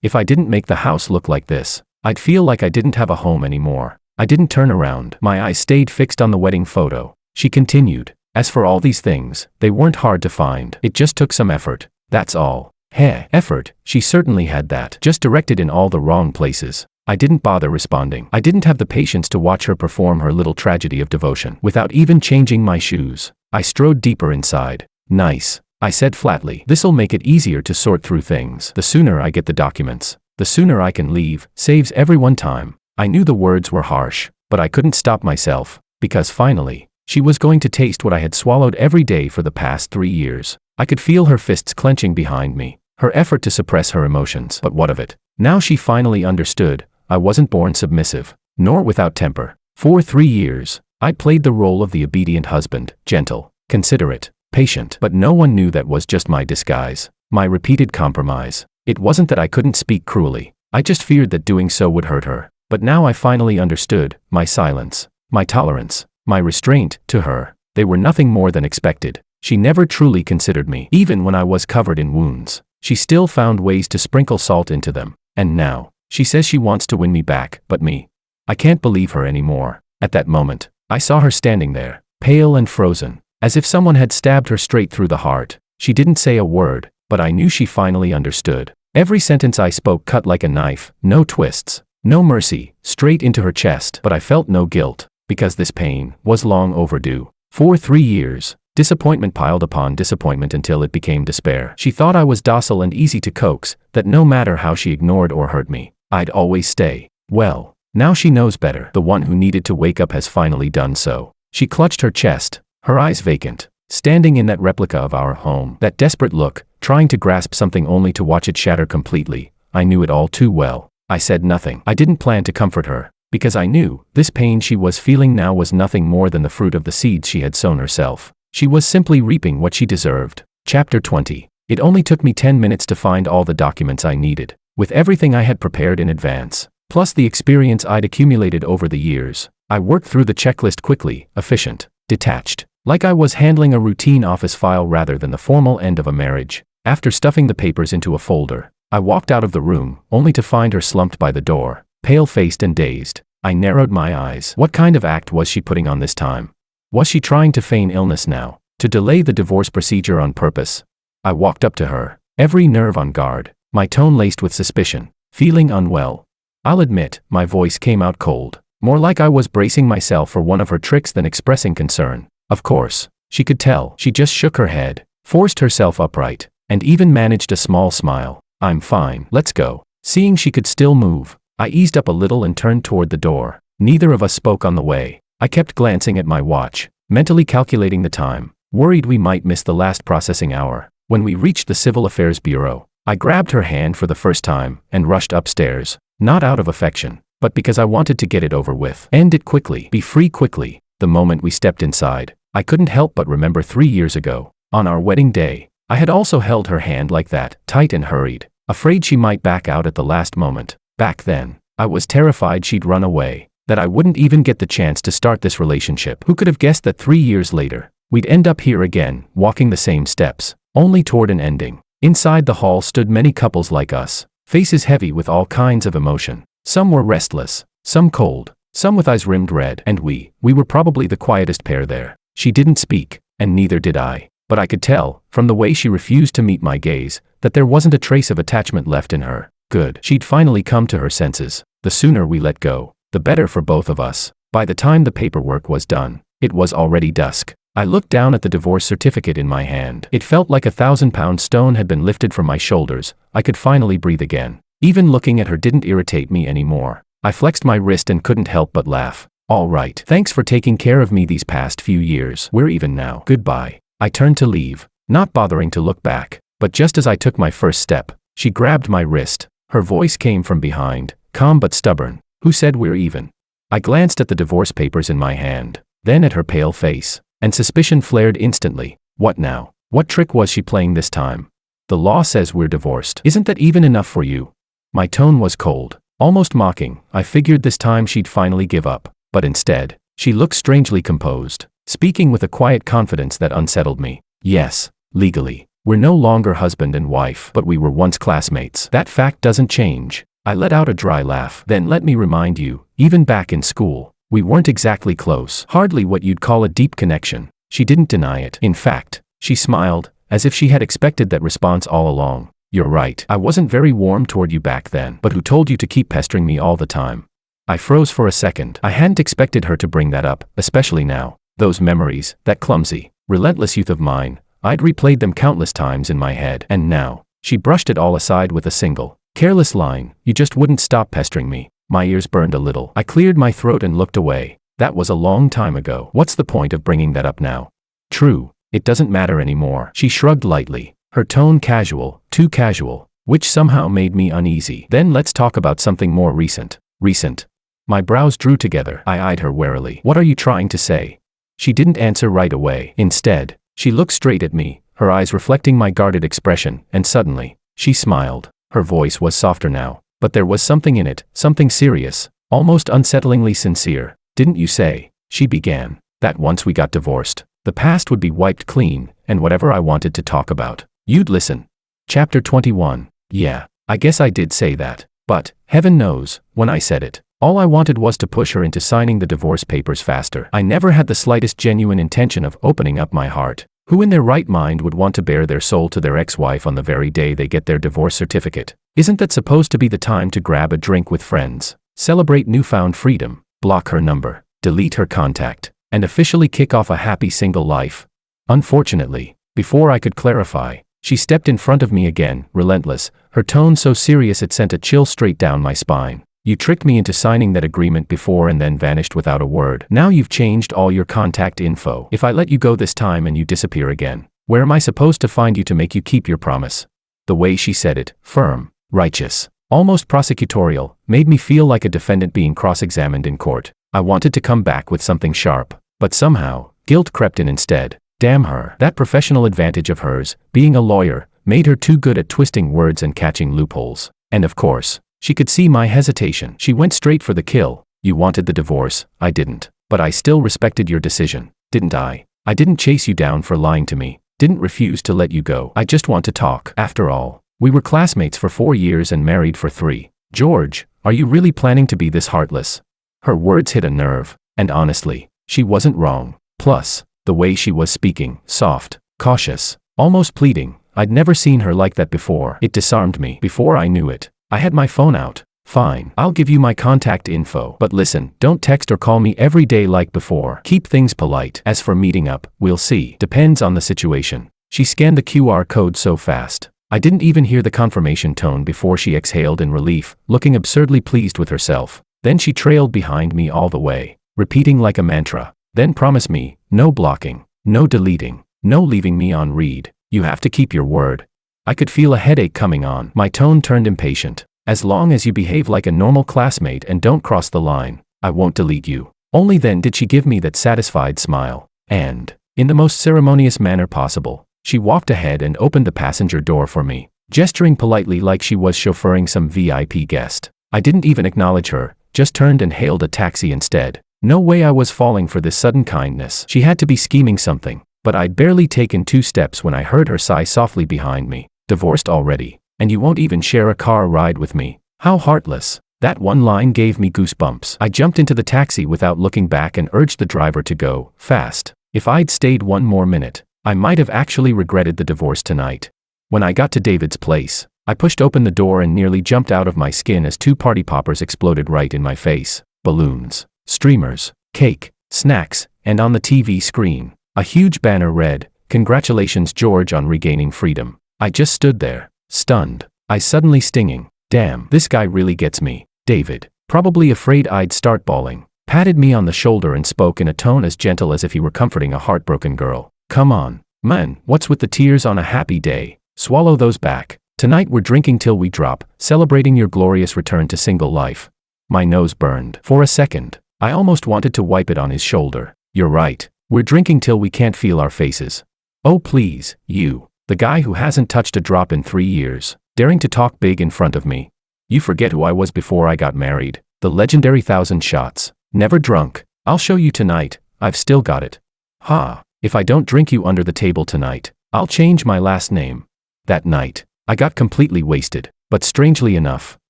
If I didn't make the house look like this, I'd feel like I didn't have a home anymore." I didn't turn around. My eyes stayed fixed on the wedding photo. She continued, "As for all these things, they weren't hard to find. It just took some effort, that's all." Effort, she certainly had that, just directed in all the wrong places. I didn't bother responding. I didn't have the patience to watch her perform her little tragedy of devotion. Without even changing my shoes, I strode deeper inside. "Nice," I said flatly. "This'll make it easier to sort through things. The sooner I get the documents, the sooner I can leave. Saves everyone time." I knew the words were harsh, but I couldn't stop myself. Because finally, she was going to taste what I had swallowed every day for the past 3 years. I could feel her fists clenching behind me, her effort to suppress her emotions. But what of it? Now she finally understood. I wasn't born submissive, nor without temper. For 3 years, I played the role of the obedient husband, gentle, considerate, patient. But no one knew that was just my disguise, my repeated compromise. It wasn't that I couldn't speak cruelly. I just feared that doing so would hurt her. But now I finally understood. My silence, my tolerance, my restraint, to her, they were nothing more than expected. She never truly considered me. Even when I was covered in wounds, she still found ways to sprinkle salt into them. And now, she says she wants to win me back. But me? I can't believe her anymore. At that moment, I saw her standing there, pale and frozen, as if someone had stabbed her straight through the heart. She didn't say a word, but I knew she finally understood. Every sentence I spoke cut like a knife, no twists, no mercy, straight into her chest. But I felt no guilt, because this pain was long overdue. For 3 years, disappointment piled upon disappointment until it became despair. She thought I was docile and easy to coax, that no matter how she ignored or hurt me, I'd always stay. Well, now she knows better. The one who needed to wake up has finally done so. She clutched her chest, her eyes vacant, standing in that replica of our home. That desperate look, trying to grasp something only to watch it shatter completely. I knew it all too well. I said nothing. I didn't plan to comfort her, because I knew this pain she was feeling now was nothing more than the fruit of the seeds she had sown herself. She was simply reaping what she deserved. Chapter 20. It only took me 10 minutes to find all the documents I needed, with everything I had prepared in advance, plus the experience I'd accumulated over the years. I worked through the checklist quickly, efficient, detached, like I was handling a routine office file rather than the formal end of a marriage. After stuffing the papers into a folder, I walked out of the room, only to find her slumped by the door, pale-faced and dazed. I narrowed my eyes. What kind of act was she putting on this time? Was she trying to feign illness now, to delay the divorce procedure on purpose? I walked up to her, every nerve on guard, my tone laced with suspicion, feeling unwell. I'll admit, my voice came out cold, more like I was bracing myself for one of her tricks than expressing concern. Of course, she could tell. She just shook her head, forced herself upright, and even managed a small smile. I'm fine, let's go. Seeing she could still move, I eased up a little and turned toward the door. Neither of us spoke on the way. I kept glancing at my watch, mentally calculating the time, worried we might miss the last processing hour. When we reached the Civil Affairs Bureau, I grabbed her hand for the first time and rushed upstairs, not out of affection, but because I wanted to get it over with. End it quickly, be free quickly. The moment we stepped inside, I couldn't help but remember 3 years ago, on our wedding day, I had also held her hand like that, tight and hurried, afraid she might back out at the last moment. Back then, I was terrified she'd run away, that I wouldn't even get the chance to start this relationship. Who could have guessed that 3 years later, we'd end up here again, walking the same steps, only toward an ending. Inside the hall stood many couples like us, faces heavy with all kinds of emotion. Some were restless, some cold, some with eyes rimmed red, and we were probably the quietest pair there. She didn't speak, and neither did I, but I could tell, from the way she refused to meet my gaze, that there wasn't a trace of attachment left in her. Good. She'd finally come to her senses. The sooner we let go, the better for both of us. By the time the paperwork was done, it was already dusk. I looked down at the divorce certificate in my hand. It felt like a 1,000-pound stone had been lifted from my shoulders. I could finally breathe again. Even looking at her didn't irritate me anymore. I flexed my wrist and couldn't help but laugh. All right. Thanks for taking care of me these past few years. We're even now. Goodbye. I turned to leave, not bothering to look back. But just as I took my first step, she grabbed my wrist. Her voice came from behind, calm but stubborn. Who said we're even? I glanced at the divorce papers in my hand, then at her pale face, and suspicion flared instantly. What now? What trick was she playing this time? The law says we're divorced. Isn't that even enough for you? My tone was cold, almost mocking. I figured this time she'd finally give up. But instead, she looked strangely composed, speaking with a quiet confidence that unsettled me. Yes, legally, we're no longer husband and wife, but we were once classmates. That fact doesn't change. I let out a dry laugh. Then let me remind you, even back in school, we weren't exactly close. Hardly what you'd call a deep connection. She didn't deny it. In fact, she smiled, as if she had expected that response all along. You're right. I wasn't very warm toward you back then. But who told you to keep pestering me all the time? I froze for a second. I hadn't expected her to bring that up, especially now. Those memories, that clumsy, relentless youth of mine, I'd replayed them countless times in my head. And now, she brushed it all aside with a single, careless line. You just wouldn't stop pestering me. My ears burned a little. I cleared my throat and looked away. That was a long time ago. What's the point of bringing that up now? True, it doesn't matter anymore. She shrugged lightly, her tone casual, too casual, which somehow made me uneasy. Then let's talk about something more recent. Recent. My brows drew together. I eyed her warily. What are you trying to say? She didn't answer right away. Instead, she looked straight at me, her eyes reflecting my guarded expression, and suddenly, she smiled. Her voice was softer now, but there was something in it, something serious, almost unsettlingly sincere. Didn't you say, she began, that once we got divorced, the past would be wiped clean, and whatever I wanted to talk about, you'd listen? Chapter 21. Yeah, I guess I did say that, but, heaven knows, when I said it, all I wanted was to push her into signing the divorce papers faster. I never had the slightest genuine intention of opening up my heart. Who in their right mind would want to bare their soul to their ex-wife on the very day they get their divorce certificate? Isn't that supposed to be the time to grab a drink with friends, celebrate newfound freedom, block her number, delete her contact, and officially kick off a happy single life? Unfortunately, before I could clarify, she stepped in front of me again, relentless, her tone so serious it sent a chill straight down my spine. You tricked me into signing that agreement before and then vanished without a word. Now you've changed all your contact info. If I let you go this time and you disappear again, where am I supposed to find you to make you keep your promise? The way she said it, firm, righteous, almost prosecutorial, made me feel like a defendant being cross-examined in court. I wanted to come back with something sharp, but somehow, guilt crept in instead. Damn her. That professional advantage of hers, being a lawyer, made her too good at twisting words and catching loopholes. And of course, she could see my hesitation. She went straight for the kill. You wanted the divorce, I didn't. But I still respected your decision, didn't I? I didn't chase you down for lying to me, didn't refuse to let you go. I just want to talk. After all, we were classmates for 4 years and married for 3. George, are you really planning to be this heartless? Her words hit a nerve, and honestly, she wasn't wrong. Plus, the way she was speaking, soft, cautious, almost pleading, I'd never seen her like that before. It disarmed me. Before I knew it, I had my phone out. Fine, I'll give you my contact info. But listen, don't text or call me every day like before. Keep things polite. As for meeting up, we'll see. Depends on the situation. She scanned the QR code so fast, I didn't even hear the confirmation tone before she exhaled in relief, looking absurdly pleased with herself. Then she trailed behind me all the way, repeating like a mantra. Then promise me, no blocking, no deleting, no leaving me on read. You have to keep your word. I could feel a headache coming on. My tone turned impatient. As long as you behave like a normal classmate and don't cross the line, I won't delete you. Only then did she give me that satisfied smile. And, in the most ceremonious manner possible, she walked ahead and opened the passenger door for me, gesturing politely like she was chauffeuring some VIP guest. I didn't even acknowledge her, just turned and hailed a taxi instead. No way I was falling for this sudden kindness. She had to be scheming something. But I'd barely taken 2 steps when I heard her sigh softly behind me. Divorced already, and you won't even share a car ride with me. How heartless. That one line gave me goosebumps. I jumped into the taxi without looking back and urged the driver to go fast. If I'd stayed 1 more minute, I might have actually regretted the divorce tonight. When I got to David's place, I pushed open the door and nearly jumped out of my skin as 2 party poppers exploded right in my face. Balloons, streamers, cake, snacks, and on the TV screen, a huge banner read, "Congratulations George on regaining freedom." I just stood there, stunned, eyes suddenly stinging. Damn, this guy really gets me. David, probably afraid I'd start bawling, patted me on the shoulder and spoke in a tone as gentle as if he were comforting a heartbroken girl. Come on, man, what's with the tears on a happy day? Swallow those back. Tonight we're drinking till we drop, celebrating your glorious return to single life. My nose burned. For a second, I almost wanted to wipe it on his shoulder. You're right. We're drinking till we can't feel our faces. Oh please, you, the guy who hasn't touched a drop in 3 years, daring to talk big in front of me. You forget who I was before I got married, the legendary 1,000 shots, never drunk. I'll show you tonight, I've still got it. Ha, if I don't drink you under the table tonight, I'll change my last name. That night, I got completely wasted, but strangely enough,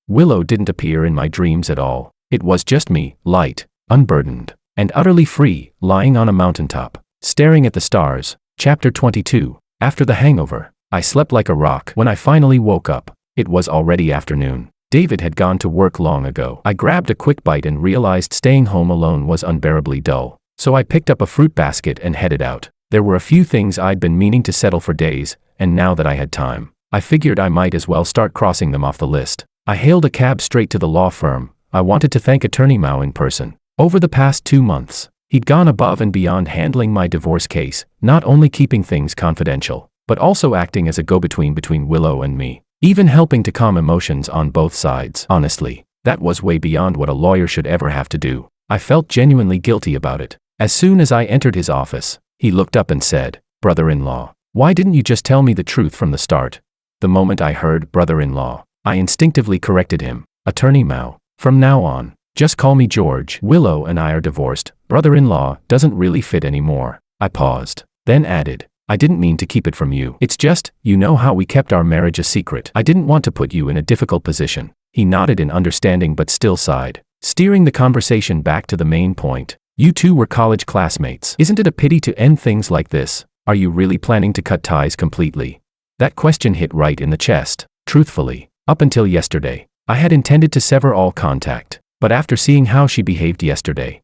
Willow didn't appear in my dreams at all. It was just me, light, unburdened, and utterly free, lying on a mountaintop, staring at the stars. Chapter 22. After the hangover, I slept like a rock. When I finally woke up, it was already afternoon. David had gone to work long ago. I grabbed a quick bite and realized staying home alone was unbearably dull. So I picked up a fruit basket and headed out. There were a few things I'd been meaning to settle for days, and now that I had time, I figured I might as well start crossing them off the list. I hailed a cab straight to the law firm. I wanted to thank Attorney Mao in person. Over the past 2 months, he'd gone above and beyond handling my divorce case, not only keeping things confidential, but also acting as a go-between between Willow and me, even helping to calm emotions on both sides. Honestly, that was way beyond what a lawyer should ever have to do. I felt genuinely guilty about it. As soon as I entered his office, he looked up and said, "Brother-in-law, why didn't you just tell me the truth from the start?" The moment I heard brother-in-law, I instinctively corrected him. "Attorney Mao, from now on, just call me George. Willow and I are divorced. Brother-in-law doesn't really fit anymore." I paused, then added, "I didn't mean to keep it from you. It's just, you know how we kept our marriage a secret. I didn't want to put you in a difficult position." He nodded in understanding but still sighed, steering the conversation back to the main point. "You two were college classmates. Isn't it a pity to end things like this? Are you really planning to cut ties completely?" That question hit right in the chest. Truthfully, up until yesterday, I had intended to sever all contact, but after seeing how she behaved yesterday,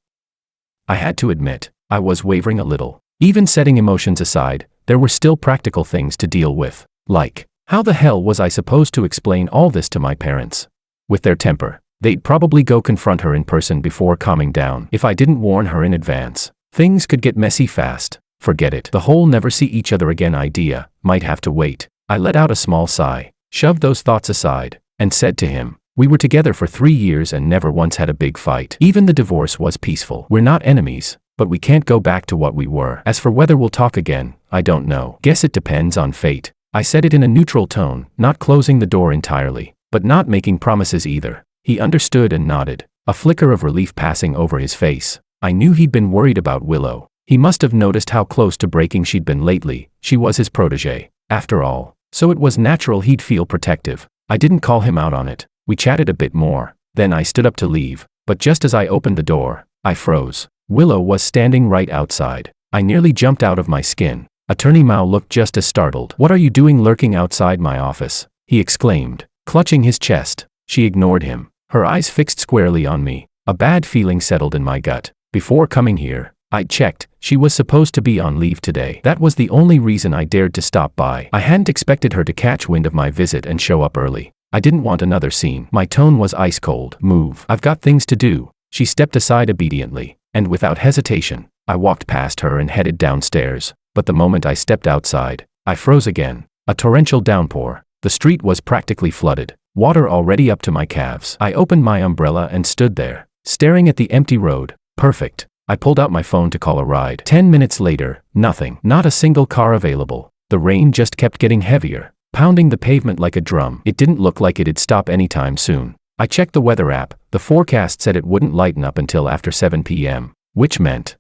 I had to admit, I was wavering a little. Even setting emotions aside, there were still practical things to deal with. Like, how the hell was I supposed to explain all this to my parents? With their temper, they'd probably go confront her in person before calming down. If I didn't warn her in advance, things could get messy fast. Forget it. The whole never see each other again idea might have to wait. I let out a small sigh, shoved those thoughts aside, and said to him, "We were together for 3 years and never once had a big fight. Even the divorce was peaceful. We're not enemies, but we can't go back to what we were. As for whether we'll talk again, I don't know. Guess it depends on fate." I said it in a neutral tone, not closing the door entirely, but not making promises either. He understood and nodded, a flicker of relief passing over his face. I knew he'd been worried about Willow. He must have noticed how close to breaking she'd been lately. She was his protege, after all, so it was natural he'd feel protective. I didn't call him out on it. We chatted a bit more, then I stood up to leave, but just as I opened the door, I froze. Willow was standing right outside. I nearly jumped out of my skin. Attorney Mao looked just as startled. "What are you doing lurking outside my office?" he exclaimed, clutching his chest. She ignored him, her eyes fixed squarely on me. A bad feeling settled in my gut. Before coming here, I'd checked. She was supposed to be on leave today. That was the only reason I dared to stop by. I hadn't expected her to catch wind of my visit and show up early. I didn't want another scene. My tone was ice cold. "Move. I've got things to do." She stepped aside obediently, and without hesitation, I walked past her and headed downstairs. But the moment I stepped outside, I froze again. A torrential downpour. The street was practically flooded, water already up to my calves. I opened my umbrella and stood there, staring at the empty road. Perfect. I pulled out my phone to call a ride. 10 minutes later, nothing. Not a single car available. The rain just kept getting heavier, pounding the pavement like a drum. It didn't look like it'd stop anytime soon. I checked the weather app. The forecast said it wouldn't lighten up until after 7 p.m., which meant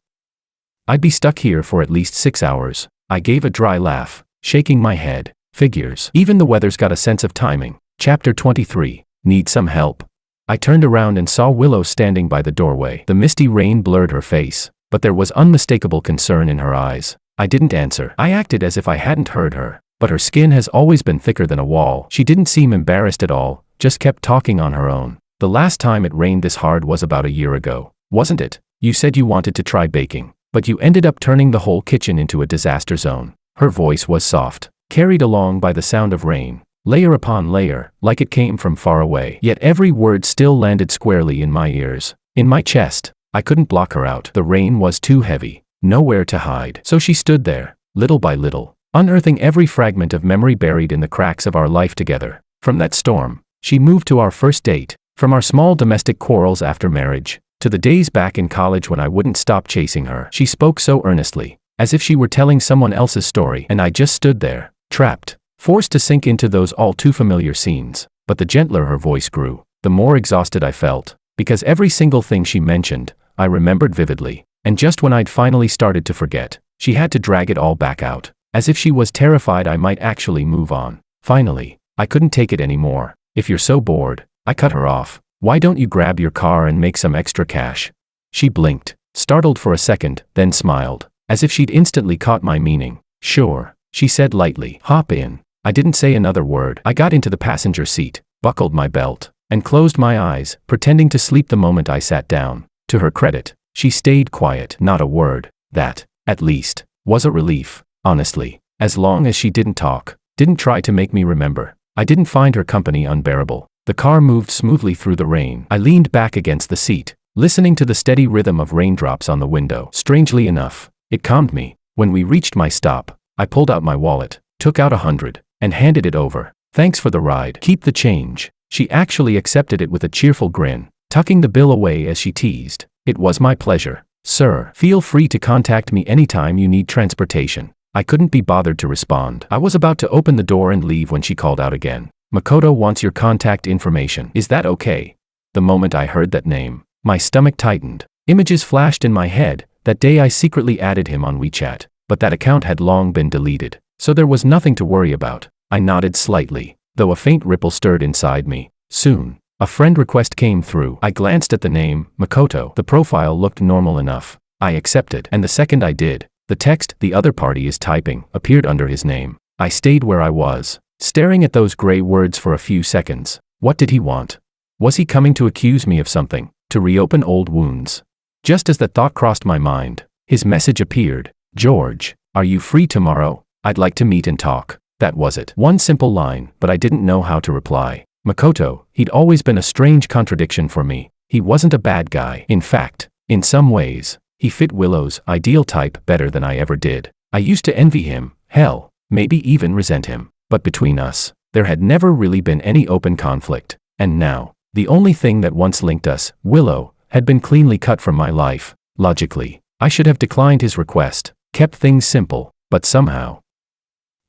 I'd be stuck here for at least 6 hours. I gave a dry laugh, shaking my head. Figures. Even the weather's got a sense of timing. Chapter 23. Need some help. I turned around and saw Willow standing by the doorway. The misty rain blurred her face, but there was unmistakable concern in her eyes. I didn't answer. I acted as if I hadn't heard her, but her skin has always been thicker than a wall. She didn't seem embarrassed at all, just kept talking on her own. "The last time it rained this hard was about a year ago, wasn't it? You said you wanted to try baking, but you ended up turning the whole kitchen into a disaster zone." Her voice was soft, carried along by the sound of rain, layer upon layer, like it came from far away. Yet every word still landed squarely in my ears, in my chest. I couldn't block her out. The rain was too heavy, nowhere to hide. So she stood there, little by little, unearthing every fragment of memory buried in the cracks of our life together. From that storm, she moved to our first date, from our small domestic quarrels after marriage, to the days back in college when I wouldn't stop chasing her. She spoke so earnestly, as if she were telling someone else's story, and I just stood there, trapped, forced to sink into those all too familiar scenes. But the gentler her voice grew, the more exhausted I felt, because every single thing she mentioned, I remembered vividly, and just when I'd finally started to forget, she had to drag it all back out, as if she was terrified I might actually move on. Finally, I couldn't take it anymore. "If you're so bored," I cut her off, "why don't you grab your car and make some extra cash?" She blinked, startled for a second, then smiled, as if she'd instantly caught my meaning. "Sure," she said lightly. "Hop in." I didn't say another word. I got into the passenger seat, buckled my belt, and closed my eyes, pretending to sleep the moment I sat down. To her credit, she stayed quiet. Not a word. That, at least, was a relief. Honestly, as long as she didn't talk, didn't try to make me remember, I didn't find her company unbearable. The car moved smoothly through the rain. I leaned back against the seat, listening to the steady rhythm of raindrops on the window. Strangely enough, it calmed me. When we reached my stop, I pulled out my wallet, took out $100, and handed it over. Thanks for the ride. Keep the change. She actually accepted it with a cheerful grin, tucking the bill away as she teased. It was my pleasure. Sir, feel free to contact me anytime you need transportation. I couldn't be bothered to respond. I was about to open the door and leave when she called out again. Makoto wants your contact information. Is that okay? The moment I heard that name, my stomach tightened. Images flashed in my head. That day I secretly added him on WeChat, but that account had long been deleted, so there was nothing to worry about. I nodded slightly, though a faint ripple stirred inside me. Soon, a friend request came through. I glanced at the name, Makoto. The profile looked normal enough. I accepted, and the second I did, the text, "The other party is typing," appeared under his name. I stayed where I was, staring at those gray words for a few seconds. What did he want? Was he coming to accuse me of something? To reopen old wounds? Just as that thought crossed my mind, his message appeared. "George, are you free tomorrow? I'd like to meet and talk." That was it. One simple line, but I didn't know how to reply. Makoto, he'd always been a strange contradiction for me. He wasn't a bad guy. In fact, in some ways, he fit Willow's ideal type better than I ever did. I used to envy him, hell, maybe even resent him. But between us, there had never really been any open conflict. And now, the only thing that once linked us, Willow, had been cleanly cut from my life. Logically, I should have declined his request, kept things simple, but somehow,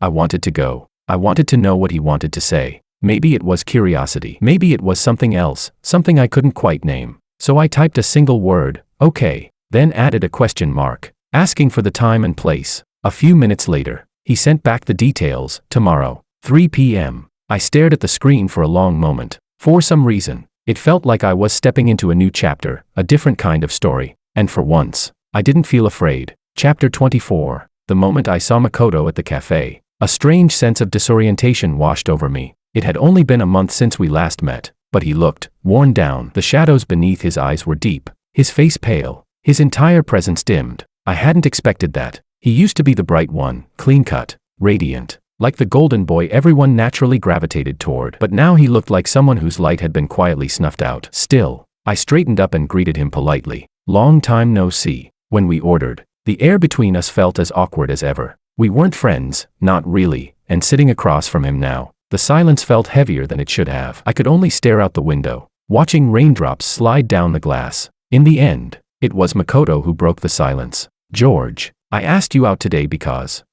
I wanted to go. I wanted to know what he wanted to say. Maybe it was curiosity. Maybe it was something else, something I couldn't quite name. So I typed a single word, "Okay," then added a question mark, asking for the time and place. A few minutes later, he sent back the details. "Tomorrow, 3 p.m. I stared at the screen for a long moment. For some reason, it felt like I was stepping into a new chapter, a different kind of story. And for once, I didn't feel afraid. Chapter 24. The moment I saw Makoto at the cafe, a strange sense of disorientation washed over me. It had only been a month since we last met, but he looked worn down. The shadows beneath his eyes were deep, his face pale, his entire presence dimmed. I hadn't expected that. He used to be the bright one, clean-cut, radiant, like the golden boy everyone naturally gravitated toward. But now he looked like someone whose light had been quietly snuffed out. Still, I straightened up and greeted him politely. "Long time no see." When we ordered, the air between us felt as awkward as ever. We weren't friends, not really, and sitting across from him now, the silence felt heavier than it should have. I could only stare out the window, watching raindrops slide down the glass. In the end, it was Makoto who broke the silence. "George, I asked you out today because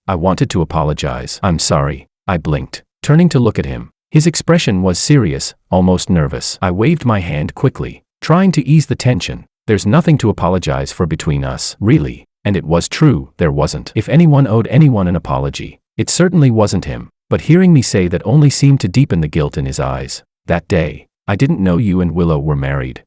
I wanted to apologize." "I'm sorry." I blinked, turning to look at him. His expression was serious, almost nervous. I waved my hand quickly, trying to ease the tension. "There's nothing to apologize for between us." Really. And it was true, there wasn't. If anyone owed anyone an apology, it certainly wasn't him. But hearing me say that only seemed to deepen the guilt in his eyes. "That day, I didn't know you and Willow were married.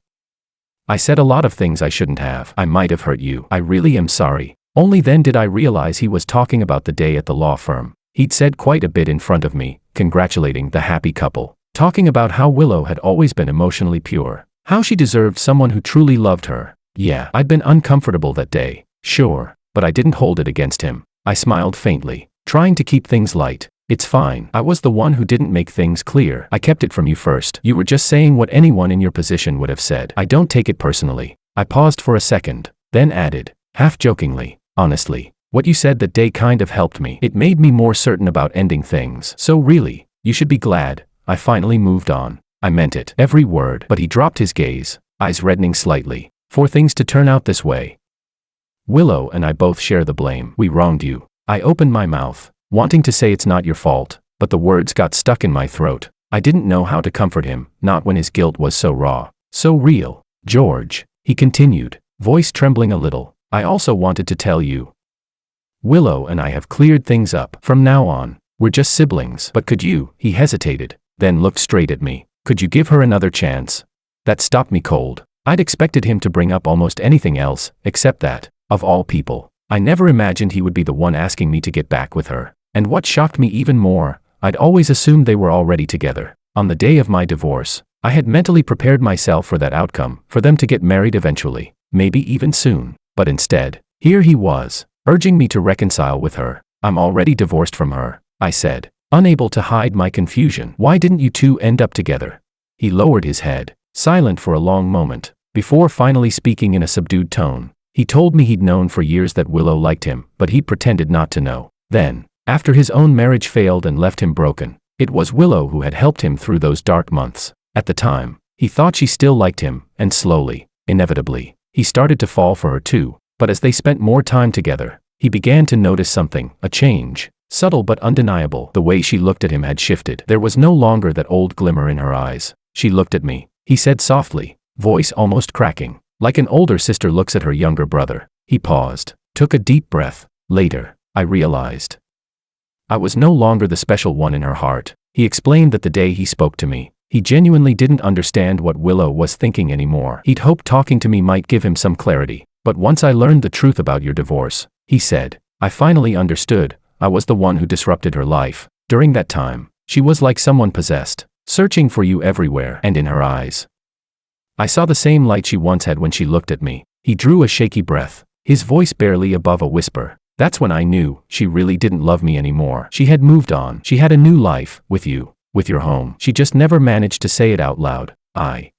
I said a lot of things I shouldn't have. I might have hurt you. I really am sorry." Only then did I realize he was talking about the day at the law firm. He'd said quite a bit in front of me, congratulating the happy couple, talking about how Willow had always been emotionally pure, how she deserved someone who truly loved her. Yeah, I'd been uncomfortable that day, sure, but I didn't hold it against him. I smiled faintly, trying to keep things light. "It's fine. I was the one who didn't make things clear. I kept it from you first. You were just saying what anyone in your position would have said. I don't take it personally." I paused for a second, then added, half jokingly, "Honestly, what you said that day kind of helped me. It made me more certain about ending things. So really, you should be glad I finally moved on." I meant it, every word. But he dropped his gaze, eyes reddening slightly. "For things to turn out this way, Willow and I both share the blame. We wronged you." I opened my mouth, wanting to say it's not your fault, but the words got stuck in my throat. I didn't know how to comfort him, not when his guilt was so raw, so real. "George," he continued, voice trembling a little, "I also wanted to tell you. Willow and I have cleared things up. From now on, we're just siblings. But could you," he hesitated, then looked straight at me, "could you give her another chance?" That stopped me cold. I'd expected him to bring up almost anything else, except that. Of all people, I never imagined he would be the one asking me to get back with her. And what shocked me even more, I'd always assumed they were already together. On the day of my divorce, I had mentally prepared myself for that outcome, for them to get married eventually, maybe even soon. But instead, here he was, urging me to reconcile with her. "I'm already divorced from her," I said, unable to hide my confusion. "Why didn't you two end up together?" He lowered his head, silent for a long moment. before finally speaking in a subdued tone. He told me he'd known for years that Willow liked him, but he'd pretended not to know. Then, after his own marriage failed and left him broken, it was Willow who had helped him through those dark months. At the time, he thought she still liked him, and slowly, inevitably, he started to fall for her too. But as they spent more time together, he began to notice something, a change. Subtle but undeniable. The way she looked at him had shifted. There was no longer that old glimmer in her eyes. She looked at me, he said softly, voice almost cracking, like an older sister looks at her younger brother. He paused, took a deep breath. Later, I realized I was no longer the special one in her heart. He explained that the day he spoke to me, he genuinely didn't understand what Willow was thinking anymore. He'd hoped talking to me might give him some clarity. But once I learned the truth about your divorce, he said, I finally understood. I was the one who disrupted her life. During that time, she was like someone possessed, searching for you everywhere. And in her eyes, I saw the same light she once had when she looked at me. He drew a shaky breath, his voice barely above a whisper. That's when I knew she really didn't love me anymore. She had moved on. She had a new life, with you, with your home. She just never managed to say it out loud. I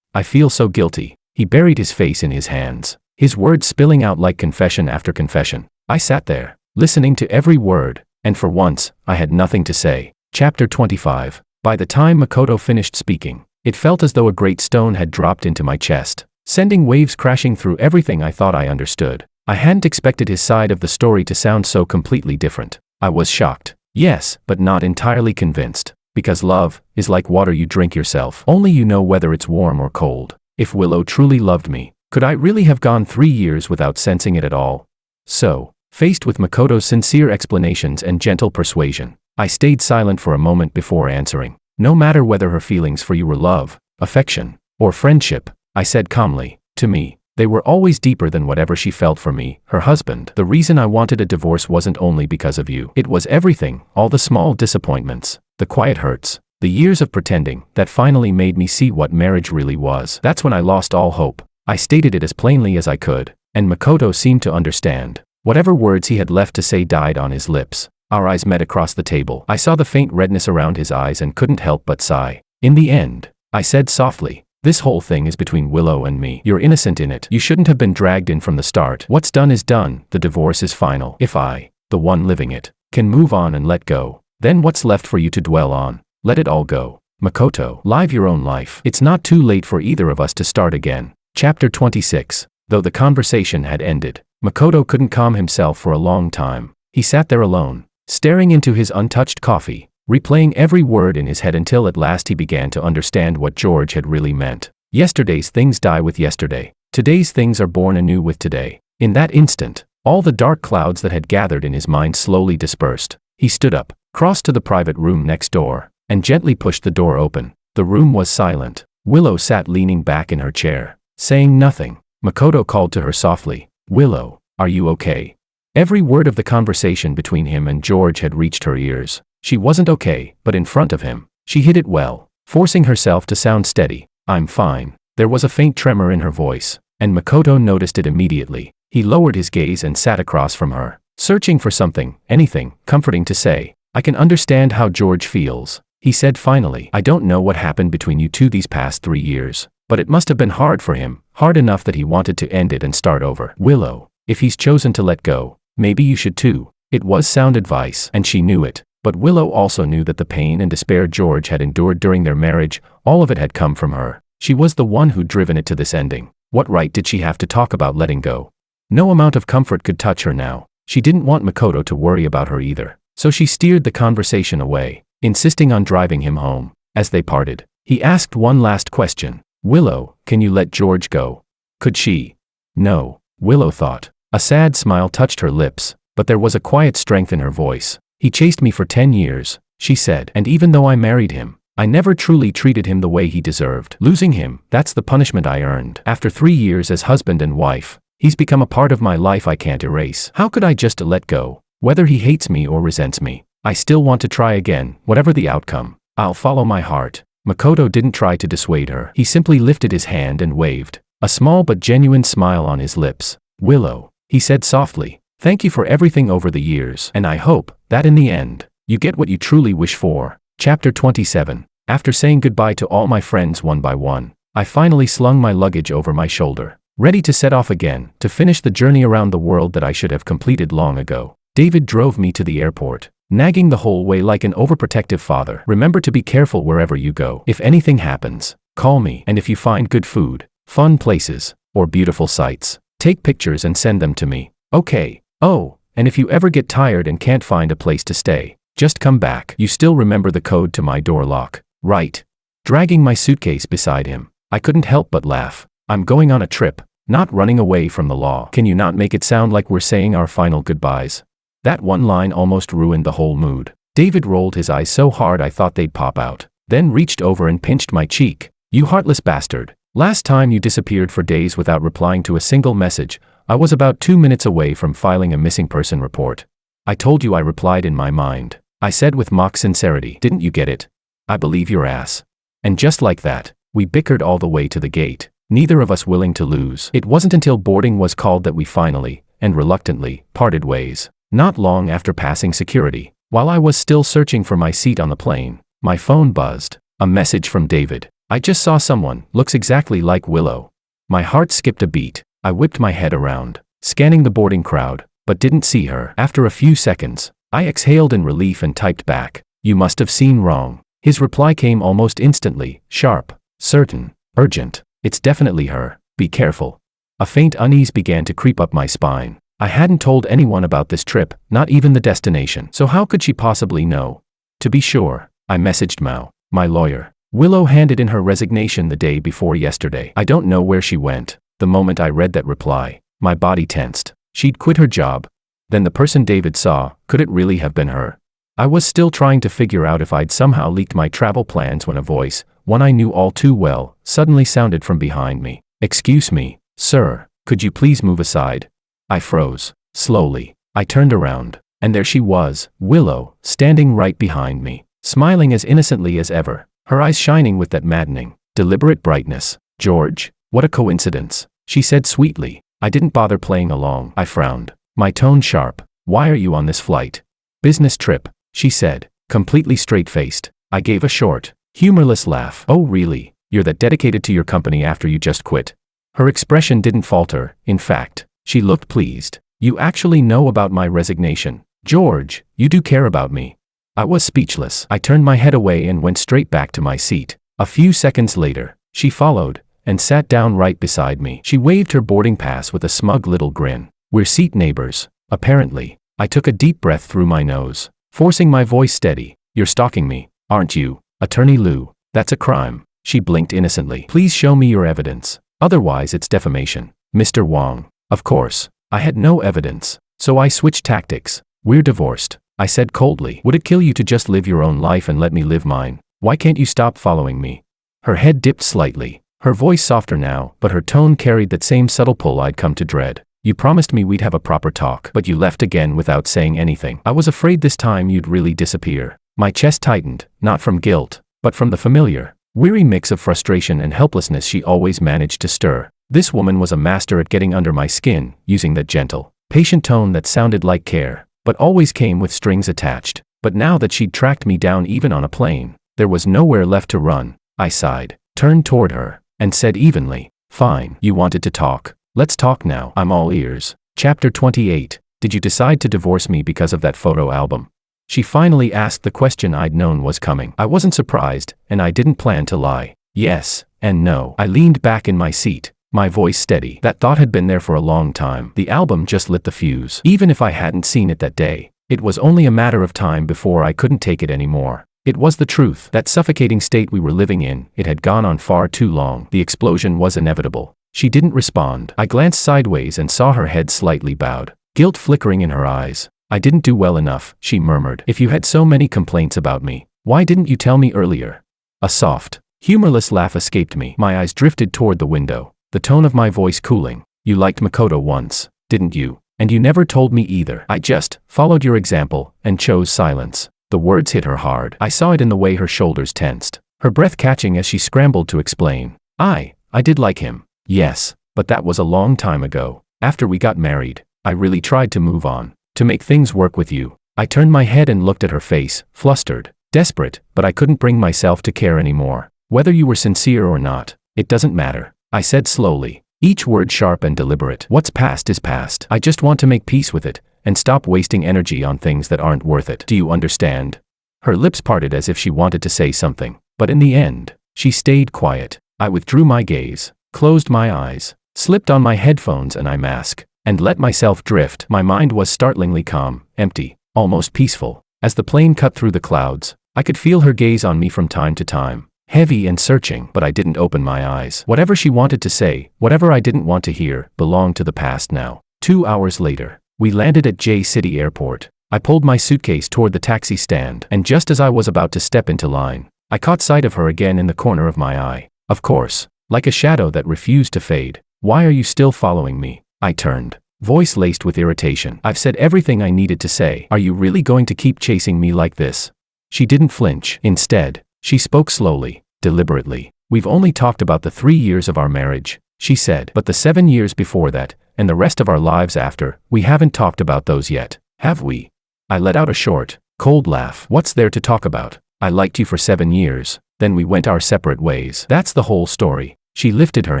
feel so guilty. He buried his face in his hands, his words spilling out like confession after confession. I sat there, listening to every word, and for once, I had nothing to say. Chapter 25. By the time Makoto finished speaking, it felt as though a great stone had dropped into my chest, sending waves crashing through everything I thought I understood. I hadn't expected his side of the story to sound so completely different. I was shocked, yes, but not entirely convinced. Because love is like water you drink yourself. Only you know whether it's warm or cold. If Willow truly loved me, could I really have gone 3 years without sensing it at all? So, faced with Makoto's sincere explanations and gentle persuasion, I stayed silent for a moment before answering. No matter whether her feelings for you were love, affection, or friendship, I said calmly, to me, they were always deeper than whatever she felt for me, her husband. The reason I wanted a divorce wasn't only because of you. It was everything, all the small disappointments, the quiet hurts, the years of pretending, that finally made me see what marriage really was. That's when I lost all hope. I stated it as plainly as I could, and Makoto seemed to understand. Whatever words he had left to say died on his lips. Our eyes met across the table. I saw the faint redness around his eyes and couldn't help but sigh. In the end, I said softly, this whole thing is between Willow and me. You're innocent in it. You shouldn't have been dragged in from the start. What's done is done. The divorce is final. If I, the one living it, can move on and let go, then what's left for you to dwell on? Let it all go. Makoto, live your own life. It's not too late for either of us to start again. Chapter 26. Though the conversation had ended, Makoto couldn't calm himself for a long time. He sat there alone, staring into his untouched coffee, replaying every word in his head until at last he began to understand what George had really meant. Yesterday's things die with yesterday. Today's things are born anew with today. In that instant, all the dark clouds that had gathered in his mind slowly dispersed. He stood up, crossed to the private room next door, and gently pushed the door open. The room was silent. Willow sat leaning back in her chair, saying nothing. Makoto called to her softly, Willow, are you okay? Every word of the conversation between him and George had reached her ears. She wasn't okay, but in front of him, she hid it well, forcing herself to sound steady. I'm fine. There was a faint tremor in her voice, and Makoto noticed it immediately. He lowered his gaze and sat across from her, searching for something, anything, comforting to say. I can understand how George feels, he said finally. I don't know what happened between you two these past 3 years, but it must have been hard for him, hard enough that he wanted to end it and start over. Willow, if he's chosen to let go, maybe you should too. It was sound advice, and she knew it. But Willow also knew that the pain and despair George had endured during their marriage, all of it had come from her. She was the one who'd driven it to this ending. What right did she have to talk about letting go? No amount of comfort could touch her now. She didn't want Makoto to worry about her either. So she steered the conversation away, insisting on driving him home. As they parted, he asked one last question. Willow, can you let George go? Could she? No, Willow thought. A sad smile touched her lips, but there was a quiet strength in her voice. He chased me for 10 years, she said, and even though I married him, I never truly treated him the way he deserved. Losing him, that's the punishment I earned. After 3 years as husband and wife, he's become a part of my life I can't erase. How could I just let go? Whether he hates me or resents me, I still want to try again, whatever the outcome. I'll follow my heart. Makoto didn't try to dissuade her. He simply lifted his hand and waved, a small but genuine smile on his lips. Willow, he said softly, thank you for everything over the years, and I hope that in the end, you get what you truly wish for. Chapter 27. After saying goodbye to all my friends one by one, I finally slung my luggage over my shoulder, ready to set off again, to finish the journey around the world that I should have completed long ago. David drove me to the airport, nagging the whole way like an overprotective father. Remember to be careful wherever you go. If anything happens, call me. And if you find good food, fun places, or beautiful sights, take pictures and send them to me. Okay. Oh, and if you ever get tired and can't find a place to stay, just come back. You still remember the code to my door lock, right? Dragging my suitcase beside him, I couldn't help but laugh. I'm going on a trip, not running away from the law. Can you not make it sound like we're saying our final goodbyes? That one line almost ruined the whole mood. David rolled his eyes so hard I thought they'd pop out, then reached over and pinched my cheek. You heartless bastard. Last time you disappeared for days without replying to a single message, I was about 2 minutes away from filing a missing person report. I told you I replied in my mind. I said with mock sincerity. Didn't you get it? I believe your ass. And just like that, we bickered all the way to the gate, neither of us willing to lose. It wasn't until boarding was called that we finally, and reluctantly, parted ways. Not long after passing security, while I was still searching for my seat on the plane, my phone buzzed. A message from David. I just saw someone, looks exactly like Willow. My heart skipped a beat. I whipped my head around, scanning the boarding crowd, but didn't see her. After a few seconds, I exhaled in relief and typed back, "You must have seen wrong." His reply came almost instantly, sharp, certain, urgent. "It's definitely her. Be careful." A faint unease began to creep up my spine. I hadn't told anyone about this trip, not even the destination. So how could she possibly know? To be sure, I messaged Mao, my lawyer. Willow handed in her resignation the day before yesterday. I don't know where she went. The moment I read that reply, my body tensed. She'd quit her job. Then the person David saw, could it really have been her? I was still trying to figure out if I'd somehow leaked my travel plans when a voice, one I knew all too well, suddenly sounded from behind me. "Excuse me, sir, could you please move aside?" I froze. Slowly, I turned around, and there she was, Willow, standing right behind me, smiling as innocently as ever, her eyes shining with that maddening, deliberate brightness. "George, what a coincidence," she said sweetly. I didn't bother playing along. I frowned, my tone sharp. "Why are you on this flight?" "Business trip," she said, completely straight-faced. I gave a short, humorless laugh. "Oh really? You're that dedicated to your company after you just quit?" Her expression didn't falter. In fact, she looked pleased. "You actually know about my resignation. George, you do care about me." I was speechless. I turned my head away and went straight back to my seat. A few seconds later, she followed, and sat down right beside me. She waved her boarding pass with a smug little grin. "We're seat neighbors, apparently." I took a deep breath through my nose, forcing my voice steady. "You're stalking me, aren't you, Attorney Liu? That's a crime." She blinked innocently. "Please show me your evidence. Otherwise it's defamation." "Mr. Wang." Of course, I had no evidence, so I switched tactics. "We're divorced," I said coldly. "Would it kill you to just live your own life and let me live mine? Why can't you stop following me?" Her head dipped slightly, her voice softer now, but her tone carried that same subtle pull I'd come to dread. "You promised me we'd have a proper talk, but you left again without saying anything. I was afraid this time you'd really disappear." My chest tightened, not from guilt, but from the familiar, weary mix of frustration and helplessness she always managed to stir. This woman was a master at getting under my skin, using that gentle, patient tone that sounded like care, but always came with strings attached. But now that she'd tracked me down even on a plane, there was nowhere left to run. I sighed, turned toward her, and said evenly, "Fine, you wanted to talk. Let's talk now. I'm all ears." Chapter 28. Did you decide to divorce me because of that photo album? She finally asked the question I'd known was coming. I wasn't surprised, and I didn't plan to lie. Yes, and no. I leaned back in my seat, my voice steady. That thought had been there for a long time. The album just lit the fuse. Even if I hadn't seen it that day, it was only a matter of time before I couldn't take it anymore. It was the truth. That suffocating state we were living in, it had gone on far too long. The explosion was inevitable. She didn't respond. I glanced sideways and saw her head slightly bowed, guilt flickering in her eyes. "I didn't do well enough," she murmured. "If you had so many complaints about me, why didn't you tell me earlier?" A soft, humorless laugh escaped me. My eyes drifted toward the window, the tone of my voice cooling. "You liked Makoto once, didn't you? And you never told me either." I just followed your example and chose silence. The words hit her hard. I saw it in the way her shoulders tensed, her breath catching as she scrambled to explain. I did like him. Yes, but that was a long time ago. After we got married, I really tried to move on, to make things work with you." I turned my head and looked at her face, flustered, desperate, but I couldn't bring myself to care anymore. "Whether you were sincere or not, It doesn't matter, I said slowly, each word sharp and deliberate. What's past is past. I just want to make peace with it, and stop wasting energy on things that aren't worth it. Do you understand? Her lips parted as if she wanted to say something, but in the end, she stayed quiet. I withdrew my gaze, closed my eyes, slipped on my headphones and eye mask, and let myself drift. My mind was startlingly calm, empty, almost peaceful. As the plane cut through the clouds, I could feel her gaze on me from time to time, heavy and searching, but I didn't open my eyes. Whatever she wanted to say, whatever I didn't want to hear, belonged to the past now. 2 hours later, we landed at J City Airport. I pulled my suitcase toward the taxi stand, and just as I was about to step into line, I caught sight of her again in the corner of my eye. Of course, like a shadow that refused to fade. Why are you still following me? I turned, voice laced with irritation. I've said everything I needed to say. Are you really going to keep chasing me like this? She didn't flinch. Instead, she spoke slowly, deliberately. We've only talked about the 3 years of our marriage, she said. But the 7 years before that, and the rest of our lives after, we haven't talked about those yet, have we? I let out a short, cold laugh. What's there to talk about? I liked you for 7 years, then we went our separate ways. That's the whole story. She lifted her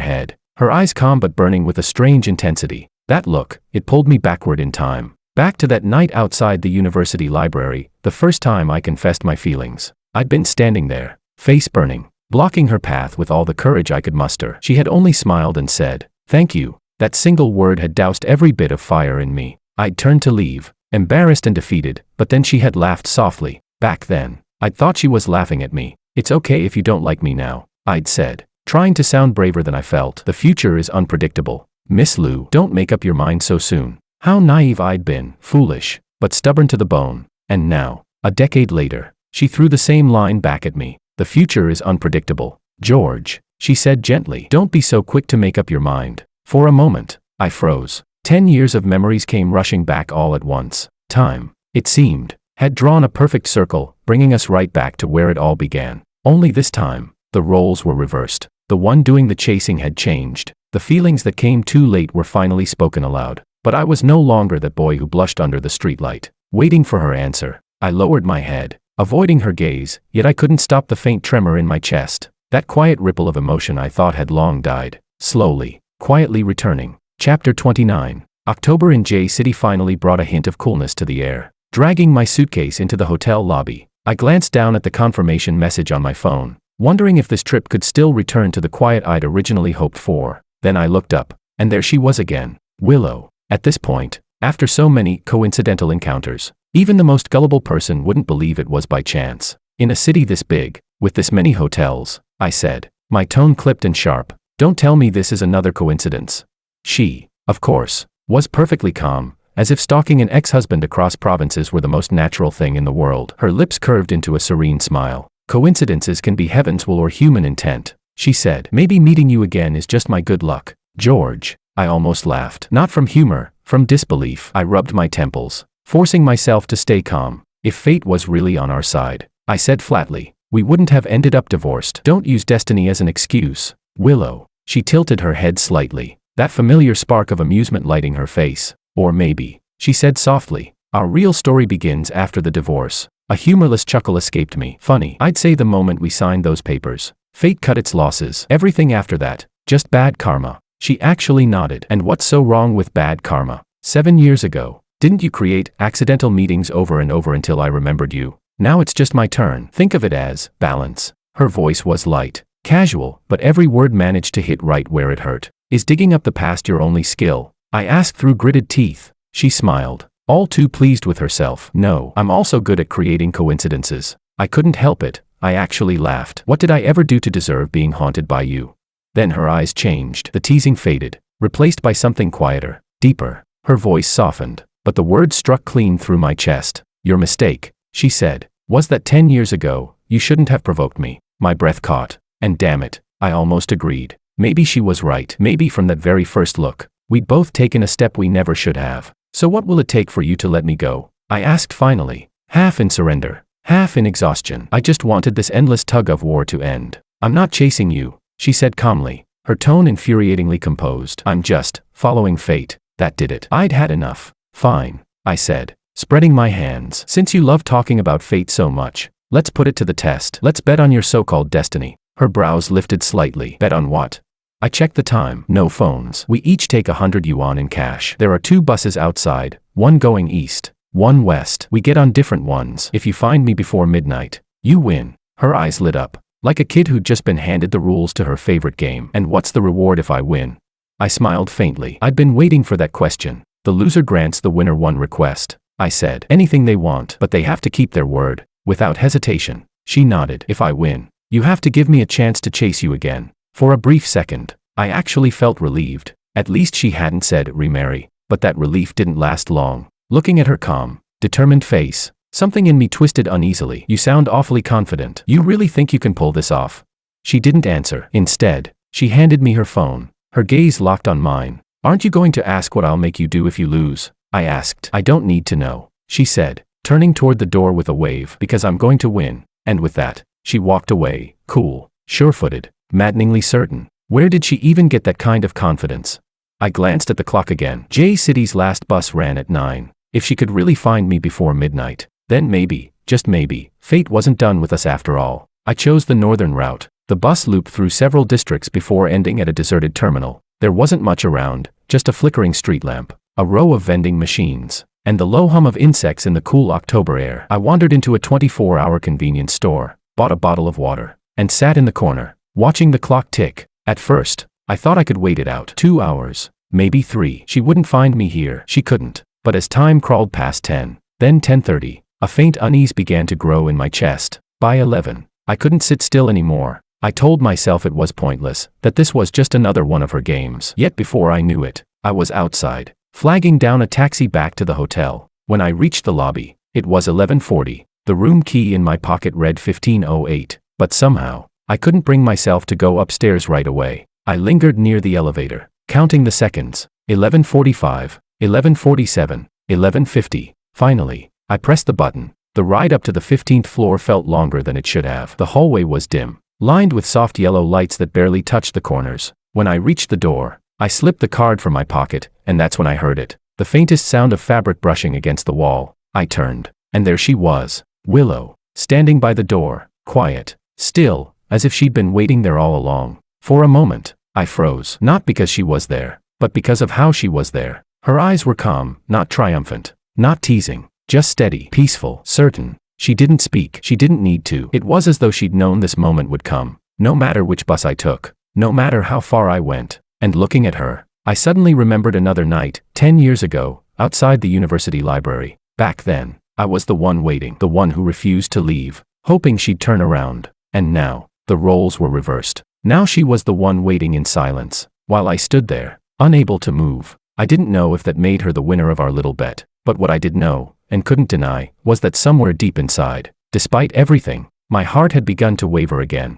head, her eyes calm but burning with a strange intensity. That look, it pulled me backward in time. Back to that night outside the university library, the first time I confessed my feelings. I'd been standing there, face burning, blocking her path with all the courage I could muster. She had only smiled and said, "Thank you." That single word had doused every bit of fire in me. I'd turned to leave, embarrassed and defeated, but then she had laughed softly. Back then, I'd thought she was laughing at me. "It's okay if you don't like me now," I'd said, trying to sound braver than I felt. "The future is unpredictable. Miss Liu, don't make up your mind so soon." How naive I'd been, foolish, but stubborn to the bone. And now, a decade later, she threw the same line back at me. "The future is unpredictable. George," she said gently, "don't be so quick to make up your mind." For a moment, I froze. 10 years of memories came rushing back all at once. Time, it seemed, had drawn a perfect circle, bringing us right back to where it all began. Only this time, the roles were reversed. The one doing the chasing had changed. The feelings that came too late were finally spoken aloud. But I was no longer that boy who blushed under the streetlight, waiting for her answer. I lowered my head, avoiding her gaze, yet I couldn't stop the faint tremor in my chest. That quiet ripple of emotion I thought had long died, slowly, quietly returning. Chapter 29. October in J City finally brought a hint of coolness to the air. Dragging my suitcase into the hotel lobby, I glanced down at the confirmation message on my phone, wondering if this trip could still return to the quiet I'd originally hoped for. Then I looked up, and there she was again, Willow. At this point, after so many coincidental encounters, even the most gullible person wouldn't believe it was by chance. "In a city this big, with this many hotels," I said, my tone clipped and sharp, "don't tell me this is another coincidence." She, of course, was perfectly calm, as if stalking an ex-husband across provinces were the most natural thing in the world. Her lips curved into a serene smile. "Coincidences can be heaven's will or human intent," she said. "Maybe meeting you again is just my good luck." "George," I almost laughed. Not from humor, from disbelief. I rubbed my temples, forcing myself to stay calm. "If fate was really on our side," I said flatly, "we wouldn't have ended up divorced." "Don't use destiny as an excuse, Willow." She tilted her head slightly, that familiar spark of amusement lighting her face. "Or maybe," she said softly, "our real story begins after the divorce." A humorless chuckle escaped me. "Funny, I'd say the moment we signed those papers, fate cut its losses. Everything after that, just bad karma." She actually nodded. "And what's so wrong with bad karma? 7 years ago, didn't you create accidental meetings over and over until I remembered you? Now it's just my turn. Think of it as balance." Her voice was light, casual, but every word managed to hit right where it hurt. "Is digging up the past your only skill?" I asked through gritted teeth. She smiled, all too pleased with herself. "No, I'm also good at creating coincidences." I couldn't help it. I actually laughed. "What did I ever do to deserve being haunted by you?" Then her eyes changed. The teasing faded, replaced by something quieter, deeper. Her voice softened, but the words struck clean through my chest. "Your mistake," she said, "was that 10 years ago, you shouldn't have provoked me." My breath caught. And damn it, I almost agreed. Maybe she was right. Maybe from that very first look, we'd both taken a step we never should have. "So what will it take for you to let me go?" I asked finally, half in surrender, half in exhaustion. I just wanted this endless tug of war to end. "I'm not chasing you," she said calmly, her tone infuriatingly composed. "I'm just following fate." That did it. I'd had enough. "Fine," I said, spreading my hands. "Since you love talking about fate so much, let's put it to the test. Let's bet on your so-called destiny." Her brows lifted slightly. Bet on what? I checked the time. No phones. We each take 100 yuan in cash. There are 2 buses outside, one going east, one west. We get on different ones. If you find me before midnight, you win. Her eyes lit up, like a kid who'd just been handed the rules to her favorite game. And what's the reward if I win? I smiled faintly. I'd been waiting for that question. The loser grants the winner one request, I said. Anything they want, but they have to keep their word. Without hesitation, she nodded. If I win, you have to give me a chance to chase you again. For a brief second, I actually felt relieved. At least she hadn't said remarry, but that relief didn't last long. Looking at her calm, determined face, something in me twisted uneasily. You sound awfully confident. You really think you can pull this off? She didn't answer. Instead, she handed me her phone. Her gaze locked on mine. Aren't you going to ask what I'll make you do if you lose? I asked. I don't need to know, she said, turning toward the door with a wave. Because I'm going to win. And with that, she walked away, cool, sure-footed, maddeningly certain. Where did she even get that kind of confidence? I glanced at the clock again. J City's last bus ran at 9. If she could really find me before midnight, then maybe, just maybe, fate wasn't done with us after all. I chose the northern route. The bus looped through several districts before ending at a deserted terminal. There wasn't much around, just a flickering street lamp, a row of vending machines, and the low hum of insects in the cool October air. I wandered into a 24-hour convenience store, bought a bottle of water, and sat in the corner, watching the clock tick. At first, I thought I could wait it out. 2 hours, maybe 3. She wouldn't find me here. She couldn't. But as time crawled past 10, then 10:30, a faint unease began to grow in my chest. By 11, I couldn't sit still anymore. I told myself it was pointless, that this was just another one of her games. Yet before I knew it, I was outside, flagging down a taxi back to the hotel. When I reached the lobby, it was 11:40. The room key in my pocket read 15:08, but somehow, I couldn't bring myself to go upstairs right away. I lingered near the elevator, counting the seconds. 11:45, 11:47, 11:50. Finally, I pressed the button. The ride up to the 15th floor felt longer than it should have. The hallway was dim, lined with soft yellow lights that barely touched the corners. When I reached the door, I slipped the card from my pocket, and that's when I heard it. The faintest sound of fabric brushing against the wall. I turned, and there she was, Willow, standing by the door, quiet, still, as if she'd been waiting there all along. For a moment, I froze. Not because she was there, but because of how she was there. Her eyes were calm, not triumphant, not teasing, just steady, peaceful, certain. She didn't speak. She didn't need to. It was as though she'd known this moment would come, no matter which bus I took, no matter how far I went. And looking at her, I suddenly remembered another night, 10 years ago, outside the university library. Back then, I was the one waiting, the one who refused to leave, hoping she'd turn around. And now, the roles were reversed. Now she was the one waiting in silence, while I stood there, unable to move. I didn't know if that made her the winner of our little bet, but what I did know, and couldn't deny, was that somewhere deep inside, despite everything, my heart had begun to waver again.